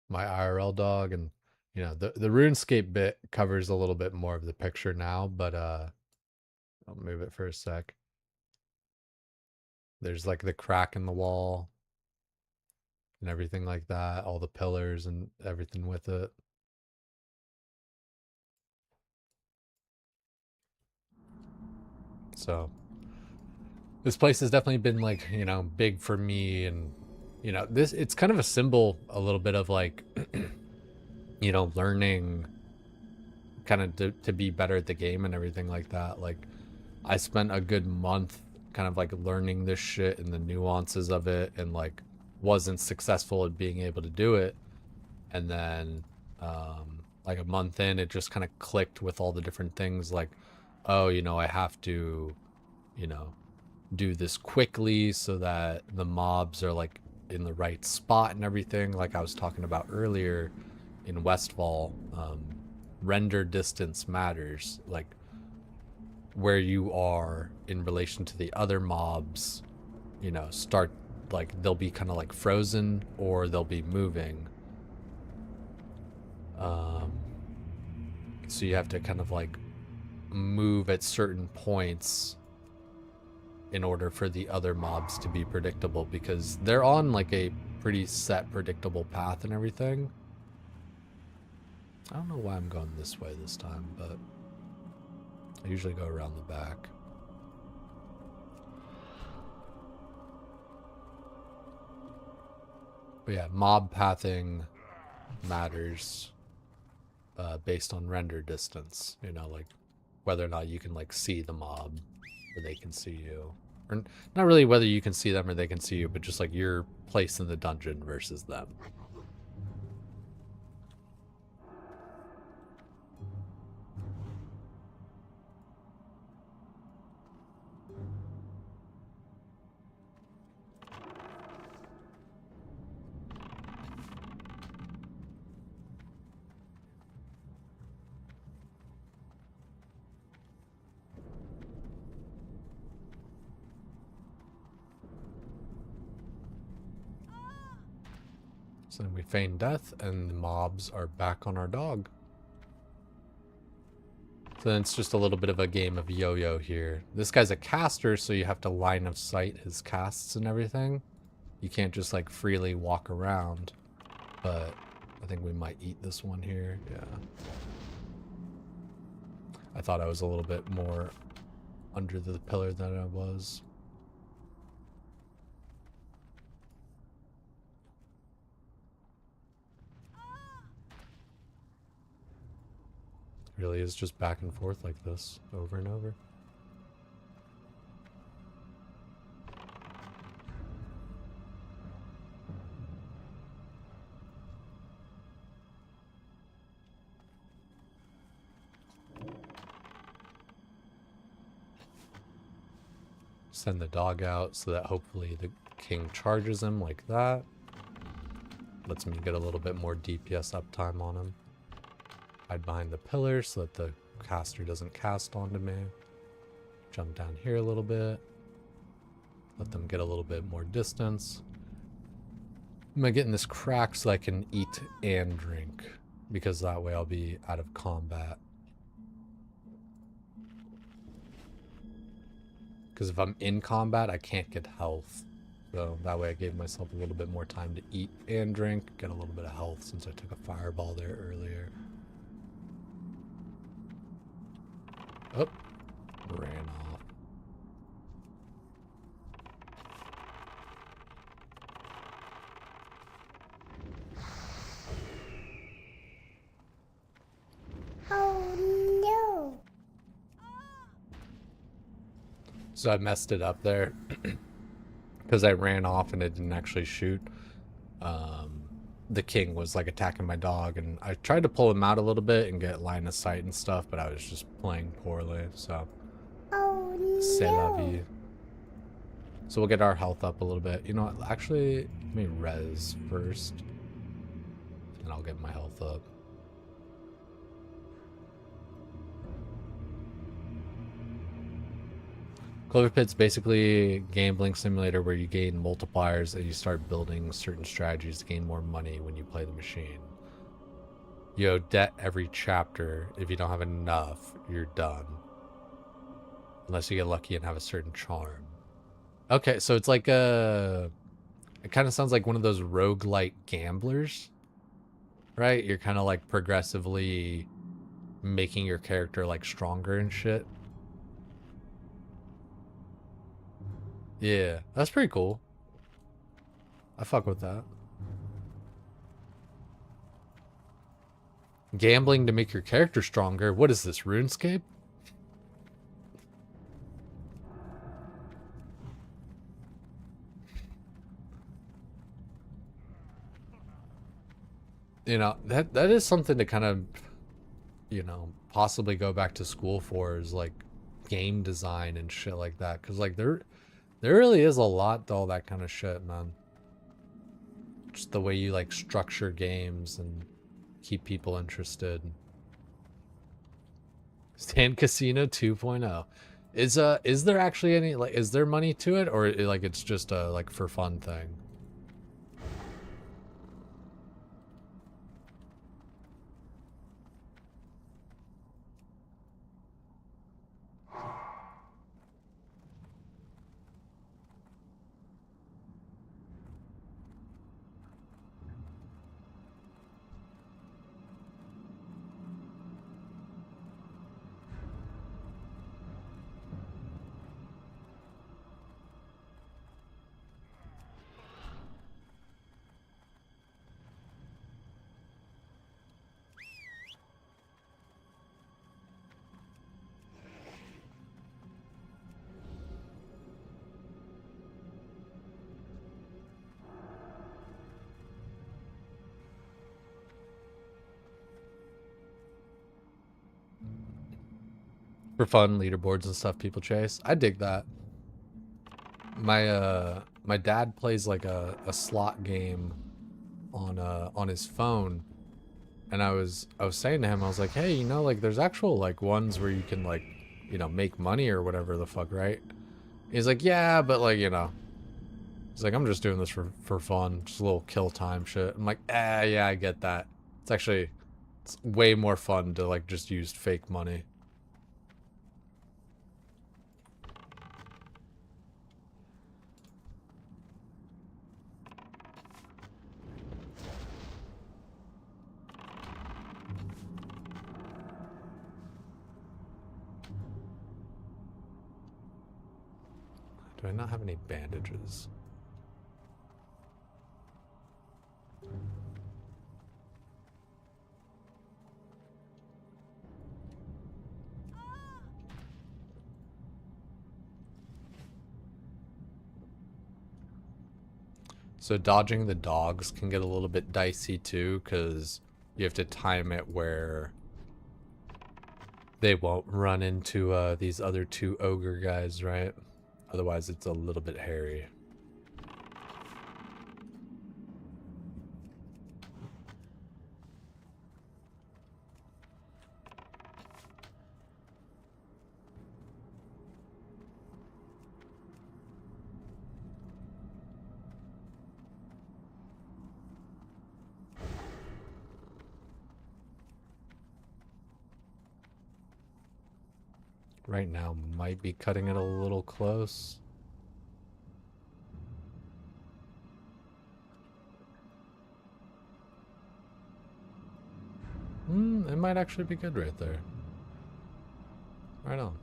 my IRL dog, and You know, the RuneScape bit covers a little bit more of the picture now, but I'll move it for a sec. There's like the crack in the wall and everything like that, all the pillars and everything with it. So this place has definitely been like, you know, big for me, and you know, it's kind of a symbol a little bit of like you know, learning kind of to be better at the game and everything like that. Like I spent a good month kind of like learning this shit and the nuances of it, and like wasn't successful at being able to do it. And then like a month in, it just kind of clicked with all the different things, like, oh, you know, I have to, you know, do this quickly so that the mobs are like in the right spot and everything, like I was talking about earlier in Westfall. Render distance matters, like where you are in relation to the other mobs, you know, start like they'll be kind of like frozen or they'll be moving. So you have to kind of like move at certain points in order for the other mobs to be predictable, because they're on like a pretty set predictable path and everything. I don't know why I'm going this way this time, but I usually go around the back. But yeah, mob pathing matters based on render distance, you know, like whether or not you can like see the mob or they can see you. Or not really whether you can see them or they can see you, but just like your place in the dungeon versus them. So then we feign death, and the mobs are back on our dog. So then it's just a little bit of a game of yo-yo here. This guy's a caster, so you have to line of sight his casts and everything. You can't just like freely walk around. But I think we might eat this one here. Yeah. I thought I was a little bit more under the pillar than I was. Really is just back and forth like this over and over. Send the dog out so that hopefully the king charges him like that. Lets me get a little bit more DPS uptime on him. Hide behind the pillar so that the caster doesn't cast onto me. Jump down here a little bit. Let them get a little bit more distance. I'm gonna get in this crack so I can eat and drink, because that way I'll be out of combat. Because if I'm in combat, I can't get health. So that way I gave myself a little bit more time to eat and drink, get a little bit of health since I took a fireball there earlier. Oh, ran off. Oh no. So I messed it up there because I ran off and it didn't actually shoot. The king was like attacking my dog, and I tried to pull him out a little bit and get line of sight and stuff, but I was just playing poorly, so c'est la vie. So we'll get our health up a little bit. You know what, actually, let me res first, and I'll get my health up. Clover Pit's basically a gambling simulator where you gain multipliers and you start building certain strategies to gain more money when you play the machine. You owe debt every chapter. If you don't have enough, you're done. Unless you get lucky and have a certain charm. Okay, so it's like a... It kind of sounds like one of those roguelike gamblers. Right? You're kind of like progressively making your character like stronger and shit. Yeah, that's pretty cool. I fuck with that. Gambling to make your character stronger. What is this, RuneScape? You know, that is something to kind of, you know, possibly go back to school for, is like game design and shit like that. Cause like there really is a lot to all that kind of shit, man. Just the way you like structure games and keep people interested. Stand Casino 2.0. Is there actually any, like, is there money to it, or like it's just a like for fun thing? For fun, leaderboards and stuff people chase. I dig that. My dad plays like a slot game on his phone, and I was saying to him, I was like, hey, you know, like there's actual like ones where you can like, you know, make money or whatever the fuck, right? He's like, yeah, but like, you know, he's like, I'm just doing this for fun, just a little kill time shit. I'm like, yeah, I get that. It's way more fun to like just use fake money. Do I not have any bandages? So dodging the dogs can get a little bit dicey too, because you have to time it where they won't run into these other two ogre guys, right? Otherwise, it's a little bit hairy. Right now might be cutting it a little close. It might actually be good right there. Right on.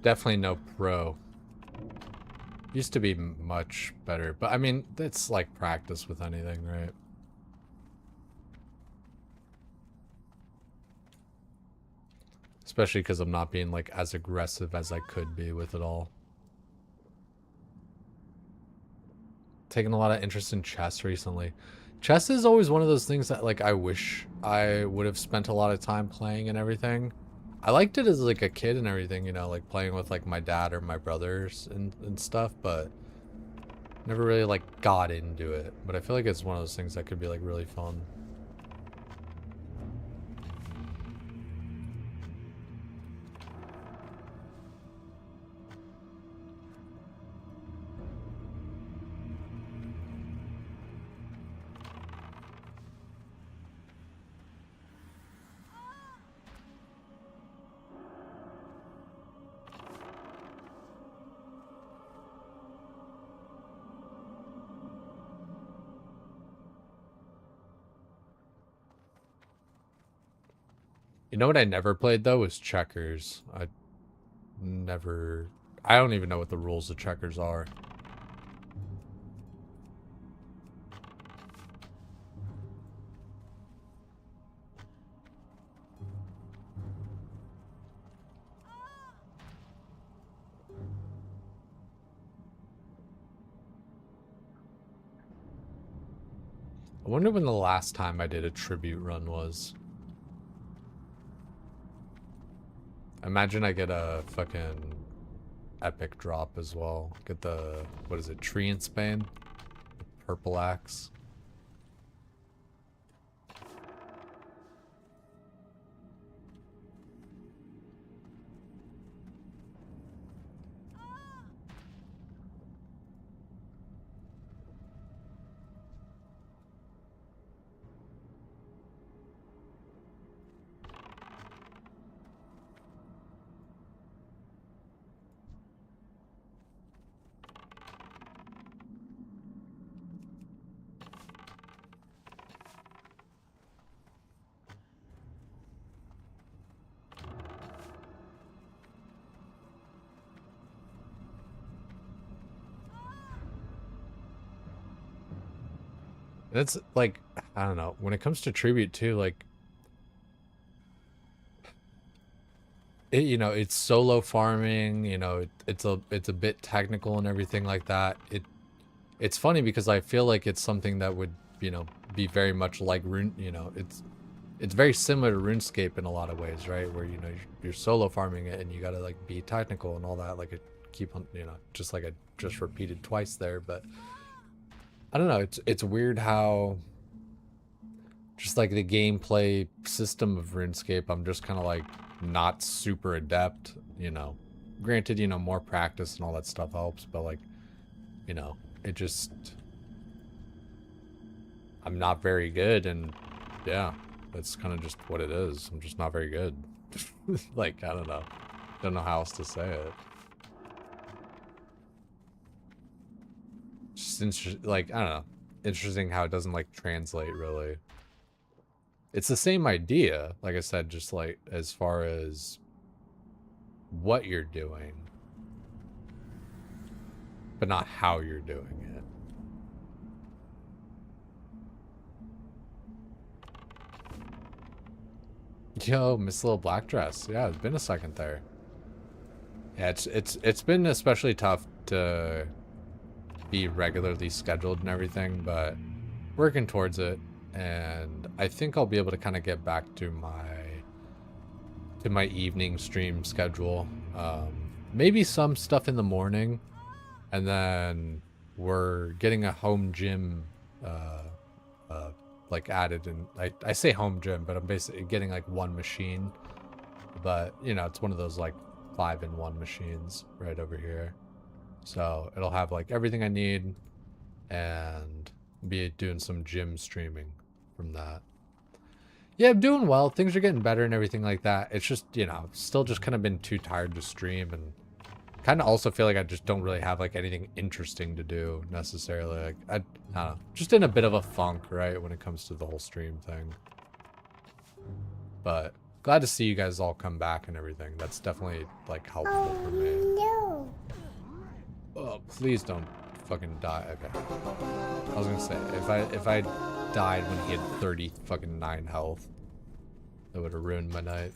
Definitely no pro. Used to be much better, but I mean, it's like practice with anything, right? Especially because I'm not being like as aggressive as I could be with it all. Taking a lot of interest in chess recently. Chess is always one of those things that like I wish I would have spent a lot of time playing and everything. I liked it as like a kid and everything, you know, like playing with like my dad or my brothers and stuff, but never really like got into it. But I feel like it's one of those things that could be like really fun. You know what I never played though was checkers. I don't even know what the rules of checkers are. I wonder when the last time I did a tribute run was. Imagine I get a fucking epic drop as well. Get the, what is it, tree in Spain? The purple axe. It's like, I don't know, when it comes to tribute too, like, it, you know, it's solo farming, you know, it's a bit technical and everything like that. It's funny because I feel like it's something that would, you know, be very much like Rune, you know, it's very similar to RuneScape in a lot of ways, right? Where, you know, you're solo farming it and you gotta like be technical and all that, like it keep on, you know, just like I just repeated twice there, but I don't know, it's weird how just like the gameplay system of RuneScape, I'm just kind of like not super adept, you know. Granted, you know, more practice and all that stuff helps, but like, you know, it just, I'm not very good, and yeah, that's kind of just what it is. I'm just not very good. Like, I don't know how else to say it. Just like, I don't know, interesting how it doesn't like translate really. It's the same idea, like I said, just like as far as what you're doing, but not how you're doing it. Yo, Miss Little Black Dress. Yeah, it's been a second there. Yeah, it's been especially tough to be regularly scheduled and everything, but working towards it, and I think I'll be able to kind of get back to my evening stream schedule. Maybe some stuff in the morning, and then we're getting a home gym like added, and I say home gym, but I'm basically getting like one machine, but you know, it's one of those like 5-in-1 machines right over here. So it'll have like everything I need, and be doing some gym streaming from that. Yeah, I'm doing well. Things are getting better and everything like that. It's just, you know, still just kind of been too tired to stream, and kind of also feel like I just don't really have like anything interesting to do necessarily. Like, I don't know, just in a bit of a funk, right, when it comes to the whole stream thing. But glad to see you guys all come back and everything. That's definitely like helpful for me. No. Oh, please don't fucking die. Okay. I was gonna say, if I died when he had 39 health, that would have ruined my night.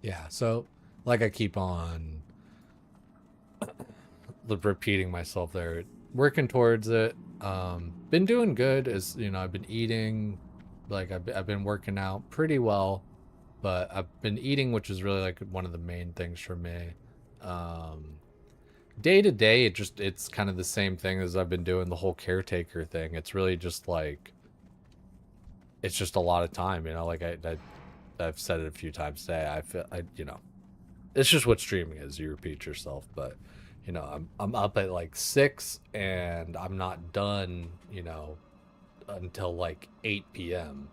Yeah, so like I keep on repeating myself there, working towards it. Been doing good, as you know, I've been eating, like I've been working out pretty well, but I've been eating, which is really like one of the main things for me. Um, Day to day, it's kind of the same thing as I've been doing the whole caretaker thing. It's really just like, it's just a lot of time, you know, like I've said it a few times today. I feel, you know, it's just what streaming is. You repeat yourself, but you know, I'm up at like 6 and I'm not done, you know, until like 8 p.m.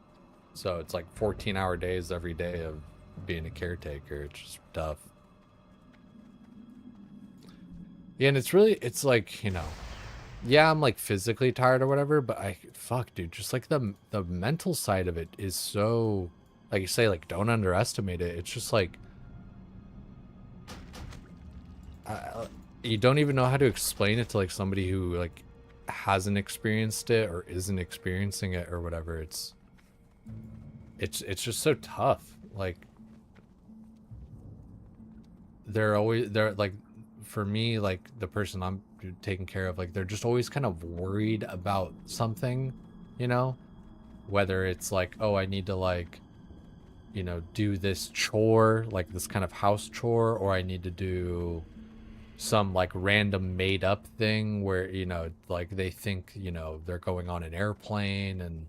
So it's like 14-hour days every day of being a caretaker. It's just tough. Yeah, and it's like, you know, yeah, I'm like physically tired or whatever, but fuck, dude, just like the mental side of it is so, like you say, like don't underestimate it. It's just like, you don't even know how to explain it to like somebody who like hasn't experienced it or isn't experiencing it or whatever. It's just so tough. Like they're like, for me, like the person I'm taking care of, like they're just always kind of worried about something, you know, whether it's like, oh, I need to like, you know, do this chore, like this kind of house chore, or I need to do some like random made up thing where, you know, like they think, you know, they're going on an airplane and,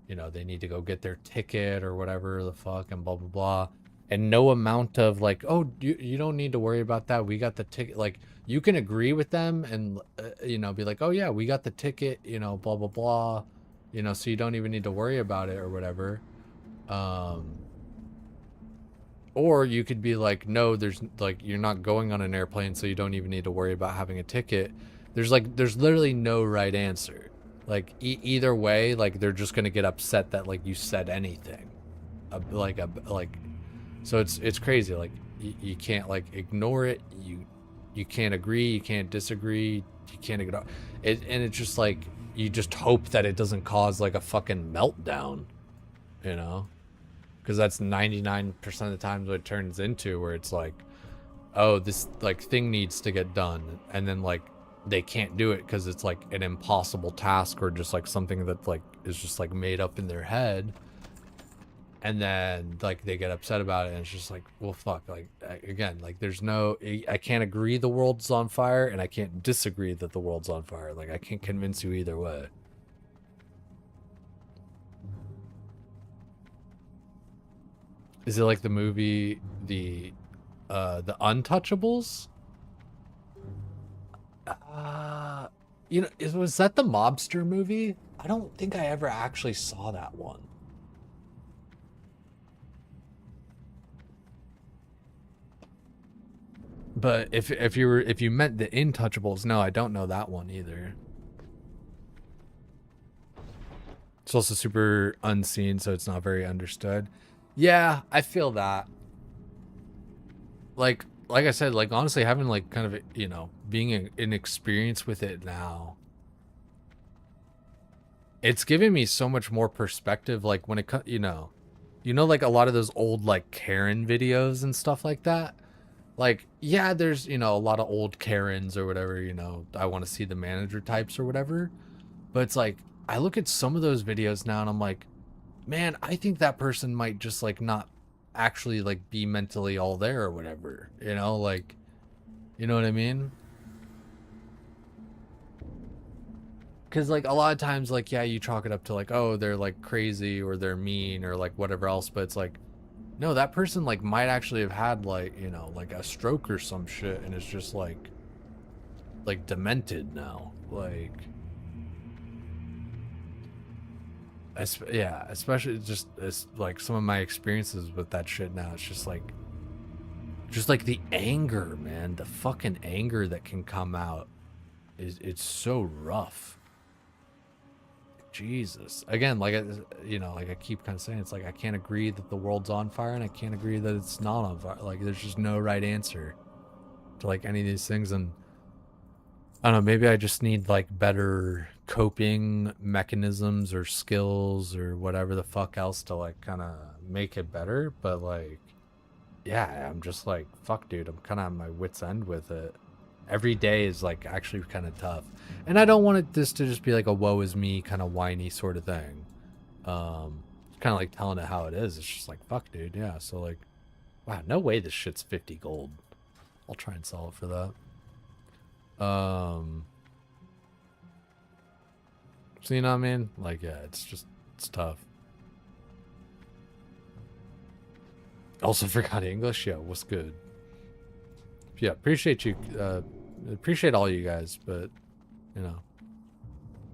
you know, they need to go get their ticket or whatever the fuck and blah blah blah. And no amount of like, oh, you don't need to worry about that, we got the ticket. Like you can agree with them and you know, be like, oh yeah, we got the ticket, you know, blah blah blah, you know, so you don't even need to worry about it or whatever. Or you could be like, no, there's like, you're not going on an airplane, so you don't even need to worry about having a ticket. There's literally no right answer. Like either way, like they're just gonna get upset that like you said anything. Like so it's crazy. Like you can't like ignore it. You can't agree. You can't disagree. You can't ignore it. And it's just like, you just hope that it doesn't cause like a fucking meltdown, you know? Because that's 99% of the times what it turns into, where it's like, oh, this like thing needs to get done, and then like they can't do it because it's like an impossible task or just like something that like is just like made up in their head, and then like they get upset about it, and it's just like, well, fuck, like again, like there's no, I can't agree the world's on fire, and I can't disagree that the world's on fire. Like I can't convince you either way. Is it like the movie, the Untouchables? You know, was that the mobster movie? I don't think I ever actually saw that one. But if you meant the Intouchables, no, I don't know that one either. It's also super unseen, so it's not very understood. Yeah, I feel that. Like I said, like honestly, having like kind of, you know, being an experience with it now, it's giving me so much more perspective. Like when it comes, you know, like a lot of those old like Karen videos and stuff like that. Like, yeah, there's, you know, a lot of old Karens or whatever, you know, I want to see the manager types or whatever. But it's like, I look at some of those videos now and I'm like, man, I think that person might just like not actually like be mentally all there or whatever, you know, like, you know what I mean? Because like a lot of times, like, yeah, you chalk it up to like, oh, they're like crazy or they're mean or like whatever else, but it's like, no, that person like might actually have had like, you know, like a stroke or some shit, and it's just like demented now, like. Yeah, especially just as like some of my experiences with that shit now, it's just like the anger, man, the fucking anger that can come out it's so rough. Jesus. Again, like, you know, like I keep kind of saying, it's like I can't agree that the world's on fire, and I can't agree that it's not on fire. Like there's just no right answer to like any of these things. And I don't know, maybe I just need like better coping mechanisms or skills or whatever the fuck else to like kind of make it better. But like, yeah, I'm just like, fuck, dude, I'm kind of on my wit's end with it. Every day is like actually kind of tough, and I don't want this to just be like a woe is me kind of whiny sort of thing. Kind of like telling it how it is. It's just like, fuck, dude, yeah. So like, wow, no way this shit's 50 gold. I'll try and sell it for that. So you know what I mean? Like, yeah, it's tough. Also forgot English. Yeah, what's good? Yeah, appreciate you. Appreciate all you guys, but you know,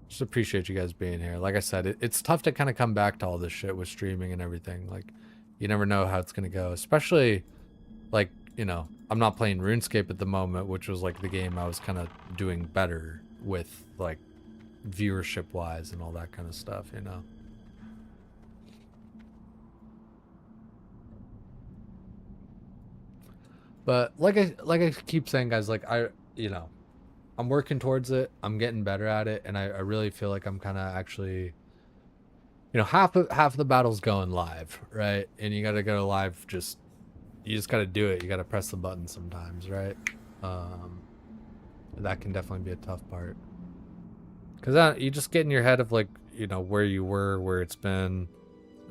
just appreciate you guys being here. Like I said, it's tough to kind of come back to all this shit with streaming and everything. Like, you never know how it's gonna go. Especially, like, you know, I'm not playing RuneScape at the moment, which was like the game I was kind of doing better with, like, viewership wise and all that kind of stuff. You know. But like I keep saying, guys, like you know, I'm working towards it. I'm getting better at it, and I really feel like I'm kind of actually, you know, half of the battle's going live, right? And you gotta go live. You just gotta do it. You gotta press the button sometimes, right? That can definitely be a tough part, because you just get in your head of like, you know, where you were, where it's been,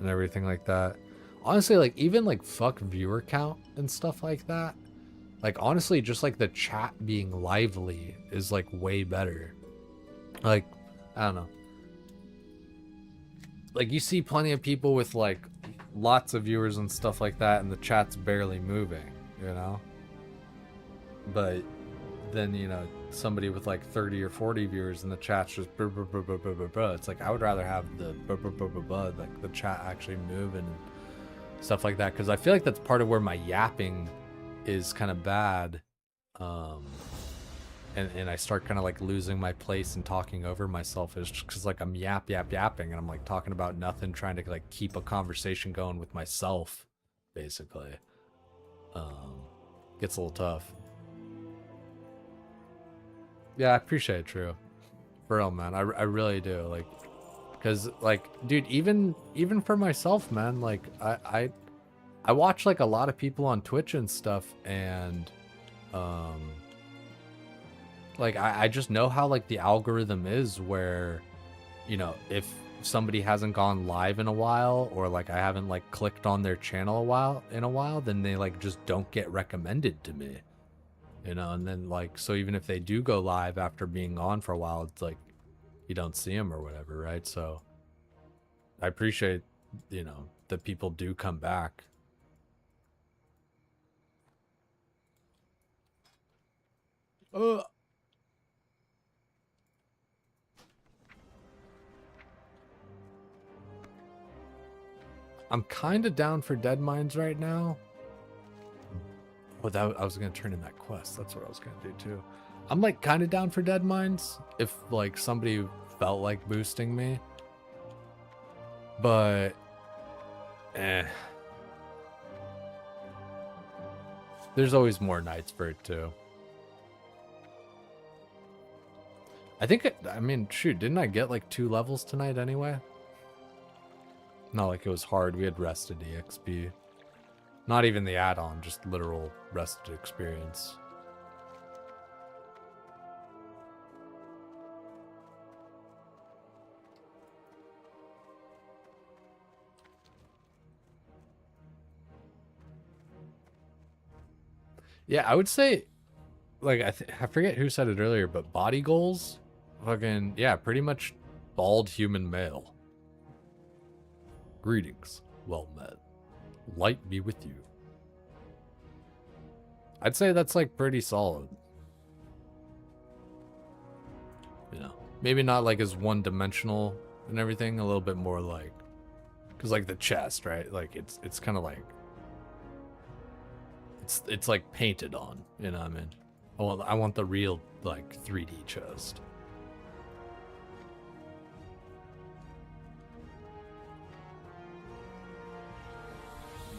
and everything like that. Honestly, like even like fuck viewer count and stuff like that. Like, honestly, just, like, the chat being lively is, like, way better. Like, I don't know. Like, you see plenty of people with, like, lots of viewers and stuff like that, and the chat's barely moving, you know? But then, you know, somebody with, like, 30 or 40 viewers and the chat's just blah, blah, blah, blah, blah, blah, blah. It's like, I would rather have the blah, blah, blah, blah, blah, like, the chat actually moving and stuff like that. Because I feel like that's part of where my yapping is kind of bad, and I start kind of like losing my place and talking over myself, is just because like I'm yapping and I'm like talking about nothing, trying to like keep a conversation going with myself, basically. Gets a little tough. Yeah, I appreciate it, True, for real, man. I really do, like, because like, dude, even for myself, man, like I watch like a lot of people on Twitch and stuff, and like I just know how like the algorithm is, where, you know, if somebody hasn't gone live in a while, or like I haven't like clicked on their channel in a while, then they like just don't get recommended to me, you know. And then like, so even if they do go live after being gone for a while, it's like you don't see them or whatever, right? So I appreciate, you know, that people do come back. I'm kind of down for Dead Mines right now. Oh, I was going to turn in that quest. That's what I was going to do too. I'm like kind of down for Dead Mines if like somebody felt like boosting me. But there's always more nights for it too. I mean, shoot, didn't I get like 2 levels tonight anyway? Not like it was hard. We had rested EXP. Not even the add-on, just literal rested experience. Yeah, I would say, like, I forget who said it earlier, but body goals, fucking, yeah, pretty much bald human male. Greetings, well met. Light be with you. I'd say that's like pretty solid. You know, maybe not like as one-dimensional and everything, a little bit more like, because like the chest, right? Like it's kind of like, it's like painted on, you know what I mean? Oh, I want the real like 3D chest.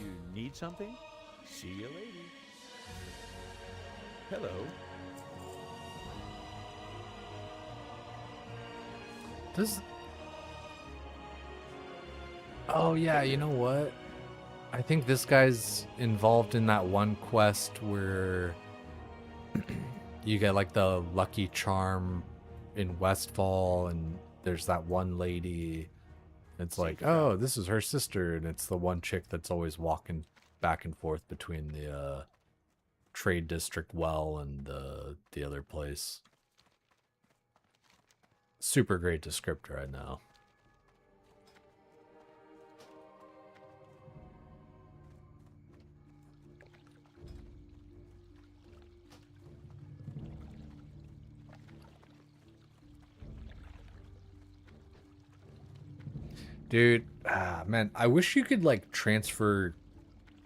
You need something? See you later. Hello. Oh yeah, you know what? I think this guy's involved in that one quest where you get like the lucky charm in Westfall, and there's that one lady. It's like, oh, this is her sister, and it's the one chick that's always walking back and forth between the trade district well and the other place. Super great descriptor, I know. Dude, man, I wish you could like transfer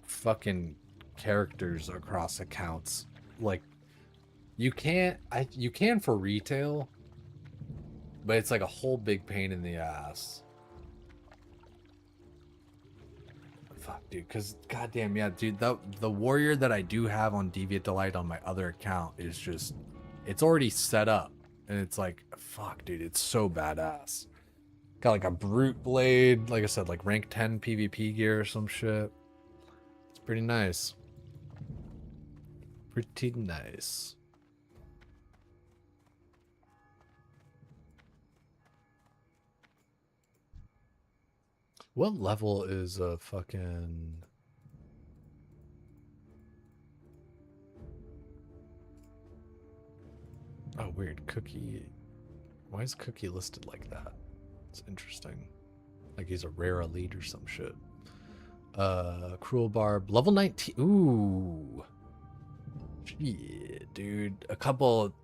fucking characters across accounts. Like, you can't. You can for retail, but it's like a whole big pain in the ass. Fuck, dude, because goddamn, yeah, dude, the warrior that I do have on Deviant Delight on my other account is just, it's already set up, and it's like, fuck, dude, it's so badass. Got like a brute blade, like I said, like rank 10 PvP gear or some shit. It's pretty nice. Pretty nice. What level is a fucking... Oh, weird. Cookie. Why is Cookie listed like that? It's interesting. Like he's a rare elite or some shit. Cruel Barb. Level 19. Ooh. Shit, dude.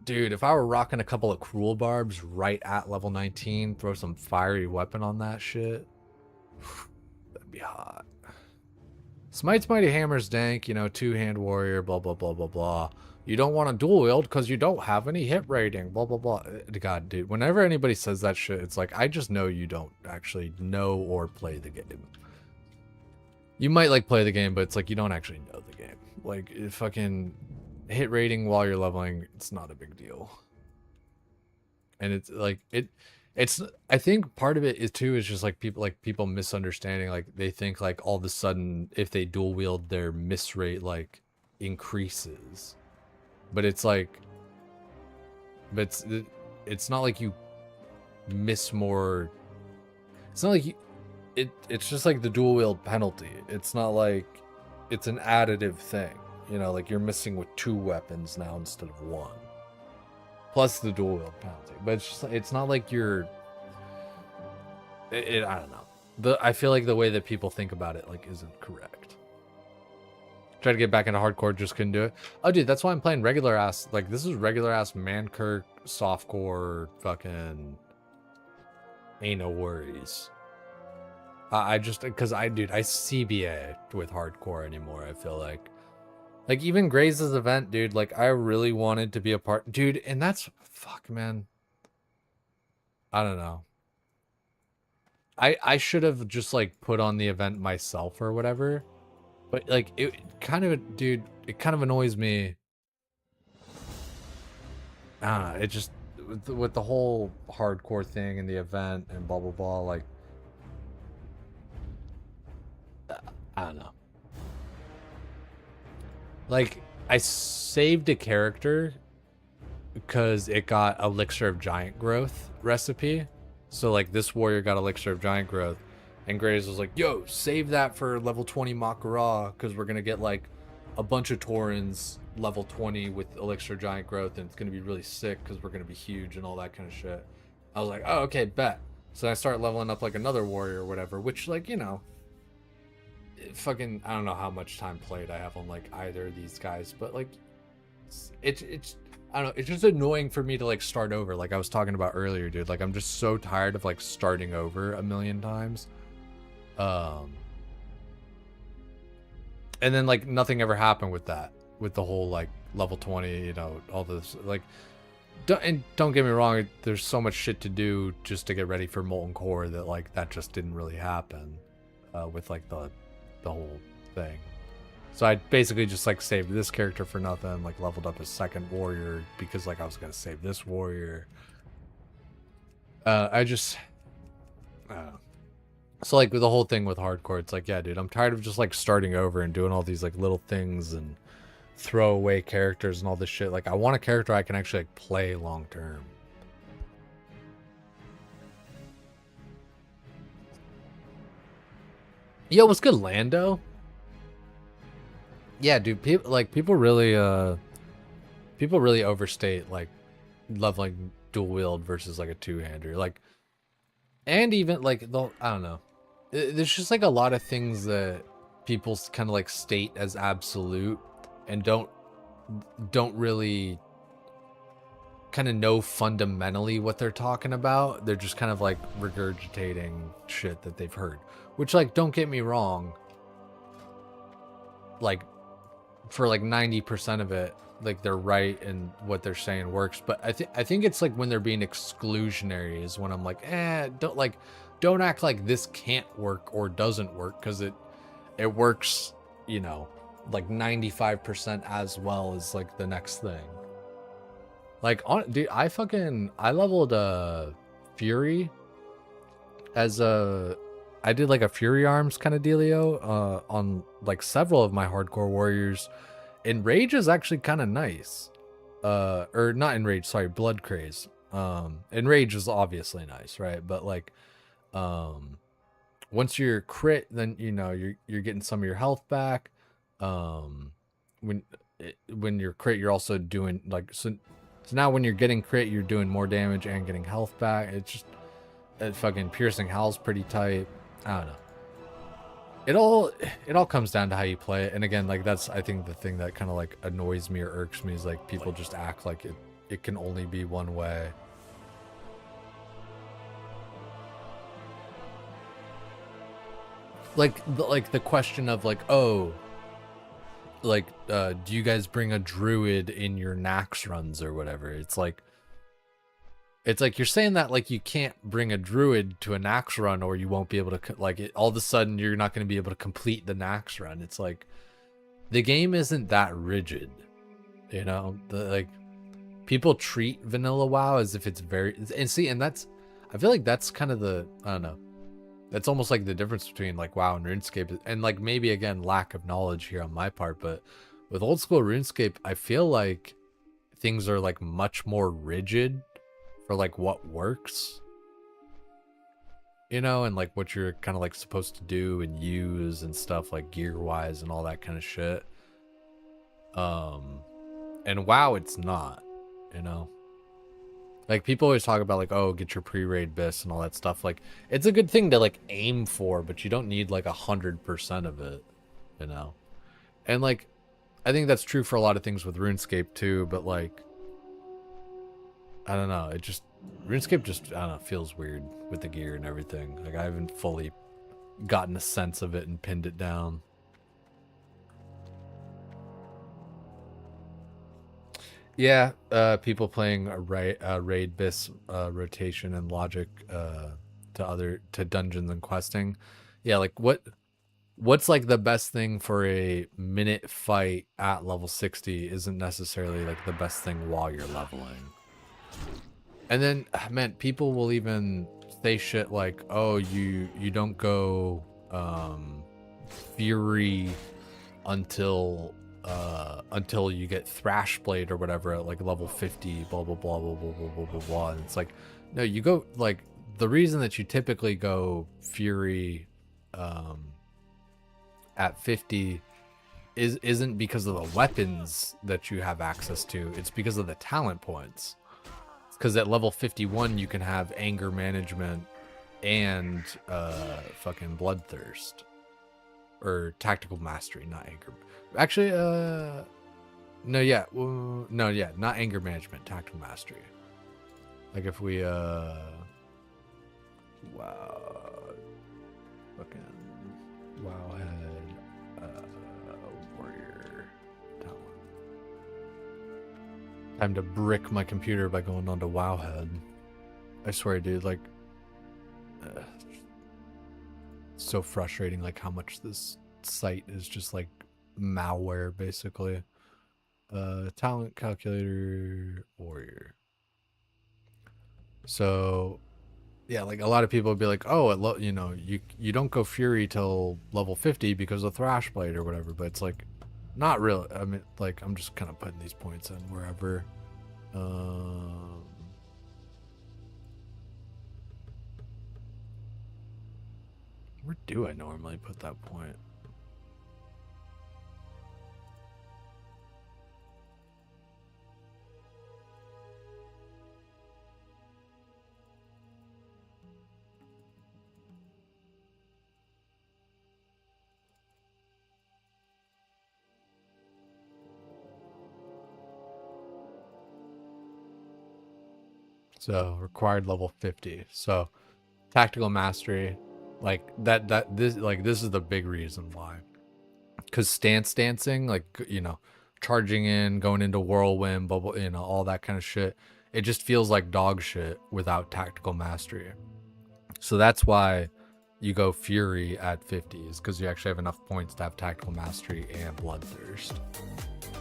Dude, if I were rocking a couple of Cruel Barbs right at level 19, throw some fiery weapon on that shit. That'd be hot. Smite's Mighty Hammer's dank, you know, two-hand warrior, blah, blah, blah, blah, blah. You don't want to dual wield because you don't have any hit rating, blah, blah, blah. God, dude, whenever anybody says that shit, it's like, I just know you don't actually know or play the game. You might, like, play the game, but it's like, you don't actually know the game. Like, fucking hit rating while you're leveling, it's not a big deal. And it's, like, it's, I think part of it is, too, is just, like, people misunderstanding. Like, they think, like, all of a sudden, if they dual wield, their miss rate, like, increases. But it's like, but it's not like you miss more. It's not like you, it's just like the dual wield penalty. It's not like it's an additive thing, you know, like you're missing with 2 weapons now instead of 1, plus the dual wield penalty. But it's just, it's not like you're. I don't know. I feel like the way that people think about it like isn't correct. Tried to get back into hardcore, just couldn't do it. Oh, dude, that's why I'm playing regular ass. Like, this is regular ass Mankirk, softcore, fucking. Ain't no worries. I just, because dude, I CBA with hardcore anymore, I feel like. Like, even Graze's event, dude, like, I really wanted to be a part. Dude, and that's, fuck, man. I don't know. I should have just, like, put on the event myself or whatever. But, like, it kind of, dude, it kind of annoys me. It just, with the whole hardcore thing and the event and blah, blah, blah, like, I don't know. Like, I saved a character because it got Elixir of Giant Growth recipe. So, like, this warrior got Elixir of Giant Growth. And Graves was like, yo, save that for level 20 Makara, because we're going to get, like, a bunch of Taurens level 20 with Elixir Giant Growth, and it's going to be really sick, because we're going to be huge and all that kind of shit. I was like, oh, okay, bet. So I start leveling up, like, another warrior or whatever, which, like, you know, fucking, I don't know how much time played I have on, like, either of these guys, but, like, it's I don't know, it's just annoying for me to, like, start over, like I was talking about earlier, dude. Like, I'm just so tired of, like, starting over a million times. And then, like, nothing ever happened with that, with the whole, like, level 20, you know, all this, like, don't get me wrong, there's so much shit to do just to get ready for Molten Core that, like, that just didn't really happen, with, like, the whole thing. So I basically just, like, saved this character for nothing, like, leveled up a second warrior because, like, I was gonna save this warrior. I don't know. So like with the whole thing with hardcore, it's like, yeah, dude, I'm tired of just like starting over and doing all these like little things and throwaway characters and all this shit. Like I want a character I can actually like play long term. Yo, what's good, Lando? Yeah, dude, people really overstate like leveling dual wield versus like a two-hander. Like, and even like the, I don't know. There's just like a lot of things that people kind of like state as absolute and don't really kind of know fundamentally what they're talking about. They're just kind of like regurgitating shit that they've heard, which, like, don't get me wrong, like for like 90% of it, like they're right and what they're saying works. But I think it's like when they're being exclusionary is when I'm like, don't act like this can't work or doesn't work, because it works, you know, like 95% as well as like the next thing. Like, dude, I leveled Fury as I did like a Fury Arms kind of dealio on like several of my hardcore warriors. Enrage is actually kind of nice. Or not Enrage, sorry, Blood Craze. Enrage is obviously nice, right? But like, once you're crit, then you know you're getting some of your health back. When you're crit, you're also doing like so now when you're getting crit, you're doing more damage and getting health back. It's just fucking piercing howl's pretty tight. I don't know. It all comes down to how you play it. And again, like that's I think the thing that kind of like annoys me or irks me is like people just act like it can only be one way. Like the question of like, oh, like do you guys bring a druid in your Nax runs or whatever? It's like you're saying that like you can't bring a druid to a Nax run or you won't be able to, like, all of a sudden you're not going to be able to complete the Nax run. It's like the game isn't that rigid, you know. Like people treat vanilla WoW as if it's very, and that's, I feel like that's kind of the, I don't know, that's almost like the difference between like WoW and RuneScape, and like maybe again lack of knowledge here on my part, but with old school RuneScape I feel like things are like much more rigid for like what works, you know, and like what you're kind of like supposed to do and use and stuff, like gear wise and all that kind of shit. And WoW, it's not, you know. Like people always talk about like, oh, get your pre-raid bis and all that stuff. Like it's a good thing to like aim for, but you don't need like 100% of it, you know. And like I think that's true for a lot of things with RuneScape too, but like I don't know, it just, RuneScape just, I don't know, feels weird with the gear and everything. Like I haven't fully gotten a sense of it and pinned it down. Yeah, people playing a raid bis rotation and logic to dungeons and questing. Yeah, like what's like the best thing for a minute fight at level 60 isn't necessarily like the best thing while you're leveling. And then, man, people will even say shit like, oh, you don't go Fury until you get Thrashblade or whatever at like level 50, blah blah blah blah blah blah blah blah blah. And it's like, no, you go, like, the reason that you typically go Fury at 50 isn't because of the weapons that you have access to, it's because of the talent points. Because at level 51 you can have anger management and fucking bloodthirst, or tactical mastery, not anger. Actually, no, yeah, well, no, yeah, not anger management, tactical mastery. Like if we wow, fucking Wowhead, warrior talent. Time to brick my computer by going onto Wowhead. I swear, dude, like, so frustrating, like how much this site is just like malware, basically. Talent calculator warrior. So yeah, like a lot of people would be like, oh, you know, you don't go Fury till level 50 because of Thrash Blade or whatever, but it's like not really. I mean, like I'm just kind of putting these points in wherever. Where do I normally put that point? So required level 50. So tactical mastery, like this is the big reason why. Because stance dancing, like, you know, charging in, going into whirlwind, bubble, you know, all that kind of shit, it just feels like dog shit without tactical mastery. So that's why you go Fury at 50, is because you actually have enough points to have tactical mastery and bloodthirst.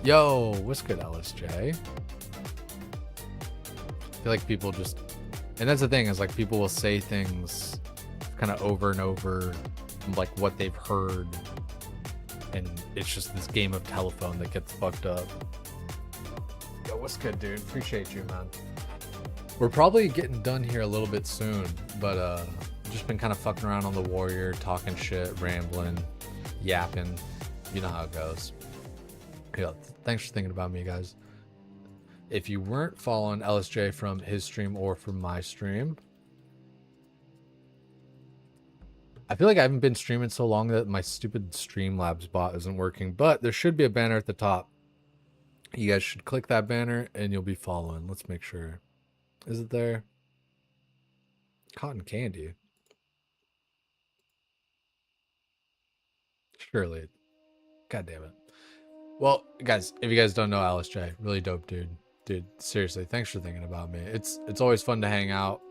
Yo, what's good, LSJ? I feel like people just, and that's the thing, is like people will say things kind of over and over, like what they've heard, and it's just this game of telephone that gets fucked up. Yo, what's good, dude? Appreciate you, man. We're probably getting done here a little bit soon, but just been kind of fucking around on the warrior, talking shit, rambling, yapping. You know how it goes. Yeah, thanks for thinking about me, guys. If you weren't following LSJ from his stream or from my stream, I feel like I haven't been streaming so long that my stupid Streamlabs bot isn't working, but there should be a banner at the top. You guys should click that banner and you'll be following. Let's make sure. Is it there? Cotton candy. Surely. God damn it. Well, guys, if you guys don't know LSJ, really dope dude. Dude, seriously, thanks for thinking about me. It's always fun to hang out.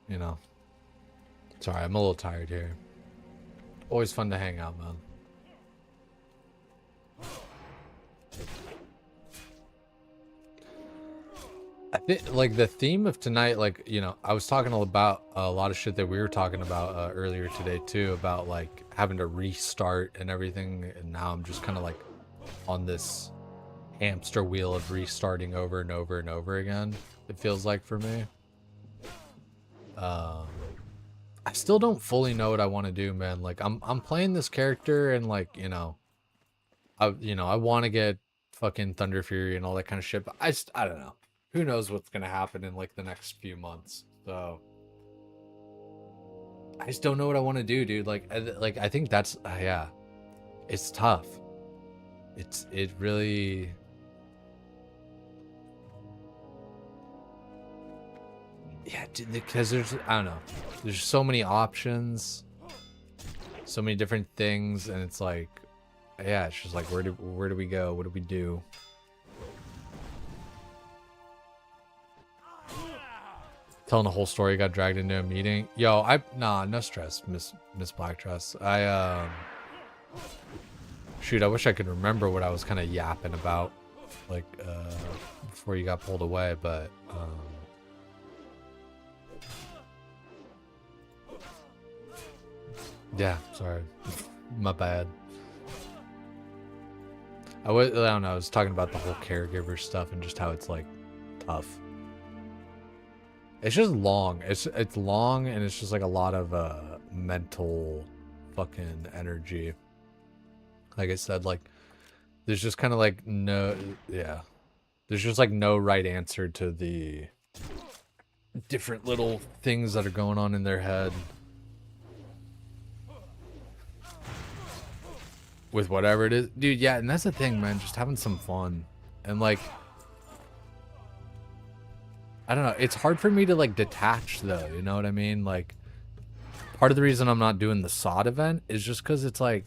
You know. Sorry, I'm a little tired here. Always fun to hang out, man. I think, like, the theme of tonight, like, you know, I was talking about a lot of shit that we were talking about earlier today, too, about, like, having to restart and everything, and now I'm just kind of, like, on this hamster wheel of restarting over and over and over again, it feels like for me. I still don't fully know what I want to do, man. Like, I'm playing this character, and, like, you know, I want to get fucking Thunderfury and all that kind of shit, but I don't know. Who knows what's gonna happen in like the next few months? So I just don't know what I want to do, dude. Like I think that's yeah, it's tough. It really. Yeah, because I don't know. There's so many options, so many different things, and it's like, yeah, it's just like where do we go? What do we do? Telling the whole story, got dragged into a meeting. Yo, nah, no stress, Miss Black Dress. Shoot, I wish I could remember what I was kind of yapping about, like, before you got pulled away, but, yeah, sorry, my bad. I don't know, I was talking about the whole caregiver stuff and just how it's, like, tough. It's just long. It's long, and it's just like a lot of mental fucking energy. Like I said, like there's just kind of like no, yeah. There's just like no right answer to the different little things that are going on in their head. With whatever it is. Dude, yeah, and that's the thing, man, just having some fun. And like, I don't know, it's hard for me to like detach though, you know what I mean? Like, part of the reason I'm not doing the SOD event is just because it's like,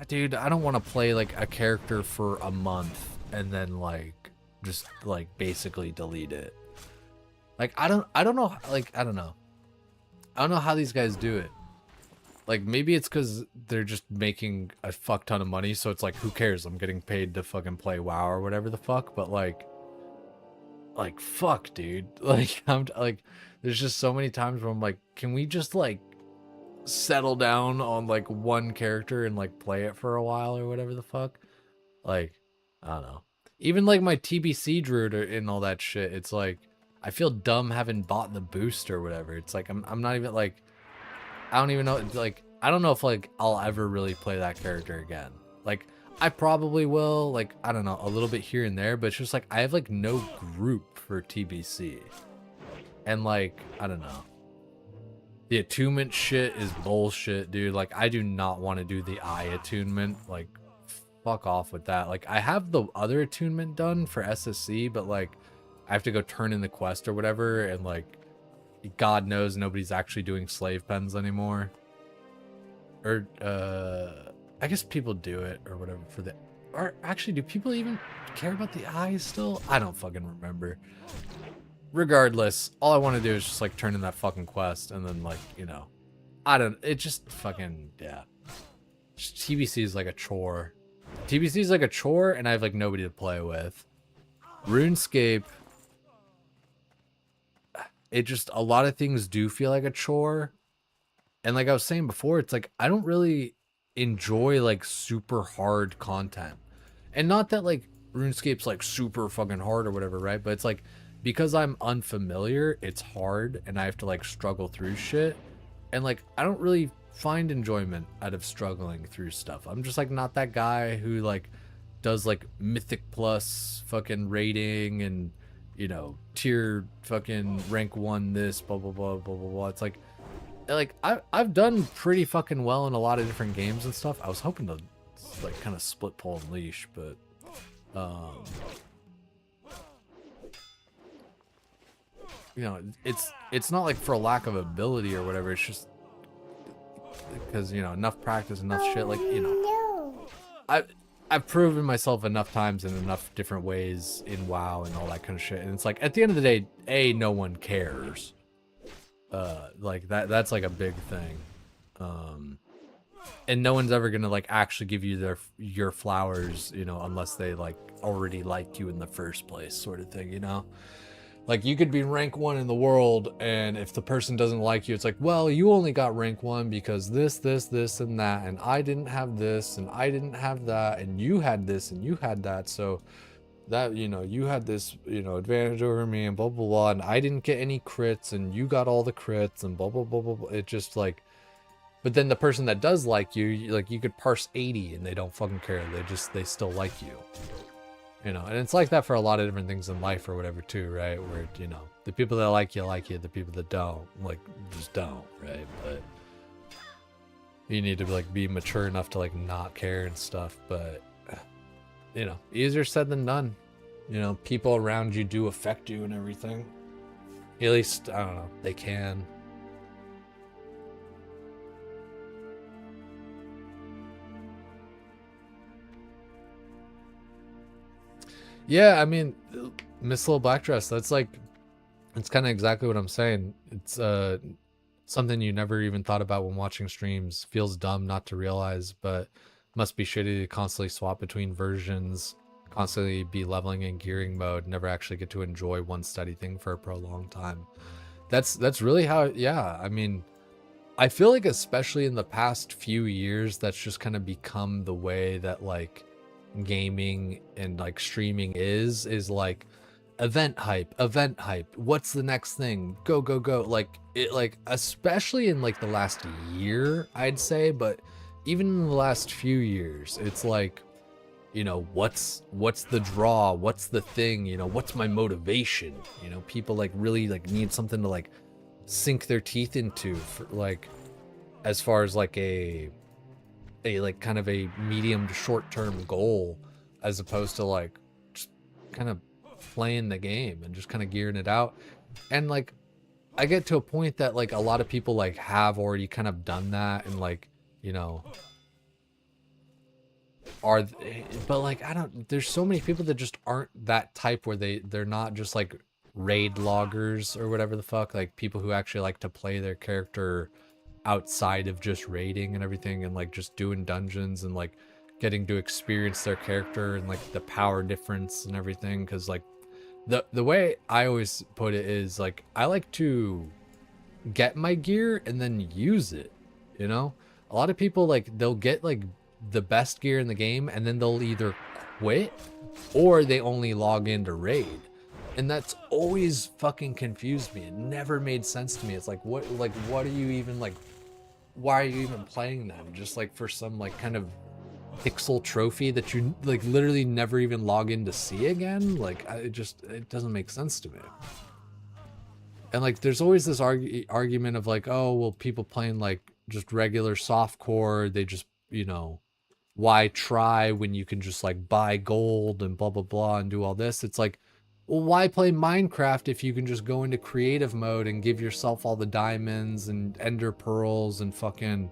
dude, I don't want to play like a character for a month and then like just like basically delete it. Like I don't know, like I don't know how these guys do it. Like maybe it's because they're just making a fuck ton of money, so it's like, who cares? I'm getting paid to fucking play WoW or whatever the fuck. But like, like, fuck, dude. Like, I'm like, there's just so many times where I'm like, can we just like settle down on like one character and like play it for a while or whatever the fuck? Like, I don't know. Even like my TBC druid and all that shit, it's like I feel dumb having bought the boost or whatever. It's like I'm not even like, I don't even know, like I don't know if like I'll ever really play that character again. Like I probably will, like I don't know, a little bit here and there, but it's just like I have like no group for TBC. And like, I don't know. The attunement shit is bullshit, dude. Like I do not want to do the eye attunement. Like fuck off with that. Like I have the other attunement done for SSC, but like I have to go turn in the quest or whatever, and like God knows nobody's actually doing slave pens anymore. Or I guess people do it or whatever for the, or actually do people even care about the eyes still? I don't fucking remember. Regardless, all I want to do is just like turn in that fucking quest, and then like, you know, I don't, it just fucking, yeah. Just TBC is like a chore. TBC is like a chore, and I have like nobody to play with. RuneScape, it just, a lot of things do feel like a chore. And like I was saying before, it's like I don't really enjoy like super hard content. And not that like RuneScape's like super fucking hard or whatever, right? But it's like because I'm unfamiliar, it's hard and I have to like struggle through shit. And like I don't really find enjoyment out of struggling through stuff. I'm just like not that guy who like does like Mythic Plus fucking rating and, you know, tier fucking rank 1 this blah blah blah blah blah blah. It's like I've done pretty fucking well in a lot of different games and stuff. I was hoping to like kind of split pole and leash, but you know, it's not like for a lack of ability or whatever. It's just because, you know, enough practice, enough shit, like, you know, I've proven myself enough times in enough different ways in WoW and all that kind of shit. And it's like at the end of the day, no one cares. Like that's like a big thing. And no one's ever gonna like actually give you your flowers, you know, unless they like already like you in the first place, sort of thing, you know? Like you could be rank 1 in the world, and if the person doesn't like you, it's like, well, you only got rank 1 because this, and that, and I didn't have this, and I didn't have that, and you had this, and you had that, so that, you know, you had this, you know, advantage over me, and blah blah blah, and I didn't get any crits, and you got all the crits, and blah blah blah blah blah. It just like, but then the person that does like you, like you could parse 80 and they don't fucking care. They still like you, you know. And it's like that for a lot of different things in life or whatever too, right? Where, you know, the people that like you, the people that don't, like, just don't, right? But you need to like be mature enough to like not care and stuff. But you know, easier said than done. You know, people around you do affect you and everything. At least, I don't know, they can. Yeah, I mean, Miss Little Black Dress, that's like, it's kind of exactly what I'm saying. It's something you never even thought about when watching streams. Feels dumb not to realize, but must be shitty to constantly swap between versions, constantly be leveling in gearing mode, never actually get to enjoy one steady thing for a prolonged time. That's really how, yeah, I mean, I feel like especially in the past few years, that's just kind of become the way that like gaming and like streaming is like event hype, what's the next thing, go, like it, like especially in like the last year, I'd say, but even in the last few years, it's like, you know, what's the draw, what's the thing, you know, what's my motivation, you know, people like really like need something to like sink their teeth into for like, as far as like a like kind of a medium to short term goal, as opposed to like just kind of playing the game and just kind of gearing it out. And like I get to a point that like a lot of people like have already kind of done that and like, you know, are, but like I don't, there's so many people that just aren't that type where they're not just like raid loggers or whatever the fuck, like people who actually like to play their character outside of just raiding and everything, and like just doing dungeons and like getting to experience their character and like the power difference and everything. Because like The way I always put it is like I like to get my gear and then use it, you know? A lot of people like they'll get like the best gear in the game and then they'll either quit or they only log in to raid. And that's always fucking confused me. It never made sense to me. It's like what are you even like, why are you even playing them? Just like for some like kind of pixel trophy that you like literally never even log in to see again? Like it doesn't make sense to me. And like there's always this argument of like, oh well, people playing like just regular softcore, they just, you know, why try when you can just like buy gold and blah blah blah and do all this. It's like, well, why play Minecraft if you can just go into creative mode and give yourself all the diamonds and ender pearls and fucking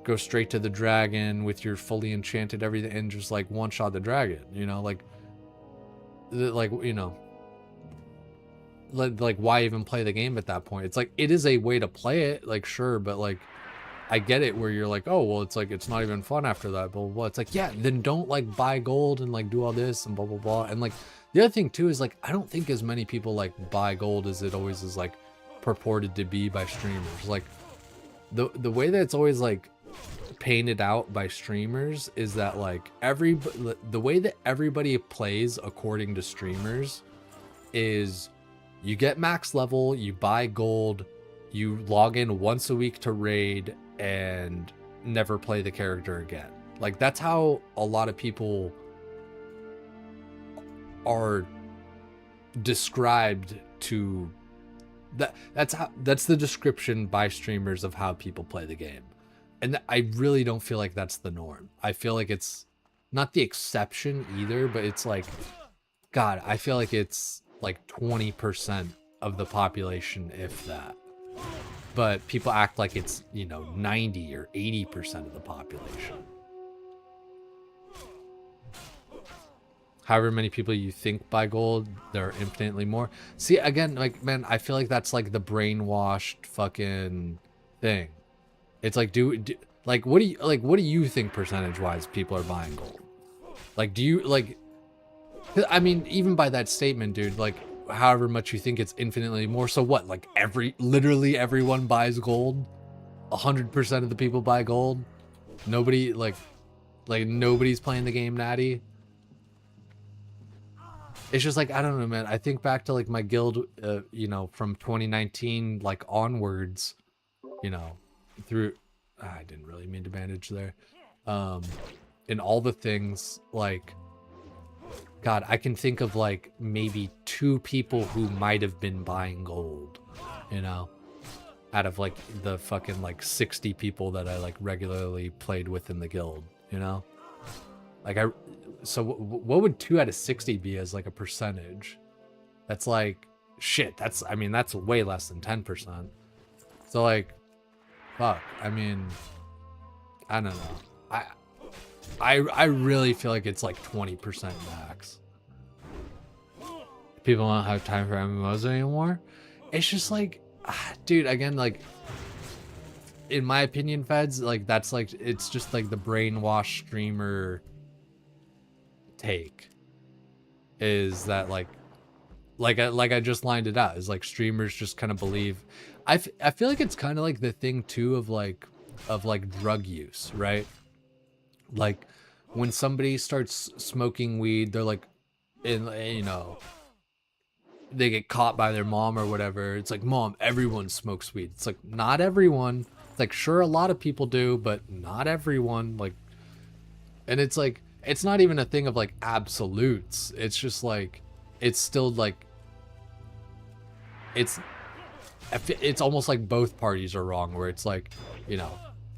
go straight to the dragon with your fully enchanted everything and just like one shot the dragon, you know? Like you know, like why even play the game at that point? It's like it is a way to play it, like sure, but like I get it where you're like, oh well, it's like it's not even fun after that, blah blah blah. It's like, yeah, then don't like buy gold and like do all this and blah blah blah. And like the other thing too is like I don't think as many people like buy gold as it always is like purported to be by streamers. Like the way that it's always like painted out by streamers is that like the way that everybody plays according to streamers is you get max level, you buy gold, you log in once a week to raid and never play the character again. Like that's how a lot of people are described to that's the description by streamers of how people play the game. And I really don't feel like that's the norm. I feel like it's not the exception either, but it's like, God, I feel like it's like 20% of the population, if that. But people act like it's, you know, 90 or 80% of the population. However many people you think buy gold, there are infinitely more. See, again, like, man, I feel like that's like the brainwashed fucking thing. It's like, like, what do you think percentage-wise people are buying gold? Like, do you, like, I mean, even by that statement, dude, like, however much you think it's infinitely more, so what? Like, literally everyone buys gold? 100% of the people buy gold? Nobody, like nobody's playing the game natty? It's just like, I don't know, man. I think back to like my guild, you know, from 2019, like onwards, you know, through, I didn't really mean to bandage there. And all the things like, God, I can think of like maybe 2 people who might have been buying gold, you know, out of like the fucking like 60 people that I like regularly played with in the guild, you know? Like so what would 2 out of 60 be as like a percentage? That's like, shit, I mean, that's way less than 10%. So like, fuck, I mean, I don't know. I really feel like it's like 20% max. People don't have time for MMOs anymore. It's just like, dude, again, like, in my opinion, Feds, like, that's like, it's just like the brainwash streamer take. Is that like I just lined it out, is like streamers just kind of believe. I feel like it's kind of like the thing too of like drug use, right? Like when somebody starts smoking weed, they're like, you know, they get caught by their mom or whatever. It's like, Mom, everyone smokes weed. It's like, not everyone. It's like, sure, a lot of people do, but not everyone. Like, and it's like, it's not even a thing of like absolutes. It's just like, it's still like, it's almost like both parties are wrong, where it's like, you know,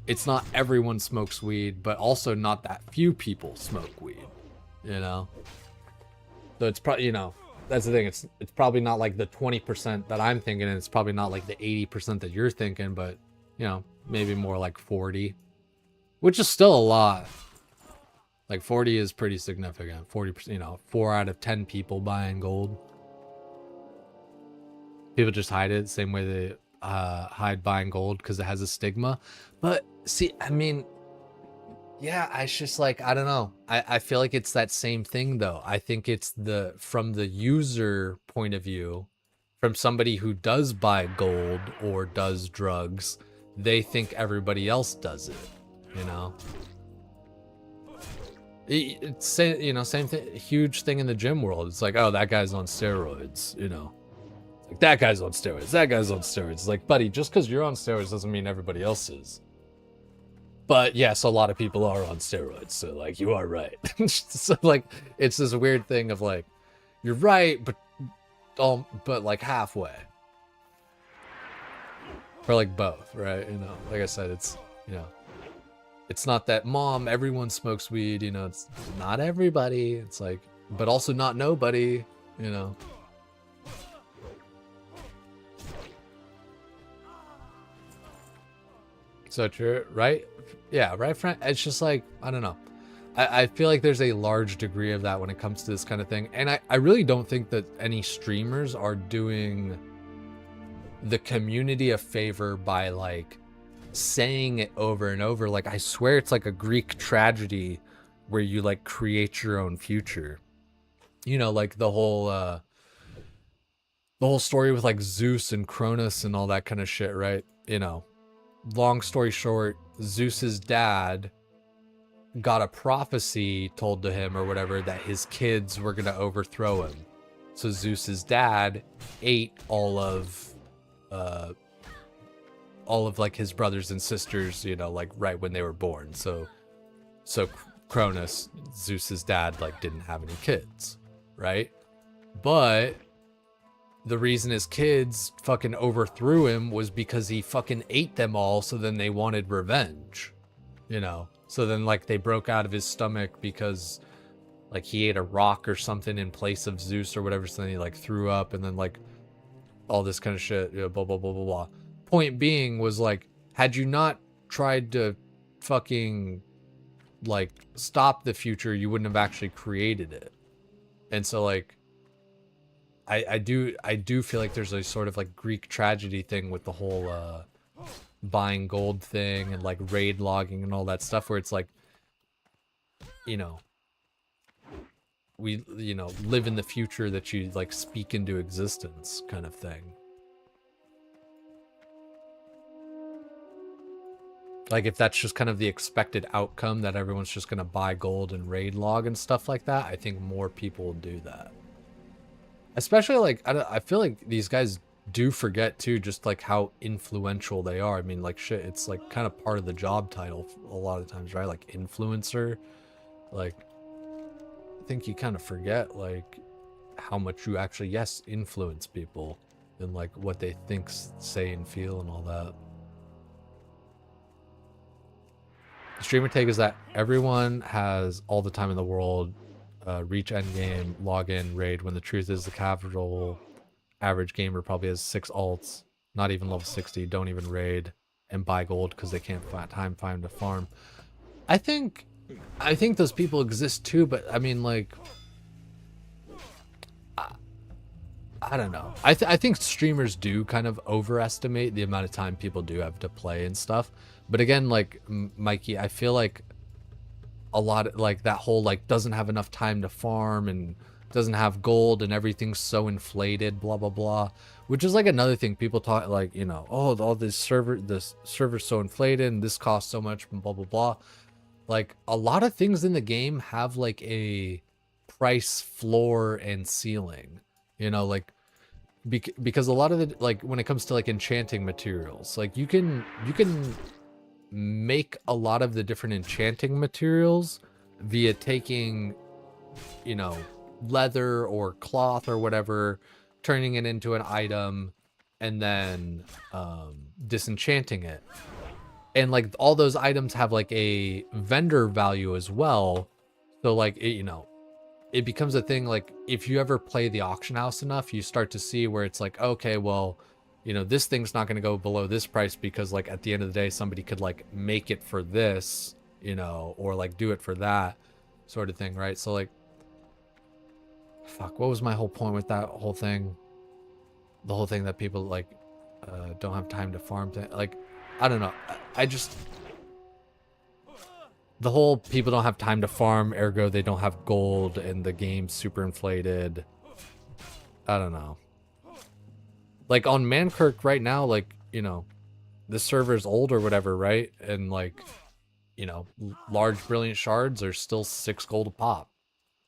it's not everyone smokes weed, but also not that few people smoke weed, you know? So it's probably, you know, that's the thing. It's probably not like the 20% that I'm thinking, and it's probably not like the 80% that you're thinking, but, you know, maybe more like 40, which is still a lot. Like 40 is pretty significant. 40%, you know, 4 out of 10 people buying gold. People just hide it the same way they hide buying gold because it has a stigma. But see, I mean, Yeah, it's just like, I don't know. I feel like it's that same thing though. I think it's from the user point of view, from somebody who does buy gold or does drugs, they think everybody else does it, you know? It's, you know, same thing, huge thing in the gym world. It's like, oh, that guy's on steroids, you know? Like, that guy's on steroids, that guy's on steroids. It's like, buddy, just because you're on steroids doesn't mean everybody else is. But yes, a lot of people are on steroids, so like you are right. So like it's this weird thing of like you're right, but like halfway. Or like both, right? You know, like I said, it's, you know, it's not that mom, everyone smokes weed, you know, it's not everybody. It's like, but also not nobody, you know. So true, right? Yeah, right, friend. It's just like, I don't know. I feel like there's a large degree of that when it comes to this kind of thing. And I really don't think that any streamers are doing the community a favor by like saying it over and over. Like, I swear it's like a Greek tragedy where you like create your own future. You know, like the whole story with like Zeus and Cronus and all that kind of shit, right? You know, long story short, Zeus's dad got a prophecy told to him or whatever that his kids were going to overthrow him. So Zeus's dad ate all of like his brothers and sisters, you know, like right when they were born. So Cronus, Zeus's dad, like didn't have any kids, right? But the reason his kids fucking overthrew him was because he fucking ate them all, so then they wanted revenge, you know? So then, like, they broke out of his stomach because, like, he ate a rock or something in place of Zeus or whatever, so then he, like, threw up, and then, like, all this kind of shit, you know, blah, blah, blah, blah, blah. Point being was, like, had you not tried to fucking, like, stop the future, you wouldn't have actually created it. And so, like, I do feel like there's a sort of like Greek tragedy thing with the whole buying gold thing and like raid logging and all that stuff, where it's like, you know, we, you know, live in the future that you like speak into existence kind of thing. Like, if that's just kind of the expected outcome, that everyone's just gonna buy gold and raid log and stuff like that, I think more people will do that. Especially, like, I feel like these guys do forget, too, just, like, how influential they are. I mean, like, shit, it's, like, kind of part of the job title a lot of times, right? Like, influencer. Like, I think you kind of forget, like, how much you actually, yes, influence people and, like, what they think, say, and feel and all that. The streamer take is that everyone has all the time in the world, reach endgame, log in, raid, when the truth is the casual average gamer probably has 6 alts, not even level 60, don't even raid, and buy gold because they can't find to farm. I think those people exist too, but I mean, like, I don't know. I think streamers do kind of overestimate the amount of time people do have to play and stuff. But again, like, Mikey, I feel like a lot of, like, that whole, like, doesn't have enough time to farm and doesn't have gold and everything's so inflated, blah, blah, blah. Which is, like, another thing people talk, like, you know, oh, all this server's so inflated and this costs so much, blah, blah, blah. Like, a lot of things in the game have, like, a price floor and ceiling. You know, like, because a lot of the, like, when it comes to, like, enchanting materials, like, you can make a lot of the different enchanting materials via taking, you know, leather or cloth or whatever, turning it into an item, and then disenchanting it. And, like, all those items have, like, a vendor value as well. So, like, it, you know, it becomes a thing, like, if you ever play the auction house enough, you start to see where it's like, okay, well, you know, this thing's not going to go below this price because, like, at the end of the day, somebody could, like, make it for this, you know, or, like, do it for that sort of thing, right? So, like, fuck, what was my whole point with that whole thing? The whole thing that people, like, don't have time to farm, like, I don't know. I just... the whole people don't have time to farm, ergo they don't have gold, and the game's super inflated. I don't know. Like on Mankirk right now, like, you know, the server's old or whatever, right? And like, you know, large brilliant shards are still 6 gold a pop.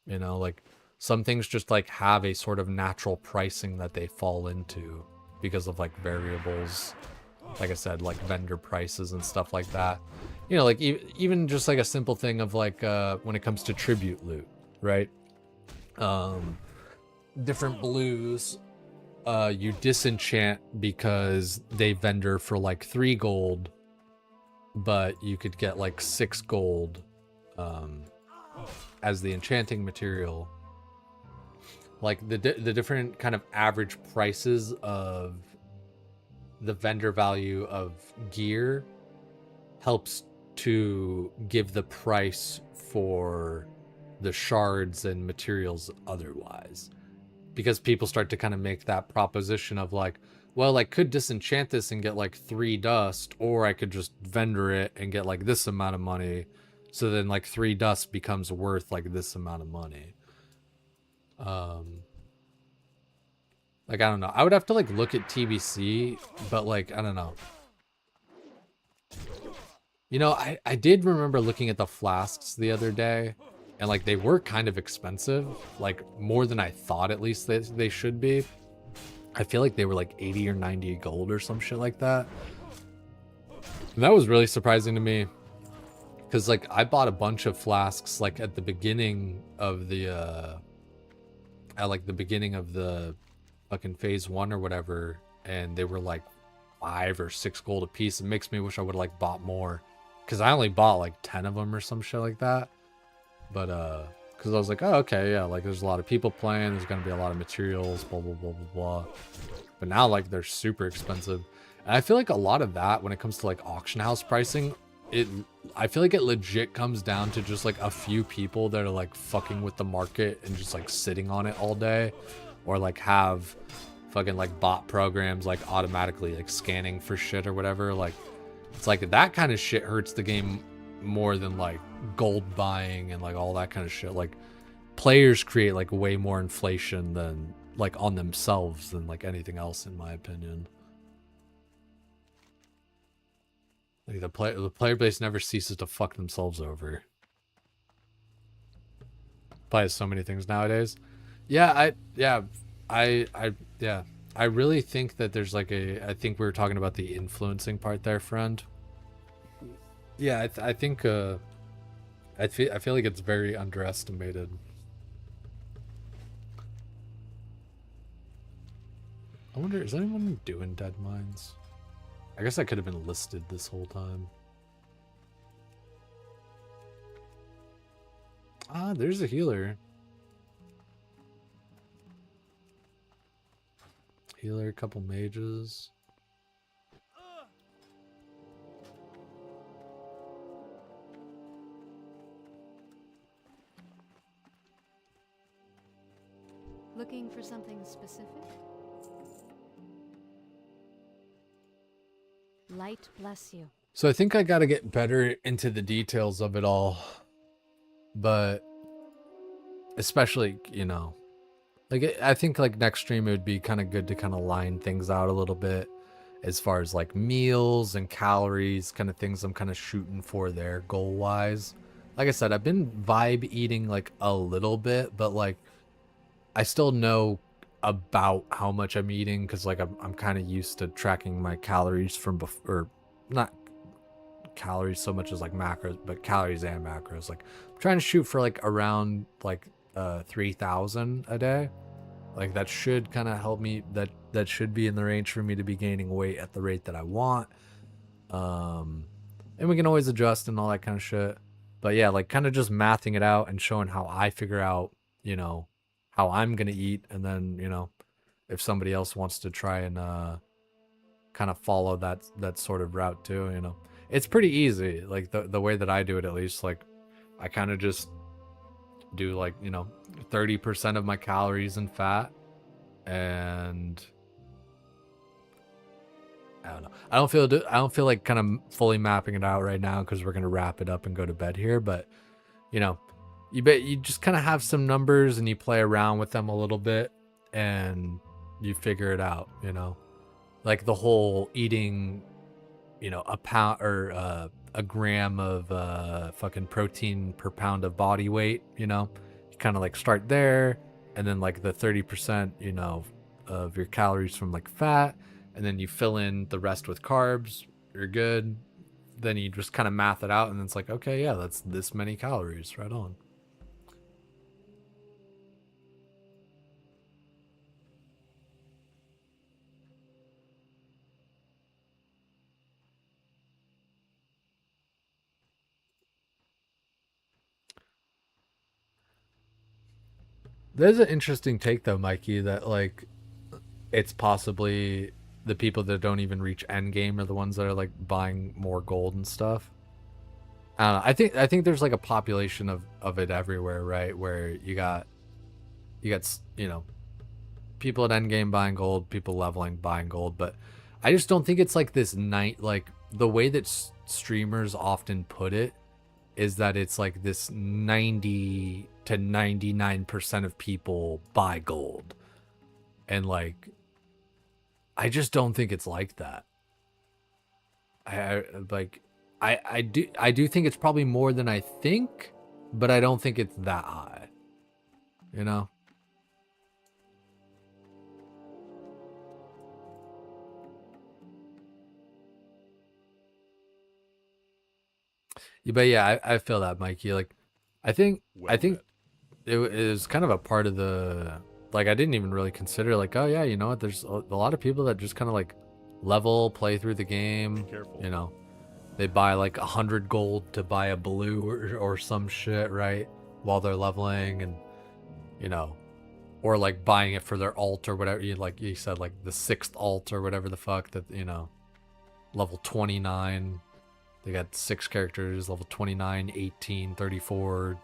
You know, like some things just like have a sort of natural pricing that they fall into because of like variables. Like I said, like vendor prices and stuff like that. You know, like even just like a simple thing of like when it comes to tribute loot, right? Different blues, you disenchant because they vendor for like 3 gold, but you could get like 6 gold as the enchanting material. Like the different kind of average prices of the vendor value of gear helps to give the price for the shards and materials otherwise. Because people start to kind of make that proposition of like, well, I could disenchant this and get like 3 dust, or I could just vendor it and get like this amount of money. So then like 3 dust becomes worth like this amount of money. Like, I don't know. I would have to like look at TBC, but like, I don't know. You know, I did remember looking at the flasks the other day, and like they were kind of expensive, like more than I thought at least they should be. I feel like they were like 80 or 90 gold or some shit like that. And that was really surprising to me, because like I bought a bunch of flasks like at the beginning of the fucking phase 1 or whatever, and they were like 5 or 6 gold a piece. It makes me wish I would have like bought more, because I only bought like 10 of them or some shit like that. But because I was like, oh, okay, yeah, like there's a lot of people playing, there's gonna be a lot of materials, blah blah blah blah blah. But now like they're super expensive, and I feel like a lot of that when it comes to like auction house pricing, I feel like it legit comes down to just like a few people that are like fucking with the market and just like sitting on it all day, or like have fucking like bot programs like automatically like scanning for shit or whatever. Like it's like that kind of shit hurts the game more than like gold buying and like all that kind of shit. Like players create like way more inflation than like on themselves than like anything else, in my opinion. Like the player base never ceases to fuck themselves over. Plays so many things nowadays. I really think that there's like I think we were talking about the influencing part there, friend. Yeah, I think I feel like it's very underestimated. I wonder, is anyone doing dead mines? I guess I could have been listed this whole time. Ah, there's a healer. Healer, a couple mages. Looking for something specific? Light bless you. So I think I gotta get better into the details of it all. But especially, you know, like I think like next stream it would be kind of good to kind of line things out a little bit as far as like meals and calories, kind of things I'm kind of shooting for there goal wise. Like I said, I've been vibe eating like a little bit, but like I still know about how much I'm eating, because like I'm kind of used to tracking my calories from before, or not calories so much as like macros, but calories and macros. Like I'm trying to shoot for like around like 3,000 a day. Like that should kind of help me, that should be in the range for me to be gaining weight at the rate that I want. And we can always adjust and all that kind of shit. But yeah, like kind of just mathing it out and showing how I figure out, you know, how I'm gonna eat, and then, you know, if somebody else wants to try and kind of follow that sort of route too, you know, it's pretty easy. Like the way that I do it, at least, like I kind of just do like, you know, 30% of my calories in fat, and I don't know. I don't feel like kind of fully mapping it out right now because we're gonna wrap it up and go to bed here. But you know, you just kind of have some numbers and you play around with them a little bit and you figure it out. You know, like the whole eating, you know, a pound or a gram of fucking protein per pound of body weight. You know, you kind of like start there, and then like the 30%, you know, of your calories from like fat, and then you fill in the rest with carbs. You're good. Then you just kind of math it out, and it's like, okay, yeah, that's this many calories. Right on. There's an interesting take though, Mikey, that like it's possibly the people that don't even reach end game are the ones that are like buying more gold and stuff. I don't know. I think there's like a population of it everywhere, right? Where you know, people at end game buying gold, people leveling buying gold, but I just don't think it's like this night, like the way that streamers often put it is that it's like this 90 to 99% of people buy gold. And like I just don't think it's like that. I do think it's probably more than I think, but I don't think it's that high. You know? But yeah, I feel that, Mikey. Like, I think it was kind of a part of the, like, I didn't even really consider like, oh yeah, you know what? There's a lot of people that just kind of like level, play through the game. You know, they buy like 100 gold to buy a blue or some shit, right? While they're leveling, and you know, or like buying it for their alt or whatever. Like you said, like the 6th alt or whatever the fuck that, you know, level 29. They got 6 characters, level 29, 18, 34,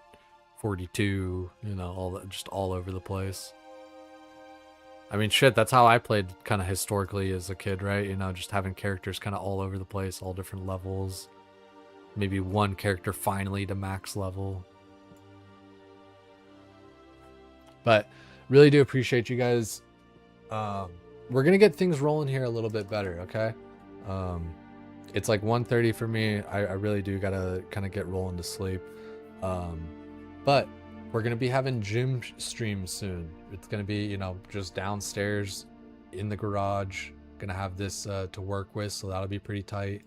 42, you know, all that, just all over the place. I mean, shit, that's how I played kind of historically as a kid, right? You know, just having characters kind of all over the place, all different levels. Maybe one character finally to max level. But really do appreciate you guys. We're going to get things rolling here a little bit better, okay? It's like 1:30 for me. I really do gotta kind of get rolling to sleep. But we're gonna be having gym streams soon. It's gonna be, you know, just downstairs in the garage. Gonna have this to work with, so that'll be pretty tight.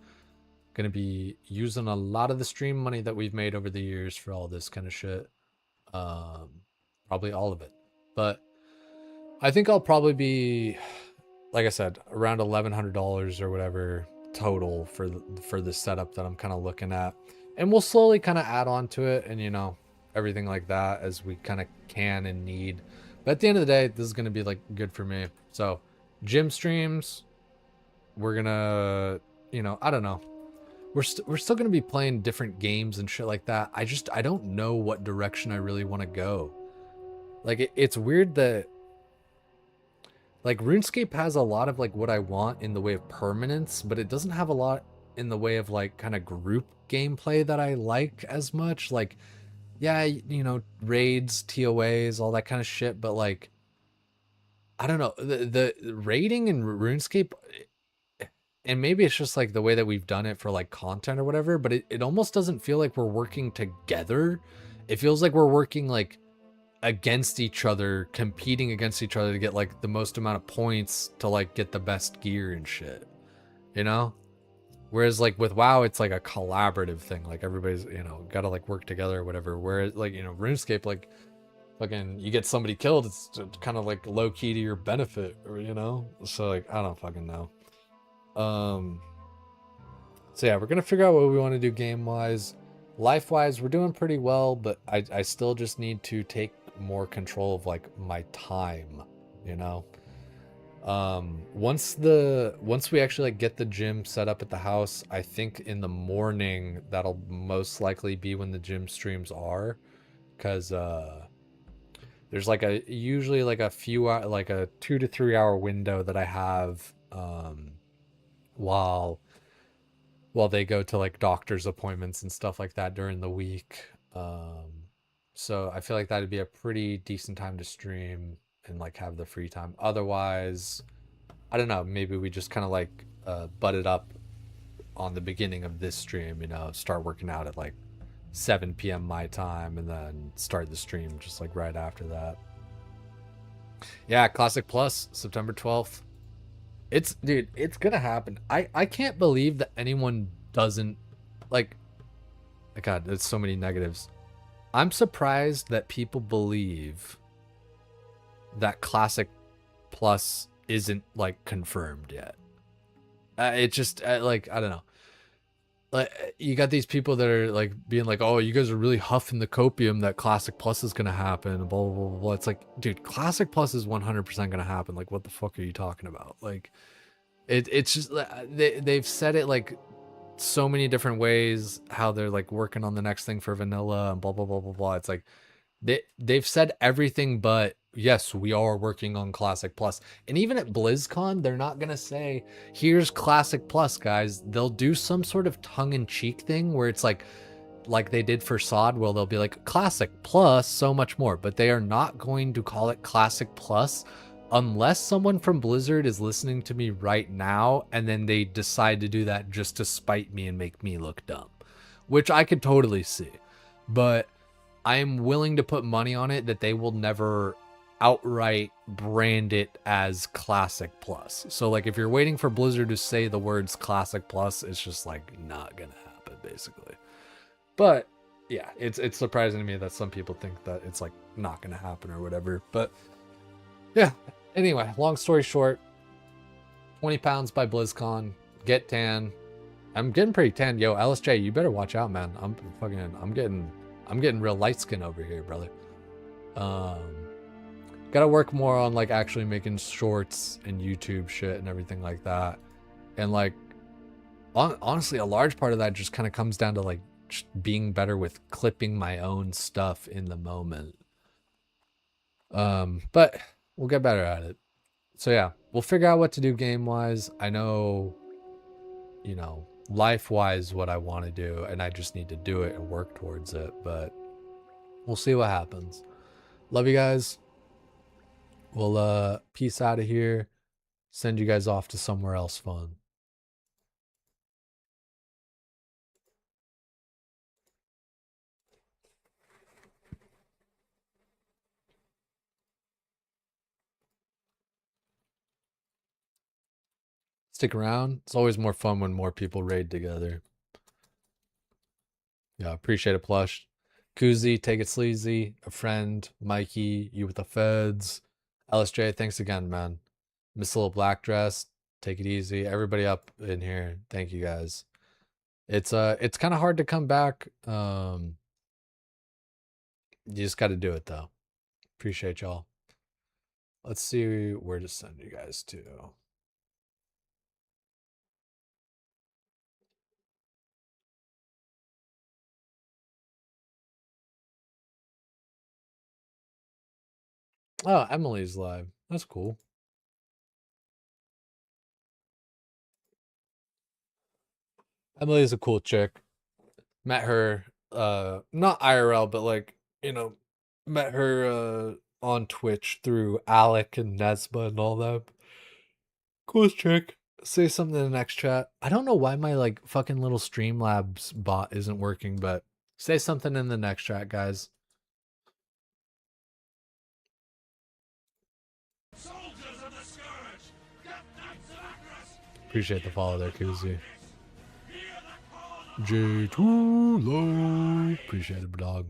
Gonna be using a lot of the stream money that we've made over the years for all this kind of shit. Probably all of it. But I think I'll probably be, like I said, around $1,100 or whatever total for the setup that I'm kind of looking at, and we'll slowly kind of add on to it, and you know, everything like that as we kind of can and need. But at the end of the day, this is going to be like good for me. So gym streams, we're gonna, you know, I don't know, we're still gonna be playing different games and shit like that. I don't know what direction I really want to go. Like it's weird that like RuneScape has a lot of like what I want in the way of permanence, but it doesn't have a lot in the way of like kind of group gameplay that I like as much. Like, yeah, you know, raids, TOAs, all that kind of shit, but like, I don't know, the raiding in RuneScape, and maybe it's just like the way that we've done it for like content or whatever, but it almost doesn't feel like we're working together. It feels like we're working like against each other, competing against each other to get like the most amount of points to like get the best gear and shit, you know? Whereas like with WoW, it's like a collaborative thing. Like everybody's, you know, gotta like work together or whatever. Whereas like, you know, RuneScape, like fucking you get somebody killed, it's kind of like low key to your benefit, or you know? So like, I don't fucking know. So yeah, we're gonna figure out what we want to do game wise. Life wise, we're doing pretty well, but I still just need to take more control of like my time, you know. Once we actually like get the gym set up at the house, I think in the morning that'll most likely be when the gym streams are, because there's like usually like a few like a 2 to 3 hour window that I have while they go to like doctor's appointments and stuff like that during the week. So I feel like that'd be a pretty decent time to stream and like have the free time. Otherwise, I don't know, maybe we just kind of like butt it up on the beginning of this stream, you know, start working out at like 7 p.m. my time and then start the stream just like right after that. Yeah, Classic Plus, September 12th. Dude, it's gonna happen. I can't believe that anyone doesn't, like, God, there's so many negatives. I'm surprised that people believe that Classic Plus isn't like confirmed yet. It just like, I don't know. Like, you got these people that are like being like, oh, you guys are really huffing the copium that Classic Plus is gonna happen, blah blah blah blah. It's like, dude, Classic Plus is 100% gonna happen. Like, what the fuck are you talking about? Like, it's just they've said it like so many different ways, how they're like working on the next thing for vanilla and blah blah blah blah blah. It's like they've said everything but yes, we are working on Classic Plus. And even at BlizzCon, they're not gonna say, here's Classic Plus, guys. They'll do some sort of tongue-in-cheek thing where it's like they did for SOD, where they'll be like, Classic Plus so much more, but they are not going to call it Classic Plus unless someone from Blizzard is listening to me right now and then they decide to do that just to spite me and make me look dumb, which I could totally see. But I am willing to put money on it that they will never outright brand it as Classic Plus. So like, if you're waiting for Blizzard to say the words Classic Plus, it's just like not gonna happen, basically. But yeah, it's surprising to me that some people think that it's like not gonna happen or whatever. But yeah, anyway, long story short, 20 pounds by BlizzCon, get tan. I'm getting pretty tan. Yo, LSJ, you better watch out, man. I'm getting real light skin over here, brother. Gotta work more on like actually making shorts and YouTube shit and everything like that. And like, honestly, a large part of that just kind of comes down to like just being better with clipping my own stuff in the moment. But we'll get better at it. So yeah, we'll figure out what to do game-wise. I know, you know, life-wise what I want to do, and I just need to do it and work towards it, but we'll see what happens. Love you guys. We'll peace out of here. Send you guys off to somewhere else fun. Stick around. It's always more fun when more people raid together. Yeah, appreciate it, Plush. Koozie, take it sleazy. A friend, Mikey, you with the feds. LSJ, thanks again, man. Miss Little Black Dress, take it easy. Everybody up in here, thank you guys. It's kind of hard to come back. You just got to do it though. Appreciate y'all. Let's see where to send you guys to. Oh, Emily's live. That's cool. Emily's a cool chick. Met her, not IRL, but like, you know, met her on Twitch through Alec and Nesba and all that. Cool chick. Say something in the next chat. I don't know why my like fucking little Streamlabs bot isn't working, but say something in the next chat, guys. Appreciate the follow there, Koozie. J2 Low. Appreciate it, dog.